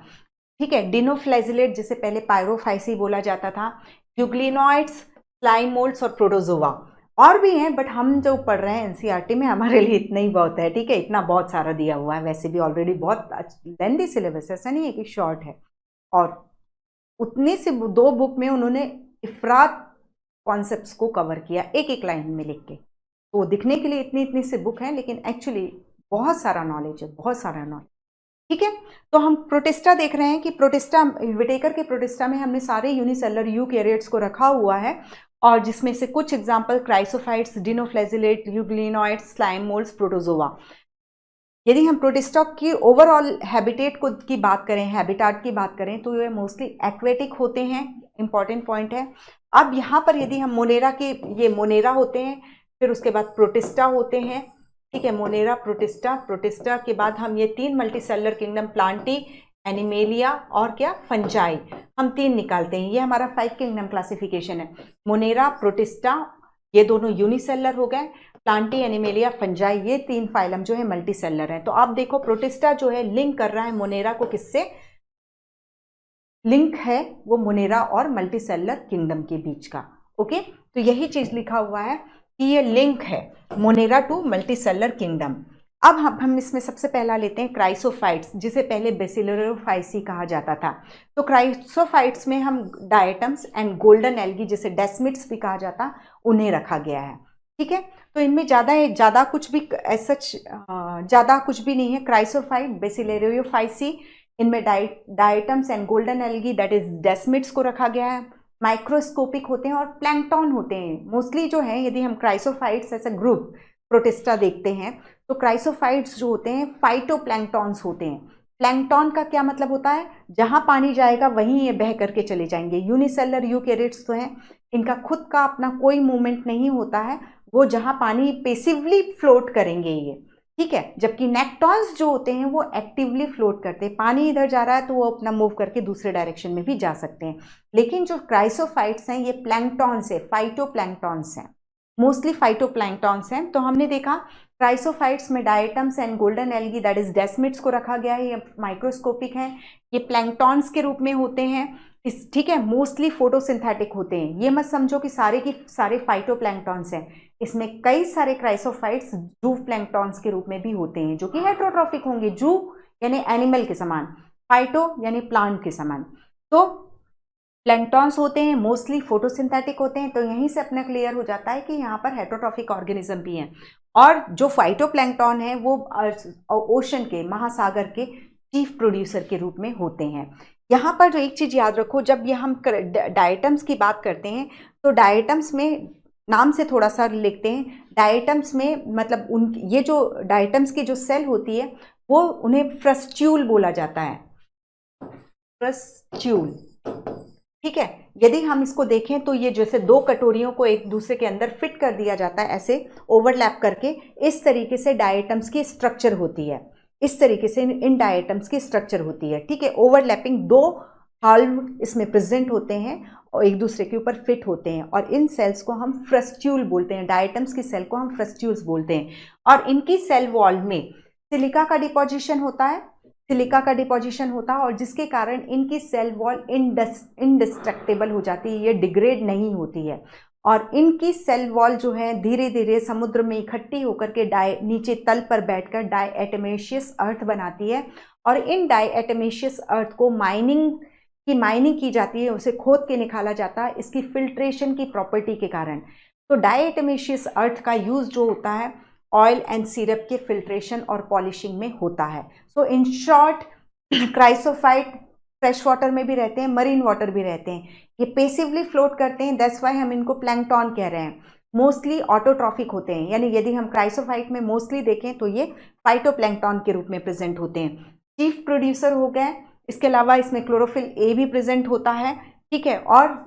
ठीक है, डिनोफ्लैजिलेट जिसे पहले पायरोफाइसी बोला जाता था, यूग्लिनॉइड्स, स्लाइम मोल्ड्स और प्रोटोजोआ, और भी हैं, बट हम जो पढ़ रहे हैं एनसीईआरटी में हमारे लिए इतना ही बहुत है, ठीक है। इतना बहुत सारा दिया हुआ है, वैसे भी ऑलरेडी बहुत लेंथी सिलेबस, ऐसा नहीं है कि शॉर्ट है। और उतने से 2 बुक में उन्होंने इफरात कॉन्सेप्ट्स को कवर किया एक एक लाइन में लिख के। तो दिखने के लिए इतनी इतनी से बुक हैं, लेकिन एक्चुअली बहुत सारा नॉलेज है, बहुत सारा नॉलेज, ठीक है। तो हम प्रोटिस्टा देख रहे हैं कि प्रोटिस्टा, विटेकर के प्रोटिस्टा में हमने सारे यूनिसेलुलर यूकैरियोट्स को रखा हुआ है, और जिसमें से कुछ example chrysophytes, dinoflagellate, euglenoids, slime moulds, protozoa. यदि हम प्रोटिस्टा की ओवरऑल हैबिटेट को की बात करें, हैबिटाट की बात करें, तो ये मोस्टली एक्वेटिक होते हैं, इंपॉर्टेंट पॉइंट है। अब यहाँ पर यदि हम मोनेरा के, ये मोनेरा होते हैं, फिर उसके बाद प्रोटिस्टा होते हैं, ठीक है, मोनेरा, प्रोटिस्टा, प्रोटिस्टा के बाद हम ये 3 मल्टीसेलुलर किंगडम, प्लांटी, एनिमेलिया और क्या, फंजाई, हम 3 निकालते हैं। ये हमारा 5 किंगडम क्लासिफिकेशन है। मोनेरा, प्रोटिस्टा, ये दोनों यूनिसेलुलर हो गए, प्लांटी, एनिमेलिया, फंजाई, ये 3 फाइलम जो है मल्टीसेलुलर है। तो आप देखो प्रोटिस्टा जो है लिंक कर रहा है मोनेरा को, किससे लिंक है वो, मोनेरा और मल्टीसेलुलर किंगडम के बीच का। ओके, तो यही चीज लिखा हुआ है कि ये लिंक है मोनेरा टू मल्टीसेलुलर किंगडम। अब हम इसमें सबसे पहला लेते हैं क्राइसोफाइट्स, जिसे पहले बेसिलेरियोफाइसी कहा जाता था। तो क्राइसोफाइट्स में हम डायटम्स एंड गोल्डन एल्गी, जिसे डेस्मिड्स भी कहा जाता, उन्हें रखा गया है, ठीक है। तो इनमें ज़्यादा कुछ भी सच ज़्यादा कुछ भी नहीं है। क्राइसोफाइट, बेसिलेरियोफाइसी, इनमें diatoms and golden algae that is desmids को रखा गया है। माइक्रोस्कोपिक होते हैं और प्लैंकटन होते हैं मोस्टली जो है। यदि हम chrysophytes as a group Protista देखते हैं तो क्राइसोफाइट्स जो होते हैं फाइटोप्लैंक्टॉन्स होते हैं। प्लैंकटन का क्या मतलब होता है, जहां पानी जाएगा वहीं ये बह करके चले जाएंगे। यूनिसेलुलर यूकैरियोट्स तो हैं, इनका खुद का अपना कोई मूवमेंट नहीं होता है, वो जहां पानी पेसिवली फ्लोट करेंगे ये, ठीक है। जबकि नेक्टॉन्स जो होते हैं वो एक्टिवली फ्लोट करते हैं, पानी इधर जा रहा है तो वो अपना मूव करके दूसरे डायरेक्शन में भी जा सकते हैं। लेकिन जो क्राइसोफाइट्स हैं ये प्लैंक्टॉन्स है, फाइटोप्लैंक्टॉन्स हैं, मोस्टली फाइटोप्लैंक्टॉन्स हैं। तो हमने देखा क्राइसोफाइट्स में diatoms and golden algae that is desmids को रखा गया है, ये माइक्रोस्कोपिक हैं, ये प्लैंक्टॉन्स के रूप में होते हैं, ठीक है, मोस्टली फोटोसिंथेटिक होते हैं। ये मत समझो कि सारे की सारे फाइटोप्लैंक्टॉन्स हैं, इसमें कई सारे क्राइसोफाइट्स जूव प्लैंक्टॉन्स के रूप में भी होते हैं, जो कि हेट्रोट्रॉफिक होंगे, जूव यानी एनिमल के समान, फाइटो यानी प्लांट के समान। तो प्लैंक्टॉन्स होते हैं, मोस्टली फोटोसिंथेटिक होते हैं। तो यहीं से अपना क्लियर हो जाता है कि यहाँ पर हेट्रोट्रॉफिक ऑर्गेनिज्म भी हैं। और जो फाइटोप्लैंक्टन है वो ओशन के, महासागर के चीफ प्रोड्यूसर के रूप में होते हैं। यहाँ पर जो एक चीज़ याद रखो, जब ये हम डायटम्स की बात करते हैं तो डायटम्स में नाम से थोड़ा सा लिखते हैं, डायटम्स में मतलब उन ये जो डायटम्स की जो सेल होती है वो उन्हें फ्रस्ट्यूल बोला जाता है, फ्रस्ट्यूल। ठीक है, यदि हम इसको देखें तो ये जैसे दो कटोरियों को एक दूसरे के अंदर फिट कर दिया जाता है ऐसे ओवरलैप करके, इस तरीके से डायटम्स की स्ट्रक्चर होती है, इस तरीके से इन डायटम्स की स्ट्रक्चर होती है। ठीक है, ओवरलैपिंग दो हाल्व इसमें प्रेजेंट होते हैं और एक दूसरे के ऊपर फिट होते हैं, और इन सेल्स को हम फ्रस्ट्यूल बोलते हैं, डायटम्स की सेल को हम फ्रस्ट्यूल्स बोलते हैं। और इनकी सेल वॉल में सिलिका का डिपोजिशन होता है, सिलिका का डिपोजिशन होता है, और जिसके कारण इनकी सेल वॉल इनडिस्ट्रक्टेबल हो जाती है, ये डिग्रेड नहीं होती है। और इनकी सेल वॉल जो है धीरे धीरे समुद्र में इकट्ठी होकर के नीचे तल पर बैठकर डायएटमेशियस अर्थ बनाती है, और इन डायएटमेशियस अर्थ को माइनिंग की जाती है, उसे खोद के निकाला जाता है इसकी फिल्ट्रेशन की प्रॉपर्टी के कारण। तो डायएटमेशियस अर्थ का यूज जो होता है ऑयल एंड सिरप के फिल्ट्रेशन और पॉलिशिंग में होता है। So in short, chrysophyte fresh water में भी रहते हैं, मरीन वाटर भी रहते हैं, ये पेसिवली फ्लोट करते हैं, दैट्स वाई हम इनको प्लैंकटन कह रहे हैं। मोस्टली ऑटोट्रॉफिक होते हैं, यानी यदि हम क्राइसोफाइट में मोस्टली देखें तो ये फाइटोप्लैंकटन के रूप में प्रेजेंट होते हैं। चीफ प्रोड्यूसर हो गए, इसके अलावा इसमें क्लोरोफिल ए भी प्रेजेंट होता है। ठीक है, और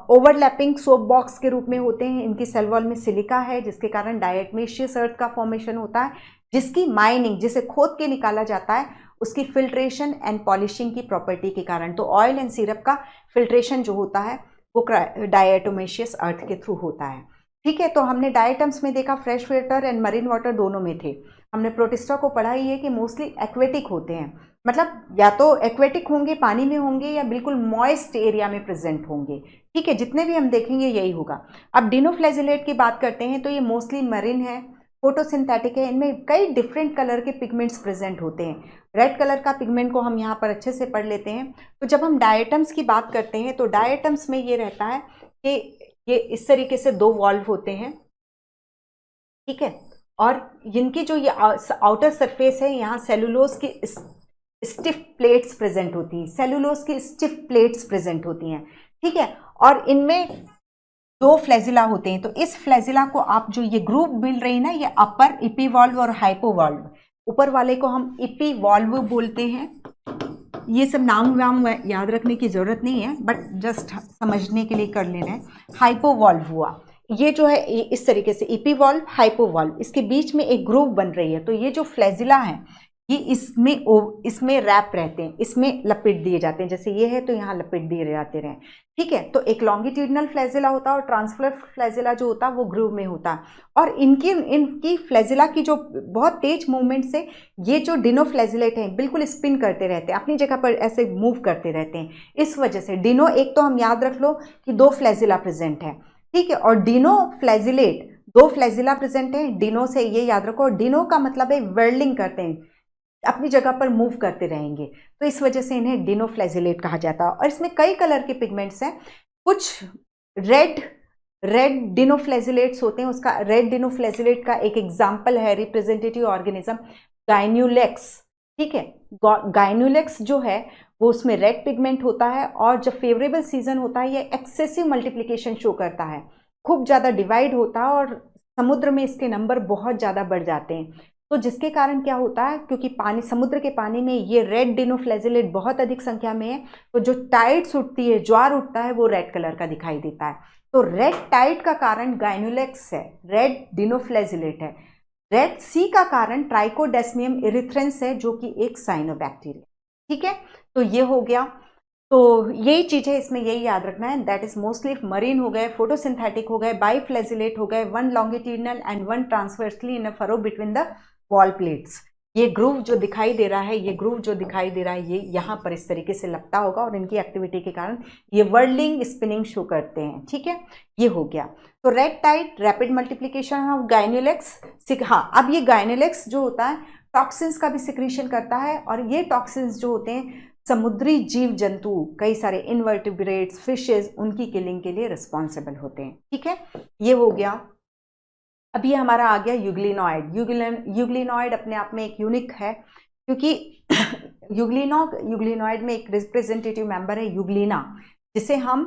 ओवरलैपिंग सोप बॉक्स के रूप में होते हैं, इनकी सेल वॉल में सिलिका है जिसके कारण डायएटमेशियस अर्थ का फॉर्मेशन होता है, जिसकी माइनिंग, जिसे खोद के निकाला जाता है, उसकी फिल्ट्रेशन एंड पॉलिशिंग की प्रॉपर्टी के कारण। तो ऑयल एंड सिरप का फिल्ट्रेशन जो होता है वो डायएटोमेशियस अर्थ के थ्रू होता है। ठीक है, तो हमने डायटम्स में देखा fresh water and marine water दोनों में थे। हमने प्रोटिस्टा को पढ़ा ही है कि मोस्टली एक्वेटिक होते हैं, मतलब या तो एक्वेटिक होंगे, पानी में होंगे, या बिल्कुल मॉइस्ट एरिया में प्रेजेंट होंगे। ठीक है, जितने भी हम देखेंगे यही होगा। अब डिनोफ्लैजिलेट की बात करते हैं तो ये मोस्टली मरीन है, फोटोसिंथेटिक है, इनमें कई डिफरेंट कलर के पिगमेंट्स प्रेजेंट होते हैं। रेड कलर का पिगमेंट को हम यहाँ पर अच्छे से पढ़ लेते हैं। तो जब हम डायटम्स की बात करते हैं तो डायटम्स में ये रहता है कि ये इस तरीके से दो वॉल्व होते हैं। ठीक है, और इनकी जो ये आउटर सरफेस है, यहाँ सेलुलोज की स्टिफ प्लेट्स प्रेजेंट होती हैं, सेलुलोज की स्टिफ प्लेट्स प्रेजेंट होती हैं। ठीक है, और इनमें दो फ्लैजिला होते हैं। तो इस फ्लैजिला को आप जो ये ग्रुप मिल रही ना, ये अपर इपीवॉल्व और हाइपोवॉल्व, ऊपर वाले को हम इपीवॉल्व बोलते हैं। ये सब नाम वाम याद रखने की जरूरत नहीं है, बट जस्ट समझने के लिए कर लेना है। हाइपोवॉल्व हुआ, ये जो है इस तरीके से इपीवॉल्व हाइपोवॉल्व, इसके बीच में एक ग्रुप बन रही है। तो ये जो फ्लैजिला है ये इसमें रैप रहते हैं, इसमें लपेट दिए जाते हैं, जैसे ये है तो यहाँ लपेट दिए जाते रहे। ठीक है, तो एक लॉन्गिट्यूडनल फ्लैजिला होता है और ट्रांसफर फ्लैजिला जो होता है वो ग्रूव में होता है। और इनकी फ्लैजिला की जो बहुत तेज मूवमेंट से ये जो डिनोफ्लैजिलेट हैं बिल्कुल स्पिन करते रहते हैं, अपनी जगह पर ऐसे मूव करते रहते हैं। इस वजह से डिनो, एक तो हम याद रख लो कि दो फ्लैजिला प्रेजेंट है। ठीक है, और डिनोफ्लैजिलेट दो फ्लैजिला प्रेजेंट है, डिनो से ये याद रखो। डिनो का मतलब है व्हर्लिंग करते हैं, अपनी जगह पर मूव करते रहेंगे, तो इस वजह से इन्हें डिनोफ्लैजिलेट कहा जाता है। और इसमें कई कलर के पिगमेंट्स हैं, कुछ रेड डिनोफ्लैजिलेट्स होते हैं। उसका रेड डिनोफ्लैजिलेट का एक एग्जाम्पल है रिप्रेजेंटेटिव ऑर्गेनिज्म गाइन्यूलेक्स। ठीक है, गाइन्यूलेक्स जो है वो उसमें रेड पिगमेंट होता है, और जब फेवरेबल सीजन होता है ये एक्सेसिव मल्टीप्लिकेशन शो करता है, खूब ज़्यादा डिवाइड होता है, और समुद्र में इसके नंबर बहुत ज़्यादा बढ़ जाते हैं। तो जिसके कारण क्या होता है, क्योंकि पानी, समुद्र के पानी में ये रेड डिनोफ्लैजिलेट बहुत अधिक संख्या में है, तो जो टाइड्स उठती है, ज्वार उठता है, वो रेड कलर का दिखाई देता है। तो रेड टाइड का कारण गाइन्यूलेक्स है, रेड डिनोफ्लैजिलेट है। रेड सी का कारण ट्राइकोडेस्मियम इरिथ्रेंस है, जो कि एक साइनोबैक्टीरिया। ठीक है, तो ये हो गया। तो यही चीज़ है, इसमें यही याद रखना है, दैट इज मोस्टली मरीन हो गए, फोटोसिंथेटिक हो गए, बाइफ्लैजिलेट हो गए, one longitudinal and one transversely in a furrow between the wall plates. ये ग्रूव जो दिखाई दे रहा है, ये यहाँ पर इस तरीके से लगता होगा, और इनकी एक्टिविटी के कारण ये वर्लिंग स्पिनिंग शो करते हैं। ठीक है, ये हो गया। तो red tide rapid multiplication of gonyaulax. हाँ, अब ये गाइन्यूलेक्स जो होता है टॉक्सिन्स का भी सिक्रीशन करता है, और ये टॉक्सिन्स जो होते हैं समुद्री जीव जंतु, कई सारे इनवर्टिब्रेट्स, फिशेज, उनकी किलिंग के लिए रिस्पॉन्सिबल होते हैं। ठीक है, ये हो गया। अब ये हमारा आ गया यूग्लिनॉइड। यूग्लिनॉइड अपने आप में एक यूनिक है, क्योंकि यूग्लिनॉइड में एक रिप्रेजेंटेटिव मेंबर है यूग्लिना, जिसे हम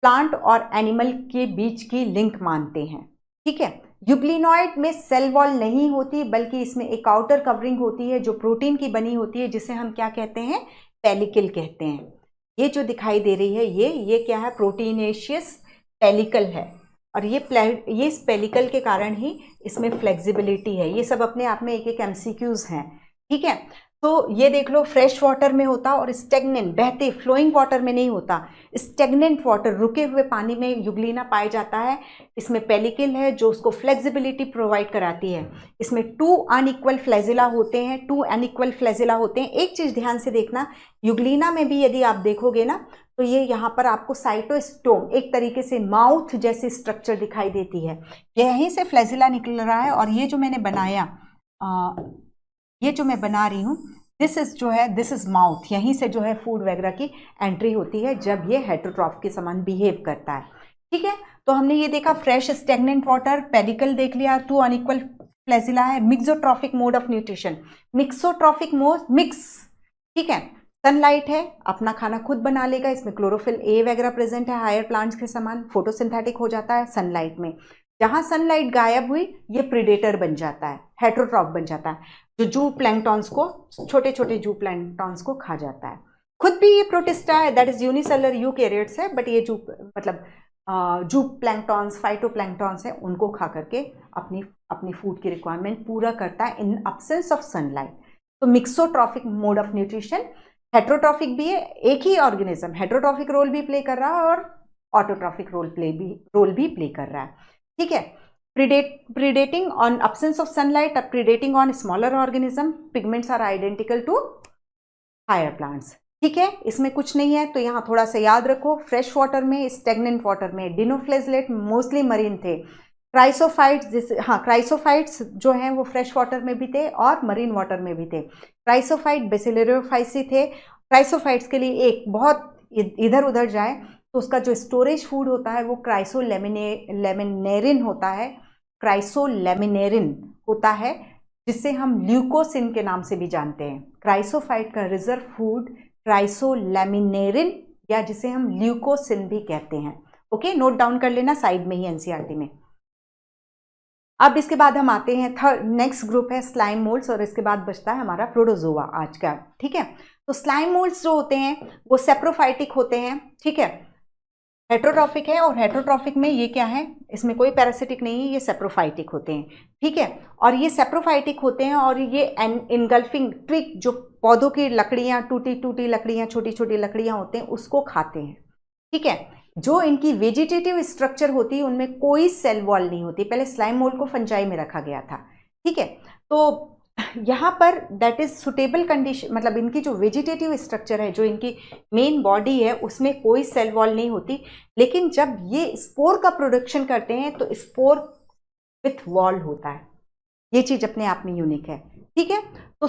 प्लांट और एनिमल के बीच की लिंक मानते हैं। ठीक है, यूग्लिनॉइड में सेल वॉल नहीं होती, बल्कि इसमें एक आउटर कवरिंग होती है जो प्रोटीन की बनी होती है, जिसे हम क्या कहते हैं, पेलिकल कहते हैं। ये जो दिखाई दे रही है ये क्या है, प्रोटीनेशियस पेलिकल है, और ये इस पेलिकल के कारण ही इसमें फ्लेक्सिबिलिटी है। ये सब अपने आप में एक एक एमसीक्यूज हैं। ठीक है, तो ये देख लो, फ्रेश वाटर में होता और स्टेगनेंट बहते फ्लोइंग वाटर में नहीं होता, स्टेगनेंट वाटर रुके हुए पानी में यूग्लिना पाया जाता है। इसमें पेलिकल है जो उसको फ्लेक्सिबिलिटी प्रोवाइड कराती है। इसमें 2 अनइक्वल फ्लैजिला होते हैं, 2 अनइक्वल फ्लैजिला होते हैं। एक चीज ध्यान से देखना, यूग्लिना में भी यदि आप देखोगे ना, तो ये यहाँ पर आपको साइटोस्टोम, एक तरीके से माउथ जैसी स्ट्रक्चर दिखाई देती है। यहीं से फ्लैजिला निकल रहा है, और ये जो मैंने बनाया, ये जो मैं बना रही हूँ, दिस इज माउथ। यहीं से जो है फूड वगैरह की एंट्री होती है जब ये हेटरोट्रॉफ के समान बिहेव करता है। ठीक है, तो हमने ये देखा, फ्रेश स्टेगनेंट वाटर, पेलिकल देख लिया, 2 अनइक्वल फ्लैजिला है, mixotrophic mode of nutrition, mixotrophic mode, mix. ठीक है, सनलाइट है, अपना खाना खुद बना लेगा, इसमें क्लोरोफिल ए वगैरह प्रेजेंट है, हायर प्लांट्स के समान फोटोसिंथेटिक हो जाता है सनलाइट में। जहां सनलाइट गायब हुई, ये प्रीडेटर बन जाता है, हेटरोट्रॉफ बन जाता है, जो जू प्लैंक्टॉन्स को, छोटे छोटे जू प्लैंक्टॉन्स को खा जाता है। खुद भी ये प्रोटिस्टा है, दैट इज यूनिसेलुलर यूकैरियोट्स है, बट ये जू मतलब जू प्लैंक्टॉन्स, फाइटोप्लैंक्टॉन्स है, उनको खा करके अपनी फूड की रिक्वायरमेंट पूरा करता है इन अब्सेंस ऑफ सनलाइट। तो mixotrophic mode of nutrition, heterotrophic भी है, एक ही ऑर्गेनिज्म हेटरोट्रॉफिक रोल भी प्ले कर रहा है और ऑटोट्रॉफिक रोल भी प्ले कर रहा है। ठीक है, predating on absence of sunlight or predating on smaller organism, pigments are identical to higher plants। ठीक है, इसमें कुछ नहीं है, तो यहाँ थोड़ा सा याद रखो, फ्रेश वाटर में, स्टेगनेंट वाटर में डिनोफ्लेजलेट मोस्टली मरीन थे। क्राइसोफाइट्स, हाँ क्राइसोफाइट्स जो हैं वो फ्रेश वाटर में भी थे और मरीन वाटर में भी थे। क्राइसोफाइट बेसिलरियोफाइसी थे। क्राइसोफाइट्स के लिए एक बहुत इधर उधर जाए तो उसका जो स्टोरेज फूड होता है वो क्राइसोलेमिनेरिन होता है, क्राइसोलेमिनेरिन होता है, जिसे हम ल्यूकोसिन के नाम से भी जानते हैं। क्राइसोफाइट का रिजर्व फूड क्राइसोलेमिनेरिन, या जिसे हम ल्यूकोसिन भी कहते हैं। ओके, नोट डाउन कर लेना साइड में ही एनसीईआरटी में। अब इसके बाद हम आते हैं नेक्स्ट ग्रुप है स्लाइम मोल्ड्स, और इसके बाद बचता है हमारा प्रोटोजोआ आज का। ठीक है, तो स्लाइम मोल्ड्स जो होते हैं वो सेप्रोफाइटिक होते हैं। ठीक है, हेटरोट्रॉफिक है, और हेटरोट्रॉफिक में ये क्या है, इसमें कोई पैरासिटिक नहीं है, ये सेप्रोफाइटिक होते हैं। ठीक है, और ये सेप्रोफाइटिक होते हैं, और ये इनगल्फिंग ट्विग, जो पौधों की लकड़ियां, टूटी टूटी लकड़ियां, छोटी छोटी लकड़ियां होते हैं, उसको खाते हैं। ठीक है, जो इनकी वेजिटेटिव स्ट्रक्चर होती है उनमें कोई सेल वॉल नहीं होती। पहले स्लाइम मोल्ड को फंजाई में रखा गया था। ठीक है, तो यहाँ पर दैट इज सुटेबल कंडीशन, मतलब इनकी जो वेजिटेटिव स्ट्रक्चर है, जो इनकी मेन बॉडी है, उसमें कोई सेल वॉल नहीं होती। लेकिन जब ये स्पोर का प्रोडक्शन करते हैं तो स्पोर विथ वॉल होता है। ये चीज अपने आप में यूनिक है। ठीक है, तो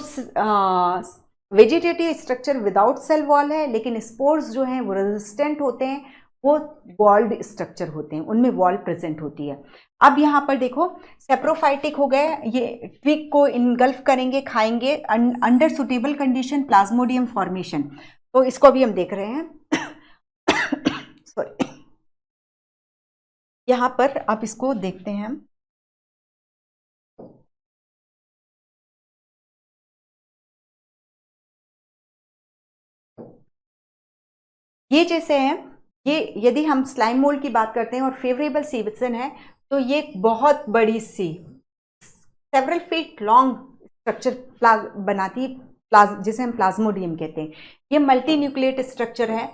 vegetative structure without cell wall है, लेकिन स्पोर्स जो हैं वो रेजिस्टेंट होते हैं, वो वॉल्ड स्ट्रक्चर होते हैं, उनमें वॉल प्रेजेंट होती है। अब यहाँ पर देखो, सेप्रोफाइटिक हो गए, ये ट्विग को इनगल्फ करेंगे, खाएंगे under suitable condition Plasmodium formation. तो इसको अभी हम देख रहे हैं सॉरी, यहाँ पर आप इसको देखते हैं हम। ये जैसे है, ये यदि हम स्लाइम मोल्ड की बात करते हैं और फेवरेबल सीजन है, तो ये बहुत बड़ी सी सेवरल फीट लॉन्ग स्ट्रक्चर बनाती, जिसे हम प्लाज्मोडियम कहते हैं। ये मल्टी न्यूक्लिएट स्ट्रक्चर है।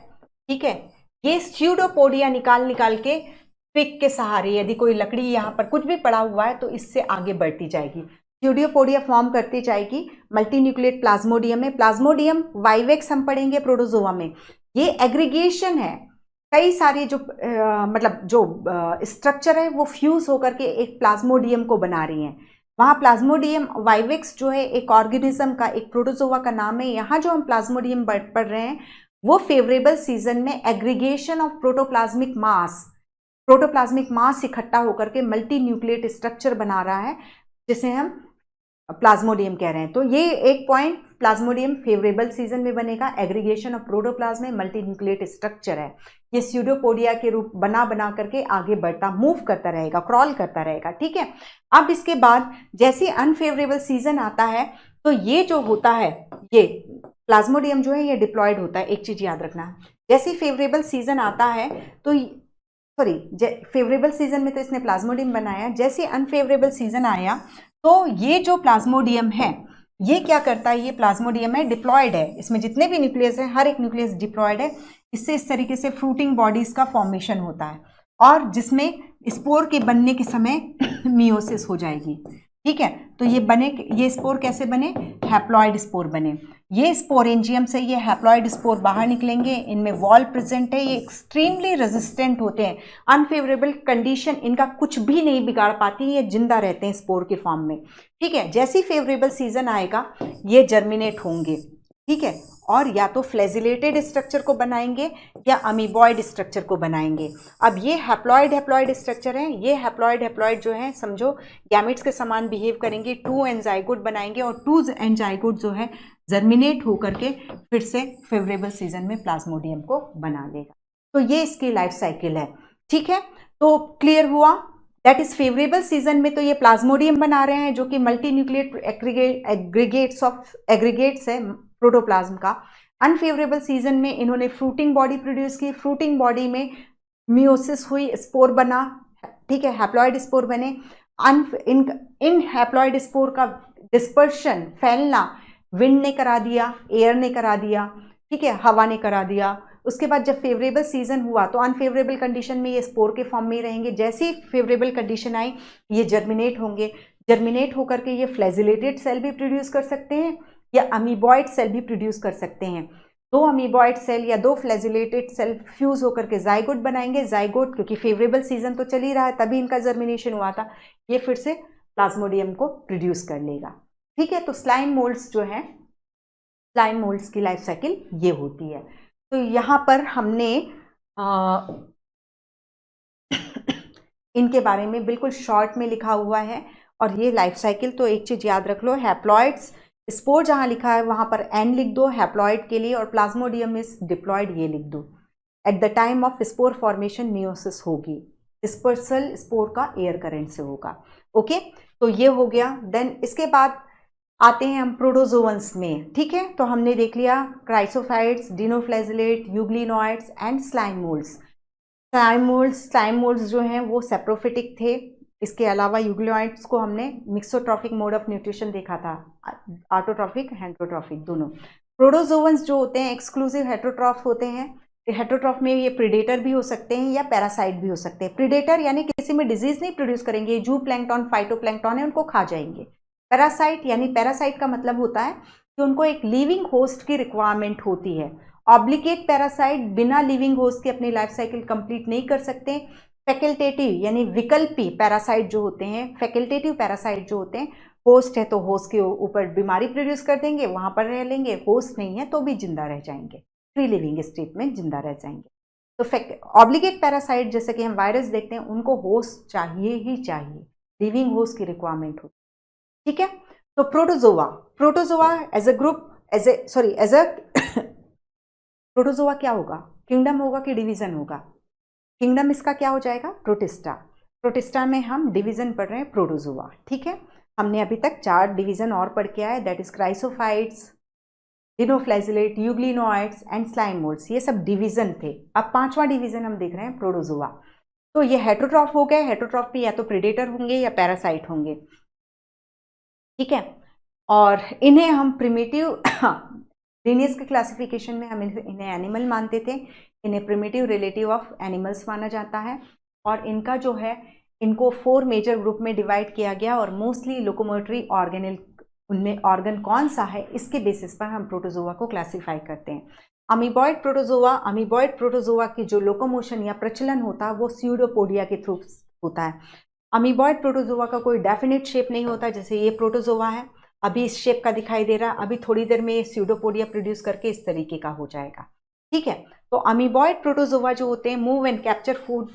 ठीक है, ये स्यूडोपोडिया निकाल के ट्विग के सहारे, यदि कोई लकड़ी यहाँ पर कुछ भी पड़ा हुआ है तो इससे आगे बढ़ती जाएगी, स्यूडोपोडिया फॉर्म करती जाएगी मल्टी न्यूक्लिएट प्लाज्मोडियम में। प्लाज्मोडियम वाइवेक्स हम पढ़ेंगे प्रोटोजोआ में। ये एग्रीगेशन है, कई सारी जो मतलब जो स्ट्रक्चर है वो फ्यूज होकर के एक प्लाज्मोडियम को बना रही हैं। वहाँ प्लाज्मोडियम वाइवेक्स जो है एक ऑर्गेनिज्म का, एक प्रोटोजोआ का नाम है। यहाँ जो हम प्लाज्मोडियम पढ़ रहे हैं वो फेवरेबल सीजन में एग्रीगेशन ऑफ प्रोटोप्लाज्मिक मास इकट्ठा होकर के मल्टी न्यूक्लिएट स्ट्रक्चर बना रहा है, जिसे हम प्लाज्मोडियम कह रहे हैं। तो ये एक पॉइंट प्लाज्मोडियम फेवरेबल सीजन में बनेगा। एग्रीगेशन ऑफ प्रोटोप्लाज्म में मल्टी न्यूक्लिएट स्ट्रक्चर है, ये स्यूडोपोडिया के रूप बना करके आगे बढ़ता, मूव करता रहेगा, क्रॉल करता रहेगा, ठीक है। अब इसके बाद जैसे अनफेवरेबल सीजन आता है तो ये जो होता है, ये प्लाज्मोडियम जो है ये डिप्लॉयड होता है। एक चीज याद रखना, जैसे फेवरेबल सीजन आता है तो फेवरेबल सीजन में तो इसने प्लाज्मोडियम बनाया, जैसे अनफेवरेबल सीजन आया तो ये जो प्लाज्मोडियम है ये क्या करता है, ये प्लाज्मोडियम है डिप्लॉयड है, इसमें जितने भी न्यूक्लियस है हर एक न्यूक्लियस डिप्लॉयड है। इससे इस तरीके से फ्रूटिंग बॉडीज का फॉर्मेशन होता है और जिसमें स्पोर के बनने के समय मियोसिस हो जाएगी, ठीक है। तो ये स्पोर कैसे बने, हैप्लॉइड स्पोर बने। ये स्पोरेंजियम से ये हैप्लॉइड स्पोर बाहर निकलेंगे, इनमें वॉल प्रेजेंट है, ये एक्सट्रीमली रेजिस्टेंट होते हैं, अनफेवरेबल कंडीशन इनका कुछ भी नहीं बिगाड़ पाती, ये जिंदा रहते हैं स्पोर के फॉर्म में, ठीक है। जैसे ही फेवरेबल सीजन आएगा ये जर्मिनेट होंगे, ठीक है, और या तो फ्लैजिलेटेड स्ट्रक्चर को बनाएंगे या अमीबॉइड स्ट्रक्चर को बनाएंगे। अब ये हैप्लॉइड स्ट्रक्चर हैं, ये हैप्लॉइड जो है समझो गैमेट्स के समान बिहेव करेंगे, 2 एंजाइगोट बनाएंगे और 2 एंजाइगोट जो है जर्मिनेट होकर के फिर से फेवरेबल सीजन में प्लाज्मोडियम को बना देगा। तो ये इसकी लाइफ साइकिल है, ठीक है। तो क्लियर हुआ, दैट इज फेवरेबल सीजन में तो ये प्लाज्मोडियम बना रहे हैं जो कि मल्टी न्यूक्लिएट एग्रीगेट्स है प्रोटोप्लाज्म का। अनफेवरेबल सीजन में इन्होंने फ्रूटिंग बॉडी प्रोड्यूस की, फ्रूटिंग बॉडी में मियोसिस हुई, स्पोर बना, ठीक है, हैप्लॉइड स्पोर बने। इन हैप्लॉइड स्पोर का डिस्पर्शन, फैलना विंड ने करा दिया, एयर ने करा दिया, ठीक है, हवा ने करा दिया। उसके बाद जब फेवरेबल सीजन हुआ तो अनफेवरेबल कंडीशन में ये स्पोर के फॉर्म में ही रहेंगे, जैसे ही फेवरेबल कंडीशन आई ये जर्मिनेट होंगे, जर्मिनेट होकर के ये फ्लैजिलेटेड सेल भी प्रोड्यूस कर सकते हैं या अमीबॉइड सेल भी प्रोड्यूस कर सकते हैं। 2 अमीबॉइड सेल या 2 फ्लैजिलेटेड सेल फ्यूज होकर के जाइगोट बनाएंगे। जाइगोट क्योंकि फेवरेबल सीजन तो चल ही रहा है तभी इनका जर्मिनेशन हुआ था, ये फिर से प्लाज्मोडियम को प्रोड्यूस कर लेगा, ठीक है। तो स्लाइम मोल्ड्स जो है, स्लाइम मोल्ड्स की लाइफ साइकिल ये होती है। तो यहाँ पर हमने इनके बारे में बिल्कुल शॉर्ट में लिखा हुआ है और ये लाइफ साइकिल, तो एक चीज याद रख लो, हैप्लॉइड्स स्पोर जहाँ लिखा है वहाँ पर एन लिख दो हैप्लॉइड के लिए और प्लाज्मोडियम इज डिप्लॉयड ये लिख दो। At the time of spore formation meiosis होगी, डिस्पर्सल स्पोर का एयर करंट से होगा, ओके। तो ये हो गया। देन इसके बाद आते हैं हम प्रोटोजोअन्स में, ठीक है। तो हमने देख लिया chrysophytes, dinoflagellate, euglenoids and slime moulds. Slime moulds जो हैं वो सेप्रोफिटिक थे। इसके अलावा यूग्लिनोइड्स को हमने मिक्सोट्रॉफिक मोड ऑफ न्यूट्रिशन देखा था, ऑटोट्रॉफिक हेटेरोट्रॉफिक दोनों। प्रोटोजोअन्स जो होते हैं एक्सक्लूसिव हेटेरोट्रॉफ होते हैं। हेटेरोट्रॉफ में ये प्रीडेटर भी हो सकते हैं या पैरासाइट भी हो सकते हैं। प्रीडेटर यानी किसी में डिजीज नहीं प्रोड्यूस करेंगे, जू प्लैंक्टन फाइटोप्लैंक्टन है उनको खा जाएंगे। पैरासाइट यानी पैरासाइट का मतलब होता है कि उनको एक लिविंग होस्ट की रिक्वायरमेंट होती है। ऑब्लिगेट पैरासाइट बिना लिविंग होस्ट के अपनी लाइफ साइकिल कंप्लीट नहीं कर सकते। फैकल्टेटिव यानी विकल्पी पैरासाइट जो होते हैं, फैकल्टेटिव पैरासाइट जो होते हैं, होस्ट है तो होस्ट के ऊपर बीमारी प्रोड्यूस कर देंगे, वहां पर रह लेंगे, होस्ट नहीं है तो भी जिंदा रह जाएंगे, फ्री लिविंग स्टेट में जिंदा रह जाएंगे। तो ऑब्लिगेट पैरासाइट जैसे कि हम वायरस देखते हैं उनको होस्ट चाहिए ही चाहिए, लिविंग होस्ट की रिक्वायरमेंट होती है, ठीक है। तो protozoa as a group protozoa क्या होगा, किंगडम होगा कि डिवीजन होगा? किंगडम इसका क्या हो जाएगा, प्रोटिस्टा। प्रोटिस्टा में हम डिवीजन पढ़ रहे हैं प्रोटोजोआ, ठीक है। हमने अभी तक 4 डिवीजन और पढ़ के आए, that is chrysophytes, dinoflagellate, euglenoids and slime moulds, ये सब डिवीजन थे। अब 5वां डिवीजन हम देख रहे हैं प्रोटोजोआ। तो ये हेटेरोट्रॉफ हो गए, हेटेरोट्रॉफ में या तो प्रेडेटर होंगे या पैरासाइट होंगे, ठीक है। और इन्हें हम प्रिमिटिव लिनियस के क्लासिफिकेशन में हम इन्हें एनिमल मानते थे, इन्हें प्रिमिटिव रिलेटिव ऑफ एनिमल्स माना जाता है। और इनका जो है इनको 4 मेजर ग्रुप में डिवाइड किया गया और मोस्टली लोकोमोटरी ऑर्गेनल, उनमें ऑर्गन कौन सा है इसके बेसिस पर हम प्रोटोजोआ को क्लासीफाई करते हैं। अमीबॉइड प्रोटोजोआ की जो लोकोमोशन या प्रचलन होता है वो स्यूडोपोडिया के थ्रू होता है। अमीबॉइड प्रोटोजोआ का कोई डेफिनेट शेप नहीं होता, जैसे ये प्रोटोजोआ है अभी इस शेप का दिखाई दे रहा है, अभी थोड़ी देर में स्यूडोपोडिया प्रोड्यूस करके इस तरीके का हो जाएगा, ठीक है। तो अमीबॉइड प्रोटोजोआ जो होते हैं मूव एंड कैप्चर फूड,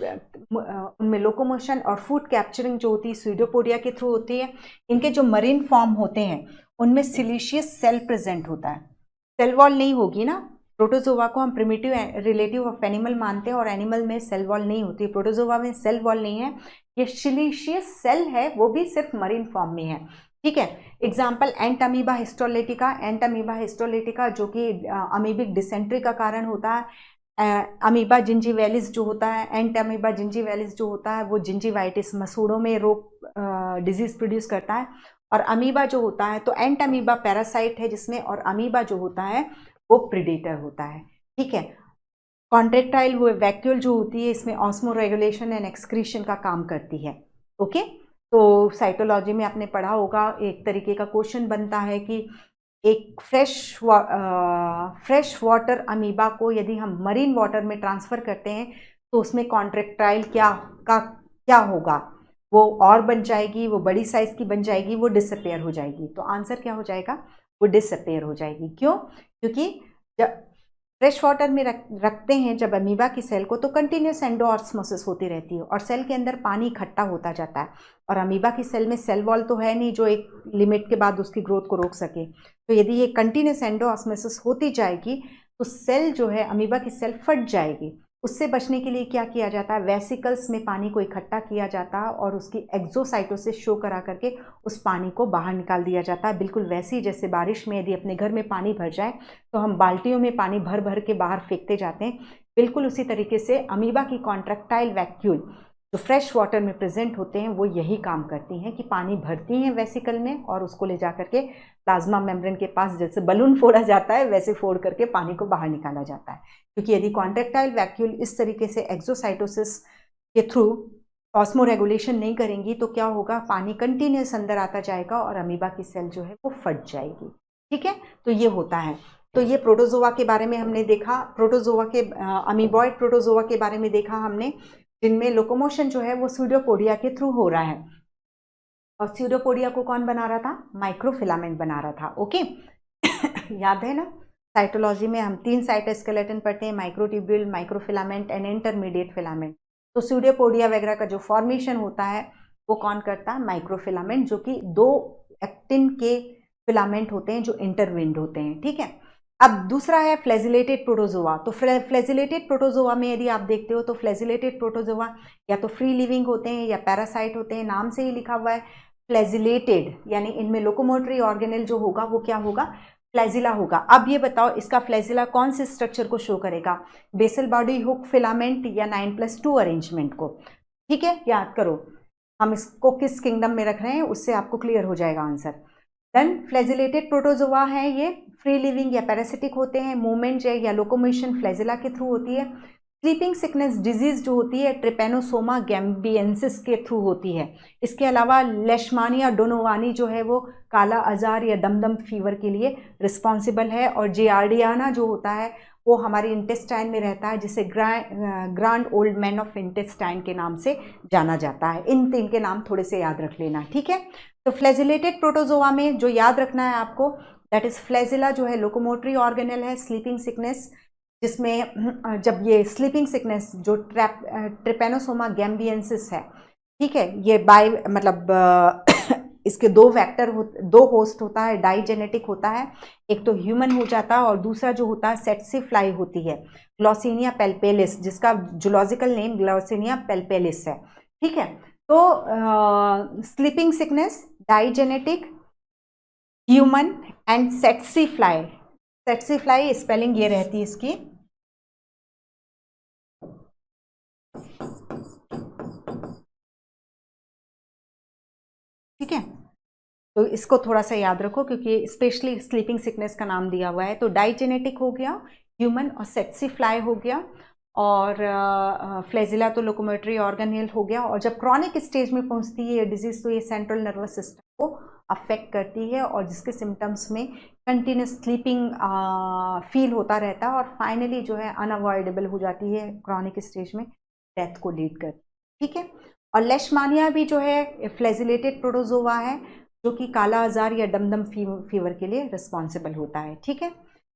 उनमें लोकोमोशन और फूड कैप्चरिंग जो होती है स्यूडोपोडिया के थ्रू होती है। इनके जो मरीन फॉर्म होते हैं उनमें सिलिशियस सेल प्रेजेंट होता है, सेल वॉल नहीं होगी ना। प्रोटोजोआ को हम प्रिमिटिव रिलेटिव ऑफ एनिमल मानते हैं और एनिमल में सेल वॉल नहीं होती, प्रोटोजोआ में सेल वॉल नहीं है, ये सिलिशियस सेल है, वो भी सिर्फ मरीन फॉर्म में है। ठीक है, एग्जाम्पल एंट अमीबा हिस्टोलेटिका, एंट अमीबा हिस्टोलेटिका जो कि अमीबिक डिसेंट्री का कारण होता है। अमीबा जिंजीवैलिस जो होता है, एंट अमीबा जिंजीवैलिस जो होता है वो जिंजीवाइटिस मसूड़ों में रोग डिजीज प्रोड्यूस करता है। और अमीबा जो होता है तो एंट अमीबा पैरासाइट है जिसमें, और अमीबा जो होता है वो प्रीडेटर होता है। ठीक है, कॉन्ट्रेक्टाइल वो वैक्यूल जो होती है इसमें ऑस्मो रेगुलेशन एंड एक्सक्रीशन का काम करती है। ओके, तो साइटोलॉजी में आपने पढ़ा होगा, एक तरीके का क्वेश्चन बनता है कि एक फ्रेश वाटर अमीबा को यदि हम मरीन वाटर में ट्रांसफ़र करते हैं तो उसमें कॉन्ट्रेक्टाइल क्या होगा, वो और बन जाएगी, वो बड़ी साइज़ की बन जाएगी, वो डिसअपेयर हो जाएगी। तो आंसर क्या हो जाएगा, वो डिसअपेयर हो जाएगी। क्यों? क्योंकि जब फ्रेश वाटर में रखते हैं जब अमीबा की सेल को तो कंटिन्यूस एंडोऑस्मोसिस होती रहती है और सेल के अंदर पानी इकट्ठा होता जाता है, और अमीबा की सेल में सेल वॉल तो है नहीं जो एक लिमिट के बाद उसकी ग्रोथ को रोक सके। तो यदि ये कंटिन्यूस एंडोऑस्मोसिस होती जाएगी तो सेल जो है अमीबा की सेल फट जाएगी। उससे बचने के लिए क्या किया जाता है, वेसिकल्स में पानी को इकट्ठा किया जाता है और उसकी एक्सोसाइटोसिस शो करा करके उस पानी को बाहर निकाल दिया जाता है। बिल्कुल वैसे ही जैसे बारिश में यदि अपने घर में पानी भर जाए तो हम बाल्टियों में पानी भर भर के बाहर फेंकते जाते हैं, बिल्कुल उसी तरीके से अमीबा की कॉन्ट्रैक्टाइल वैक्यूल जो फ्रेश वाटर में प्रेजेंट होते हैं वो यही काम करती हैं कि पानी भरती हैं वेसिकल में और उसको ले जा करके प्लाज्मा मेम्ब्रेन के पास जैसे बलून फोड़ा जाता है वैसे फोड़ करके पानी को बाहर निकाला जाता है। क्योंकि यदि कॉन्ट्रैक्टाइल वैक्यूल इस तरीके से एक्सोसाइटोसिस के थ्रू ऑस्मो रेगुलेशन नहीं करेंगी तो क्या होगा, पानी कंटिन्यूस अंदर आता जाएगा और अमीबा की सेल जो है वो फट जाएगी। ठीक है, तो ये होता है। तो ये प्रोटोजोआ के बारे में हमने देखा, प्रोटोजोआ के अमीबॉइड प्रोटोजोआ के बारे में देखा हमने, जिनमें लोकोमोशन जो है वो स्यूडोपोडिया के थ्रू हो रहा है। और स्यूडोपोडिया को कौन बना रहा था, माइक्रोफिलामेंट बना रहा था। ओके याद है ना, साइटोलॉजी में हम 3 साइटोस्केलेटन पढ़ते हैं, microtubule, microfilament and intermediate filament. तो स्यूडोपोडिया वगैरह का जो फॉर्मेशन होता है वो कौन करता है, माइक्रोफिलामेंट, जो कि 2 एक्टिन के फिलामेंट होते हैं जो इंटरविंड होते हैं। ठीक है, अब दूसरा है फ्लैजिलेटेड प्रोटोजोआ। तो फ्लैजिलेटेड प्रोटोजोआ में यदि आप देखते हो तो फ्लैजिलेटेड प्रोटोजोआ या तो फ्री लिविंग होते हैं या पैरासाइट होते हैं, नाम से ही लिखा हुआ है फ्लैजिलेटेड, यानी इनमें लोकोमोटरी ऑर्गेनेल जो होगा वो क्या होगा, फ्लैजिला होगा। अब ये बताओ इसका फ्लैजिला कौन से स्ट्रक्चर को शो करेगा, बेसल बॉडी हुक फिलामेंट या 9+2 अरेंजमेंट को। ठीक है, याद करो हम इसको किस किंगडम में रख रहे हैं, उससे आपको क्लियर हो जाएगा आंसर। देन फ्लैजिलेटेड प्रोटोजोआ है, ये फ्री लिविंग या पैरासिटिक होते हैं, मूवमेंट या लोकोमोशन फ्लैजिला के थ्रू होती है। स्लीपिंग सिकनेस डिजीज जो होती है ट्रिपेनोसोमा गैम्बियंसिस के थ्रू होती है। इसके अलावा लेशमानिया डोनोवानी जो है वो काला अजार या दमदम फीवर के लिए रिस्पॉन्सिबल है, और जियार्डियाना जो होता है वो हमारे इंटेस्टाइन में रहता है, जिसे grand old man of intestine के नाम से जाना जाता है। इन 3 के नाम थोड़े से याद रख लेना। ठीक है, तो फ्लैजिलेटेड प्रोटोजोआ में जो याद रखना है आपको, दैट इज फ्लैजिला जो है लोकोमोटरी ऑर्गेनल है। स्लीपिंग सिकनेस, जिसमें जब ये स्लीपिंग सिकनेस जो ट्रिपेनोसोमा गैम्बियंसिस है, ठीक है, ये इसके 2 होस्ट होता है, डाइजेनेटिक होता है, एक तो ह्यूमन हो जाता है और दूसरा जो होता है सेट्सीफ्लाई होती है, ग्लॉसिनिया पेल्पेलिस, जिसका जूलॉजिकल नेम ग्लॉसिनिया पेल्पेलिस है। ठीक है, तो sleeping sickness, digenetic, human and tsetse fly. Tsetse fly spelling ये रहती है इसकी, ठीक है, तो इसको थोड़ा सा याद रखो क्योंकि स्पेशली स्लीपिंग सिकनेस का नाम दिया हुआ है। तो डाइजेनेटिक हो गया, ह्यूमन और सेट्सीफ्लाई हो गया, और फ्लैजिला तो लोकोमोटरी ऑर्गेनल हो गया। और जब क्रॉनिक स्टेज में पहुंचती है ये डिजीज तो ये सेंट्रल नर्वस सिस्टम को अफेक्ट करती है, और जिसके सिम्टम्स में कंटिन्यूस स्लीपिंग फील होता रहता है, और फाइनली जो है अनअवॉइडेबल हो जाती है, क्रॉनिक स्टेज में डेथ को लीड करती है। ठीक है, और लेशमानिया भी जो है फ्लैजिलेटेड प्रोटोजोआ है जो कि काला आजार या दमदम फीवर के लिए रिस्पॉन्सिबल होता है। ठीक है,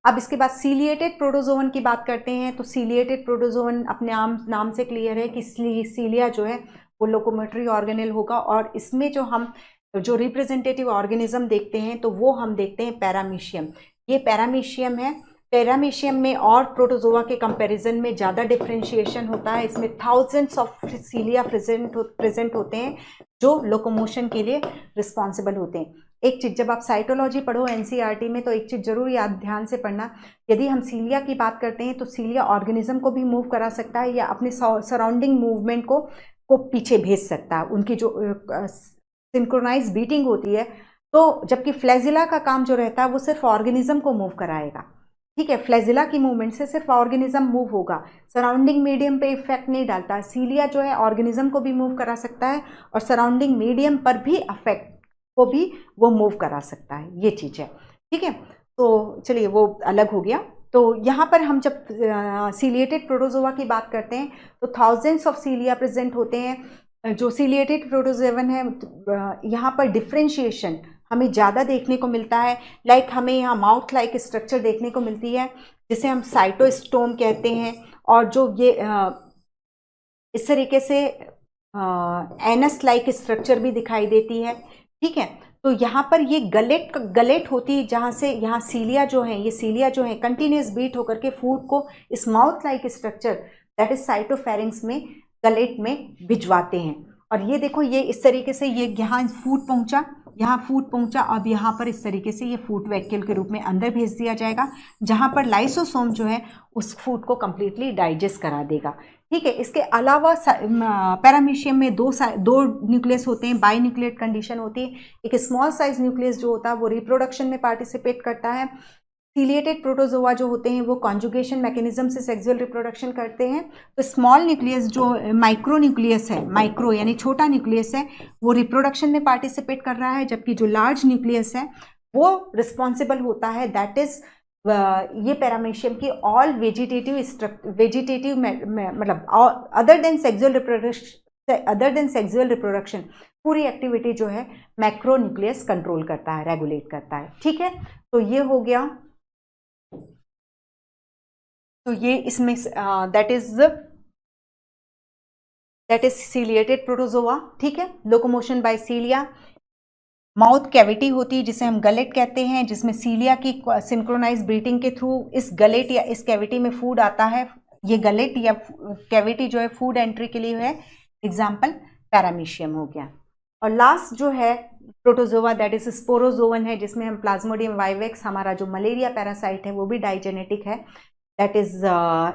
अब इसके बाद सीलिएटेड प्रोटोजोवन की बात करते हैं। तो सीलिएटेड प्रोटोजोवन अपने नाम से क्लियर है कि सीलिया जो है वो लोकोमोटरी ऑर्गेनेल होगा, और इसमें जो हम जो रिप्रेजेंटेटिव ऑर्गेनिज्म देखते हैं तो वो हम देखते हैं पैरामीशियम। ये पैरामीशियम है। पैरामीशियम में और प्रोटोजोआ के कंपैरिजन में ज़्यादा डिफ्रेंशिएशन होता है। इसमें थाउजेंड्स ऑफ सीलिया प्रेजेंट होते हैं जो लोकोमोशन के लिए रिस्पॉन्सिबल होते हैं। एक चीज़, जब आप साइटोलॉजी पढ़ो एनसीईआरटी में तो एक चीज़ जरूर याद ध्यान से पढ़ना, यदि हम सीलिया की बात करते हैं तो सीलिया ऑर्गेनिज्म को भी मूव करा सकता है या अपने सराउंडिंग मूवमेंट को पीछे भेज सकता है। उनकी जो सिंक्रोनाइज बीटिंग होती है, तो जबकि फ्लैजिला का काम जो रहता है वो सिर्फ ऑर्गेनिज्म को मूव कराएगा। ठीक है, फ्लैजिला की मूवमेंट से सिर्फ ऑर्गेनिज्म मूव होगा, सराउंडिंग मीडियम पे इफेक्ट नहीं डालता। सीलिया जो है ऑर्गेनिज्म को भी मूव करा सकता है और सराउंडिंग मीडियम पर भी अफेक्ट को भी वो मूव करा सकता है, ये चीज़ है। ठीक है, तो चलिए वो अलग हो गया। तो यहाँ पर हम जब सीलिएटेड प्रोटोजोआ की बात करते हैं तो थाउजेंड्स ऑफ सीलिया प्रेजेंट होते हैं। जो सीलिएटेड प्रोटोजोवन है यहाँ पर डिफ्रेंशिएशन हमें ज़्यादा देखने को मिलता है। लाइक हमें यहाँ माउथ लाइक स्ट्रक्चर देखने को मिलती है जिसे हम साइटोस्टोम कहते हैं, और जो ये इस तरीके से एनस लाइक स्ट्रक्चर भी दिखाई देती है। ठीक है, तो यहाँ पर ये गलेट होती है, जहाँ से यहाँ सीलिया जो है, ये सीलिया जो है कंटिन्यूस बीट होकर के फूड को इस mouth like structure that is cytopharynx में गलेट में भिजवाते हैं। और ये देखो, ये इस तरीके से ये यहाँ फूड पहुंचा, अब यहाँ पर इस तरीके से ये फूड वैक्यूल के रूप में अंदर भेज दिया जाएगा, जहाँ पर लाइसोसोम जो है उस फूड को कंप्लीटली डाइजेस्ट करा देगा। ठीक है, इसके अलावा पैरामीशियम में दो न्यूक्लियस होते हैं, बाई न्यूक्लिएट कंडीशन होती है। एक स्मॉल साइज न्यूक्लियस जो होता है वो रिप्रोडक्शन में पार्टिसिपेट करता है। सीलिएटेड प्रोटोजोआ जो होते हैं वो कॉन्जुगेशन मैकेनिज्म से सेक्सुअल रिप्रोडक्शन करते हैं। तो स्मॉल न्यूक्लियस जो माइक्रो न्यूक्लियस है, माइक्रो यानी छोटा न्यूक्लियस है, वो रिप्रोडक्शन में पार्टिसिपेट कर रहा है, जबकि जो लार्ज न्यूक्लियस है वो रिस्पॉन्सिबल होता है, दैट इज ये पैरामीशियम की ऑल वेजिटेटिव मतलब अदर देन सेक्सुअल रिप्रोडक्शन पूरी एक्टिविटी जो है मैक्रो न्यूक्लियस कंट्रोल करता है, रेगुलेट करता है। ठीक है, तो ये हो गया। तो ये इसमें दैट इज सीलिएटेड प्रोटोजोआ। ठीक है, लोकोमोशन बाय सीलिया। माउथ कैविटी होती है जिसे हम गलेट कहते हैं, जिसमें सीलिया की सिंक्रोनाइज ब्रीथिंग के थ्रू इस गलेट या इस कैविटी में फूड आता है। ये गलेट या कैविटी जो है फूड एंट्री के लिए है। एग्जाम्पल पैरामीशियम हो गया। और लास्ट जो है प्रोटोजोआ दैट इज स्पोरोजोवन है, जिसमें हम प्लाज्मोडियम वाइवेक्स, हमारा जो मलेरिया पैरासाइट है वो भी डाइजेनेटिक है। दैट इज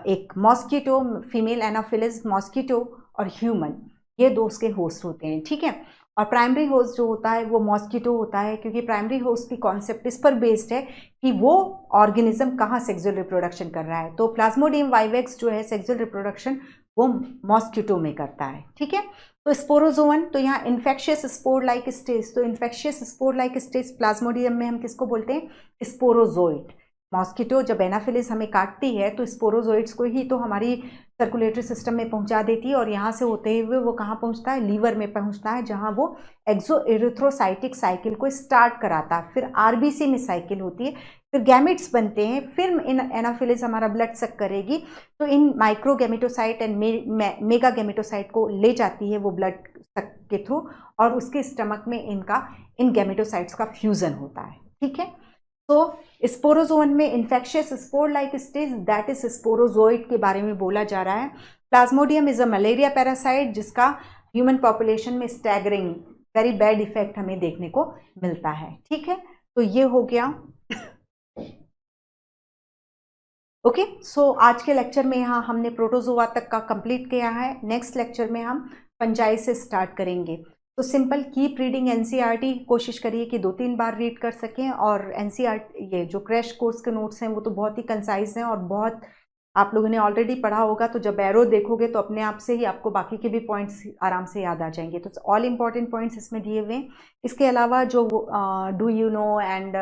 एक मॉस्किटो, फीमेल एनाफिलिस मॉस्किटो और ह्यूमन, ये दो उसके होस्ट होते हैं। ठीक है, और प्राइमरी होस्ट जो होता है वो मॉस्किटो होता है, क्योंकि प्राइमरी होस्ट की कॉन्सेप्ट इस पर बेस्ड है कि वो ऑर्गेनिज्म कहाँ सेक्सुअल रिप्रोडक्शन कर रहा है। तो प्लाज्मोडियम वाइवेक्स जो है सेक्सुअल रिप्रोडक्शन वो मॉस्किटो में करता है। ठीक है, तो स्पोरोजोवन, तो यहाँ इन्फेक्शियस स्पोर लाइक स्टेज, तो infectious spore like stage Plasmodium में हम किसको बोलते हैं? स्पोरोजोइड। मॉस्किटो जब एनाफिलिस हमें काटती है तो स्पोरोजोइड्स को ही तो हमारी सर्कुलेटरी सिस्टम में पहुंचा देती है, और यहाँ से होते हुए वो कहाँ पहुंचता है? लीवर में पहुंचता है, जहाँ वो एक्सो एरिथ्रोसाइटिक साइकिल को स्टार्ट कराता है। फिर आरबीसी में साइकिल होती है, फिर गैमेट्स बनते हैं, फिर इन एनाफिलिस हमारा ब्लड सक करेगी तो इन micro gametocyte and mega gametocyte को ले जाती है वो ब्लड सक के थ्रू, और उसके स्टमक में इन गैमेटोसाइट्स का फ्यूजन होता है। ठीक है, तो स्पोरोजोन में infectious spore like stage that is sporozoite के बारे में बोला जा रहा है। Plasmodium is a malaria parasite जिसका ह्यूमन पॉपुलेशन में स्टैगरिंग वेरी बैड इफेक्ट हमें देखने को मिलता है। ठीक है, तो ये हो गया। ओके, सो आज के लेक्चर में यहाँ हमने प्रोटोजोआ तक का कंप्लीट किया है। नेक्स्ट लेक्चर में हम फंजाई से स्टार्ट करेंगे। तो सिंपल कीप रीडिंग एनसीईआरटी, कोशिश करिए कि 2-3 बार रीड कर सकें। और एनसीईआरटी ये जो क्रैश कोर्स के नोट्स हैं वो तो बहुत ही कंसाइज हैं और बहुत आप लोगों ने ऑलरेडी पढ़ा होगा, तो जब एरो देखोगे तो अपने आप से ही आपको बाकी के भी पॉइंट्स आराम से याद आ जाएंगे। तो ऑल इंपॉर्टेंट पॉइंट्स इसमें दिए हुए हैं। इसके अलावा जो do you know and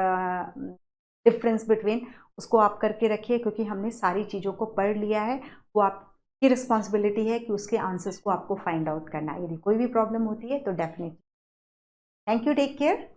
difference between, उसको आप करके रखिए, क्योंकि हमने सारी चीज़ों को पढ़ लिया है। वो आपकी रिस्पॉन्सिबिलिटी है कि उसके आंसर्स को आपको फाइंड आउट करना है। यदि कोई भी प्रॉब्लम होती है तो definitely. Thank you, take care.